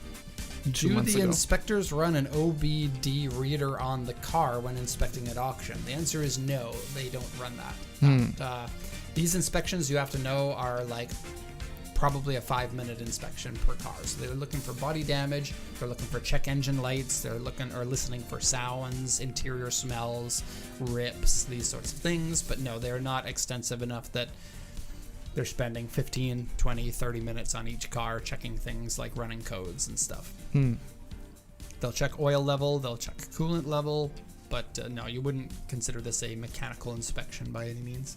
2 Do months the ago. inspectors run an OBD reader on the car when inspecting at auction? The answer is no, they don't run that. These inspections, you have to know, are like probably a 5-minute inspection per car. So they're looking for body damage, they're looking for check engine lights, they're looking or listening for sounds, interior smells, rips, these sorts of things. But no, they're not extensive enough that they're spending 15, 20, 30 minutes on each car checking things like running codes and stuff. They'll check oil level, they'll check coolant level, but no, you wouldn't consider this a mechanical inspection by any means.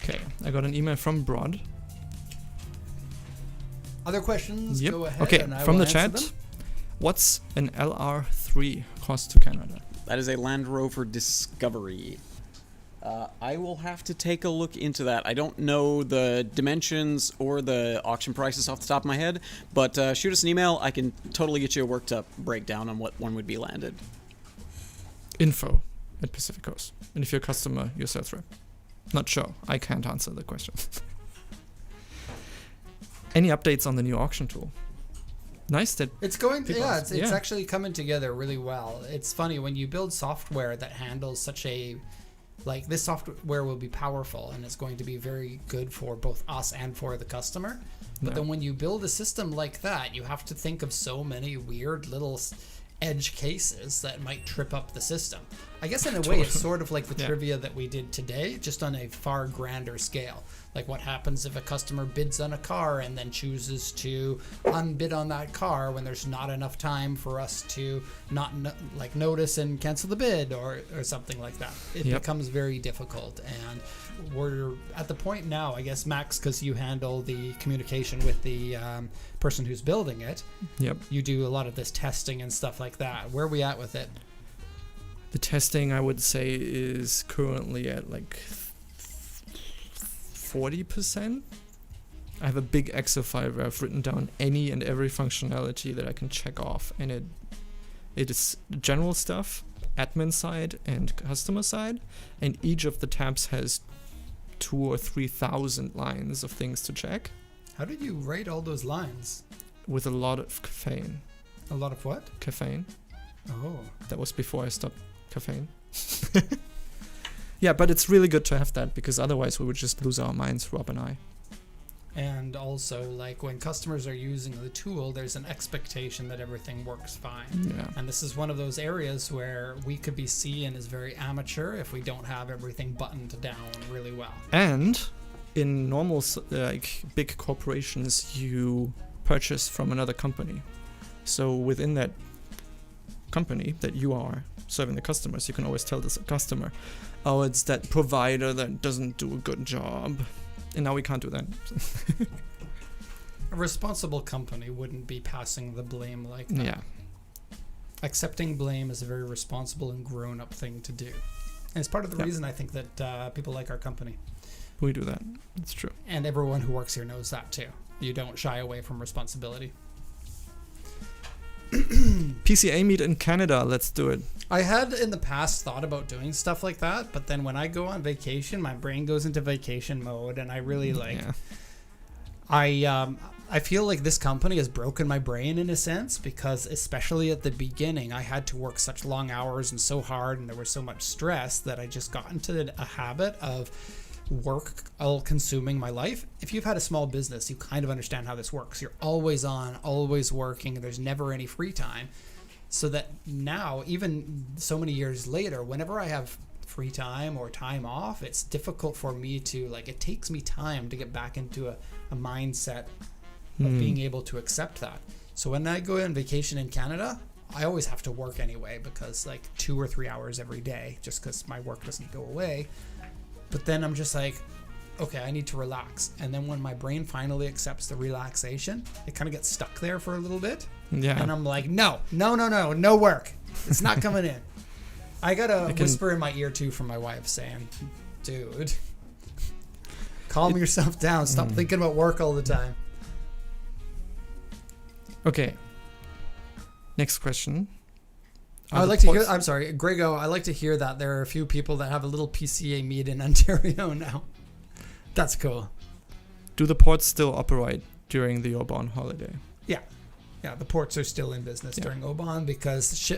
Okay, I got an email from Broad. Other questions? Yep. Go ahead. Okay, and I from will the answer chat. them. What's an LR3 cost to Canada? That is a Land Rover Discovery. I will have to take a look into that. I don't know the dimensions or the auction prices off the top of my head, but shoot us an email. I can totally get you a worked up breakdown on what one would be landed. Info at Pacific Coast. And if you're a customer, you're sales rep. Not sure. I can't answer the question. Any updates on the new auction tool? Nice that It's going, People yeah, ask- it's yeah. actually coming together really well. It's funny when you build software that handles such a, like this software will be powerful and it's going to be very good for both us and for the customer. But Yeah. then when you build a system like that, you have to think of so many weird little edge cases that might trip up the system. I guess in a way it's sort of like the Yeah. trivia that we did today, just on a far grander scale. Like what happens if a customer bids on a car and then chooses to unbid on that car when there's not enough time for us to notice and cancel the bid or something like that. It Yep. becomes very difficult, and we're at the point now, I guess, Max, because you handle the communication with the person who's building it. Yep. You do a lot of this testing and stuff like that. Where are we at with it? The testing, I would say, is currently at like 40%. I have a big Excel file where I've written down any and every functionality that I can check off, and it is general stuff, admin side and customer side, and each of the tabs has 2,000 or 3,000 lines of things to check How did you write all those lines? with a lot of caffeine. A lot of what? Caffeine. Oh. That was before I stopped caffeine. Yeah, but it's really good to have that, because otherwise we would just lose our minds, Rob and I. And also, like, when customers are using the tool, there's an expectation that everything works fine. Yeah. And this is one of those areas where we could be seen as very amateur if we don't have everything buttoned down really well. And in normal, like big corporations, you purchase from another company. So within that company that you are serving the customers, you can always tell this customer, oh, it's that provider that doesn't do a good job. And now we can't do that. A responsible company wouldn't be passing the blame like that. Yeah. Accepting blame is a very responsible and grown-up thing to do. And it's part of the reason I think that people like our company. We do that. It's true. And everyone who works here knows that too. You don't shy away from responsibility. PCA meet in Canada. Let's do it. I had in the past thought about doing stuff like that, but then when I go on vacation, my brain goes into vacation mode, and I really I feel like this company has broken my brain in a sense, because especially at the beginning, I had to work such long hours and so hard, and there was so much stress that I just got into a habit of work all consuming my life. If you've had a small business, you kind of understand how this works. You're always on, always working. There's never any free time. So that now, even so many years later, whenever I have free time or time off, it's difficult for me to, like, it takes me time to get back into a mindset of being able to accept that. So when I go on vacation in Canada, I always have to work anyway, because like 2 or 3 hours every day, just because my work doesn't go away. But then I'm just like, okay, I need to relax. And then when my brain finally accepts the relaxation, it kind of gets stuck there for a little bit. Yeah. And I'm like, no work. It's not coming in. I got a whisper in my ear too from my wife saying, dude, calm yourself down. Stop thinking about work all the time. Okay. Next question. I'd like to hear. I'm sorry, Grego. I like to hear that there are a few people that have a little PCA meet in Ontario now. That's cool. Do the ports still operate during the Oban holiday? Yeah, the ports are still in business during Oban, because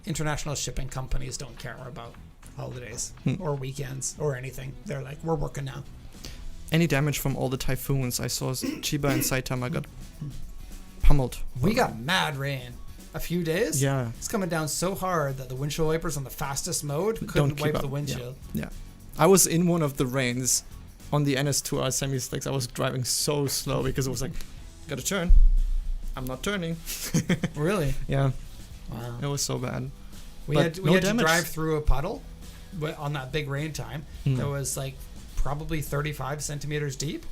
international shipping companies don't care about holidays or weekends or anything. They're like, we're working now. Any damage from all the typhoons? I saw Chiba and Saitama got pummeled. We got mad rain. A few days? Yeah. It's coming down so hard that the windshield wipers on the fastest mode couldn't wipe the windshield. Yeah. I was in one of the rains on the NS2R semi-slicks. I was driving so slow because it was like, gotta turn. I'm not turning. Really? Yeah. Wow. It was so bad. We had to drive through a puddle on that big rain time that was like probably 35 centimeters deep.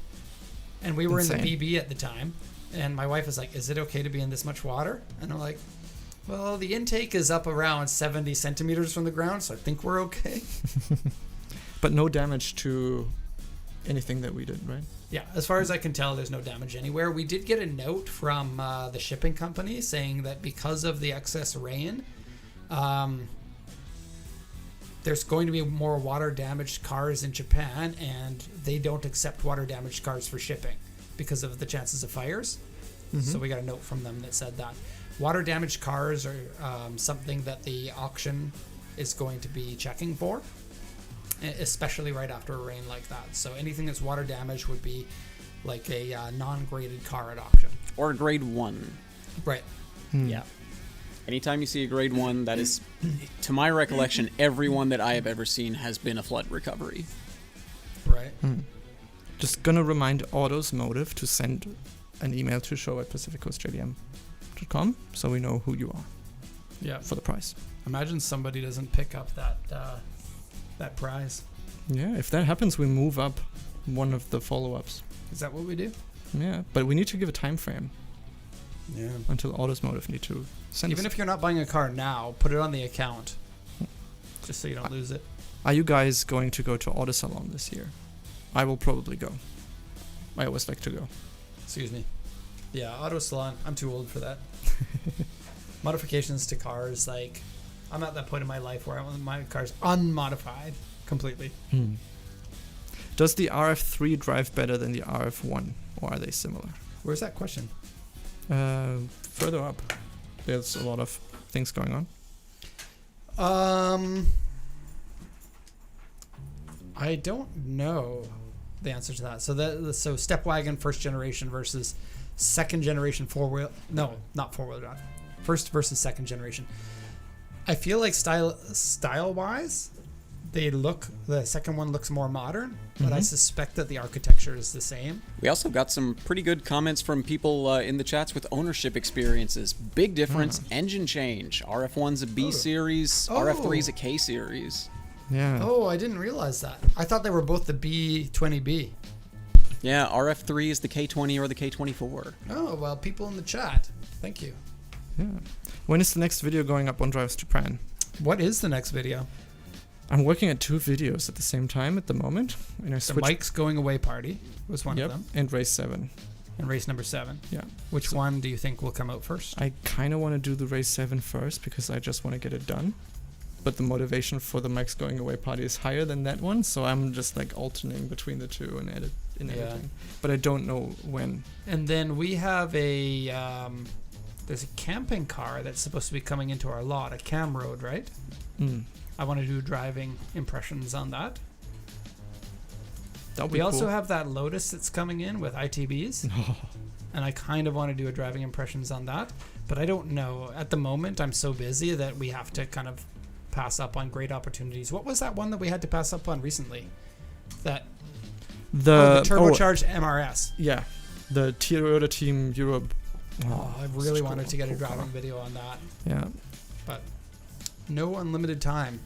And we were in the BB at the time. And my wife was like, is it okay to be in this much water? And I'm like, well, the intake is up around 70 centimeters from the ground, so I think we're okay. But no damage to anything that we did, right? Yeah, as far as I can tell, there's no damage anywhere. We did get a note from the shipping company saying that because of the excess rain, there's going to be more water-damaged cars in Japan, and they don't accept water-damaged cars for shipping because of the chances of fires. So we got a note from them that said that. Water-damaged cars are something that the auction is going to be checking for, especially right after a rain like that. So anything that's water damaged would be like a non-graded car at auction. Or a grade 1. Right. Yeah. Anytime you see a grade 1, that is, to my recollection, everyone that I have ever seen has been a flood recovery. Right. Just gonna remind Auto's Motive to send an email to show@pacificcoastjdm.com so we know who you are. Yeah. For the prize. Imagine somebody doesn't pick up that prize. Yeah, if that happens, we move up one of the follow-ups. Is that what we do? Yeah, but we need to give a time frame. Yeah. Until Auto's Motive need to send Even us. if you're not buying a car now, put it on the account. Just so you don't lose it. Are you guys going to go to Auto Salon this year? I will probably go. I always like to go. Excuse me. Yeah, auto salon. I'm too old for that. Modifications to cars, like, I'm at that point in my life where I want my cars unmodified completely. Does the RF3 drive better than the RF1, or are they similar? Where's that question? Further up. There's a lot of things going on. I don't know the answer to that. So step wagon first generation versus second generation four-wheel. No, not four-wheel drive. First versus second generation. I feel like style-wise, the second one looks more modern, but I suspect that the architecture is the same. We also got some pretty good comments from people in the chats with ownership experiences. Big difference, engine change. RF1's a B series, RF3's a K series. Yeah. Oh, I didn't realize that. I thought they were both the B20B. Yeah, RF3 is the K20 or the K24. Oh, well, people in the chat. Thank you. Yeah. When is the next video going up on Drives Japan? What is the next video? I'm working at 2 videos at the same time at the moment. And I The switched. Mike's Going Away Party was one of them. And race 7. And race number 7. Yeah. Which one do you think will come out first? I kind of want to do the race 7 first because I just want to get it done. But the motivation for the Mike's Going Away Party is higher than that one, so I'm just like alternating between the two and editing. But I don't know when. And then we have there's a camping car that's supposed to be coming into our lot, a Cam Road, right? I want to do driving impressions on that. That'll be We also cool. have that Lotus that's coming in with ITBs. And I kind of want to do a driving impressions on that. But I don't know. At the moment, I'm so busy that we have to kind of pass up on great opportunities. What was that one that we had to pass up on recently? The turbocharged MRS. Yeah. The Toyota Team Europe. Oh, I really wanted to get a driving video on that. Yeah. But no unlimited time.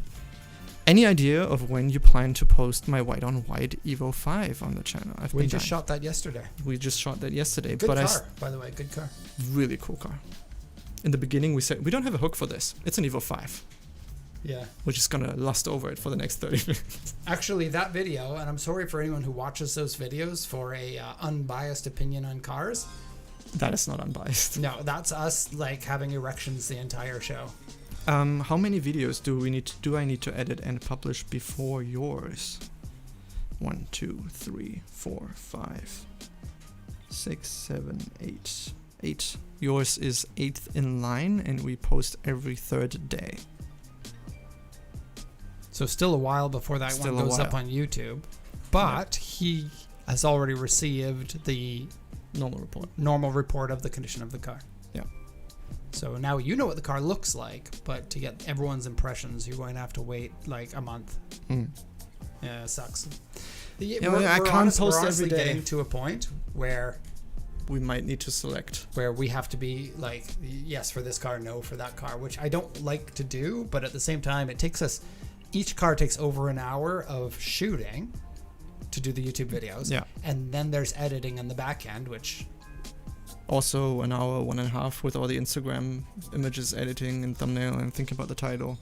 Any idea of when you plan to post my white on white Evo 5 on the channel? We just shot that yesterday. We just shot that yesterday. Good but car, by the way. Good car. Really cool car. In the beginning, we said we don't have a hook for this. It's an Evo 5. Yeah. We're just gonna lust over it for the next 30 minutes. Actually, that video, and I'm sorry for anyone who watches those videos for a unbiased opinion on cars. That is not unbiased. No, that's us like having erections the entire show. How many videos do I need to edit and publish before yours? 1, 2, 3, 4, 5, 6, 7, 8. 8. Yours is 8th in line, and we post every 3rd day. So still a while before that Still one a goes up while. on YouTube. But he has already received the Normal report of the condition of the car. Yeah. So now you know what the car looks like, but to get everyone's impressions, you're going to have to wait like a month. Yeah, it sucks. I can't post we're every honestly day. getting to a point where We might need to select. we have to be like, yes for this car, no for that car, which I don't like to do, but at the same time, each car takes over an hour of shooting to do the YouTube videos. Yeah. And then there's editing in the back end, which... Also an hour, 1.5 with all the Instagram images editing and thumbnail and thinking about the title.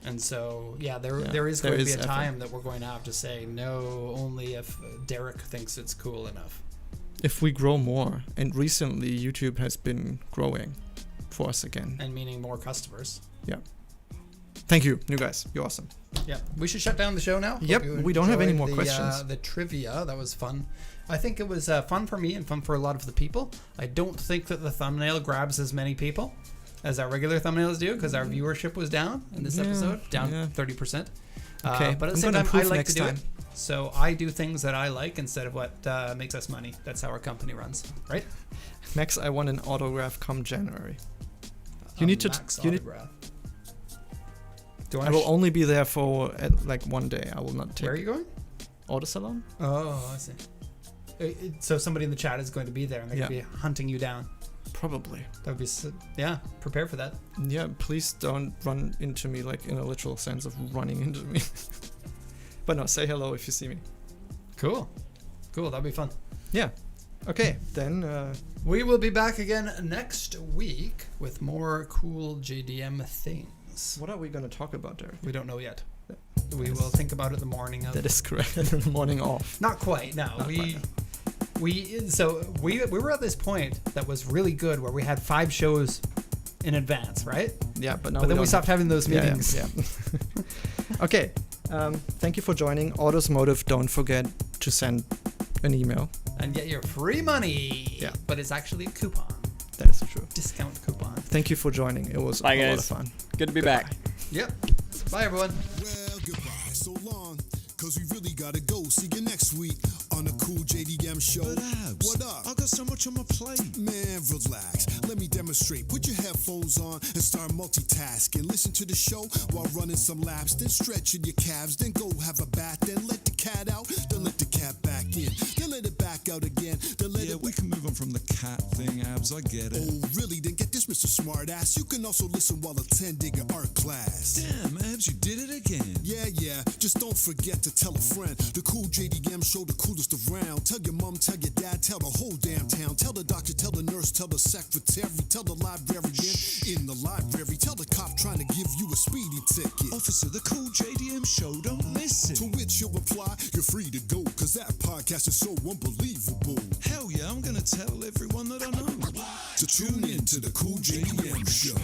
And so, there is going to be a effort. time that we're going to have to say no only if Derek thinks it's cool enough. If we grow more, and recently YouTube has been growing for us again. And meaning more customers. Yeah. Thank you, new guys. You're awesome. Yeah. We should shut down the show now. Yep, Hope you we don't have any more enjoyed questions. The trivia, that was fun. I think it was fun for me and fun for a lot of the people. I don't think that the thumbnail grabs as many people as our regular thumbnails do, because our viewership was down in this episode, down 30%. Okay, but at the I'm same gonna time, I improve like next to do time. it. So I do things that I like instead of what makes us money. That's how our company runs, right? Max, I want an autograph come January. You need to. Max You need, autograph. Do I will only be there for like 1 day. I will not take. Where are you going? Auto salon? Oh, I see. So somebody in the chat is going to be there, and they're going to be hunting you down. Probably. That would be, prepare for that. Yeah, please don't run into me like in a literal sense of running into me. But no, say hello if you see me. Cool. That'd be fun. Yeah. Okay, then. We will be back again next week with more cool JDM things. What are we going to talk about, Derek? We don't know yet. We will think about it the morning of. That is correct. The morning off. Not quite. No, we were at this point that was really good where we had 5 shows in advance, right? Yeah, but now. But then we stopped having those meetings. Yeah. Okay. Thank you for joining. Autosmotive, don't forget to send an email. And get your free money. Yeah. But it's actually a coupon. That is true. Discount coupon. Thank you for joining. It was Bye, a lot guys. of fun. Good to be back. Yep. Bye, everyone. Well, goodbye. So long, cause we really gotta go. See you next week on on the Cool JDM Show. But Abs, What up? I got so much on my plate. Man, relax. Let me demonstrate. Put your headphones on and start multitasking. Listen to the show while running some laps. Then stretching your calves. Then go have a bath. Then let the cat out. Then let the cat back in. Then let it back out again. Then let Yeah, it... we can move on from the cat thing, Abs. I get it. Oh, really? Then get this, Mr. Smartass. You can also listen while attending an art class. Damn, Abs, you did it again. Yeah. Just don't forget to tell a friend. The Cool JDM Show, the coolest around. Tell your mom, tell your dad, tell the whole damn town. Tell the doctor, tell the nurse, tell the secretary, tell the librarian in the library. Tell the cop trying to give you a speeding ticket. Officer, the Cool JDM Show, don't listen. To which you'll reply, you're free to go, cause that podcast is so unbelievable. Hell yeah, I'm gonna tell everyone that I know To tune in to the Cool JDM Show.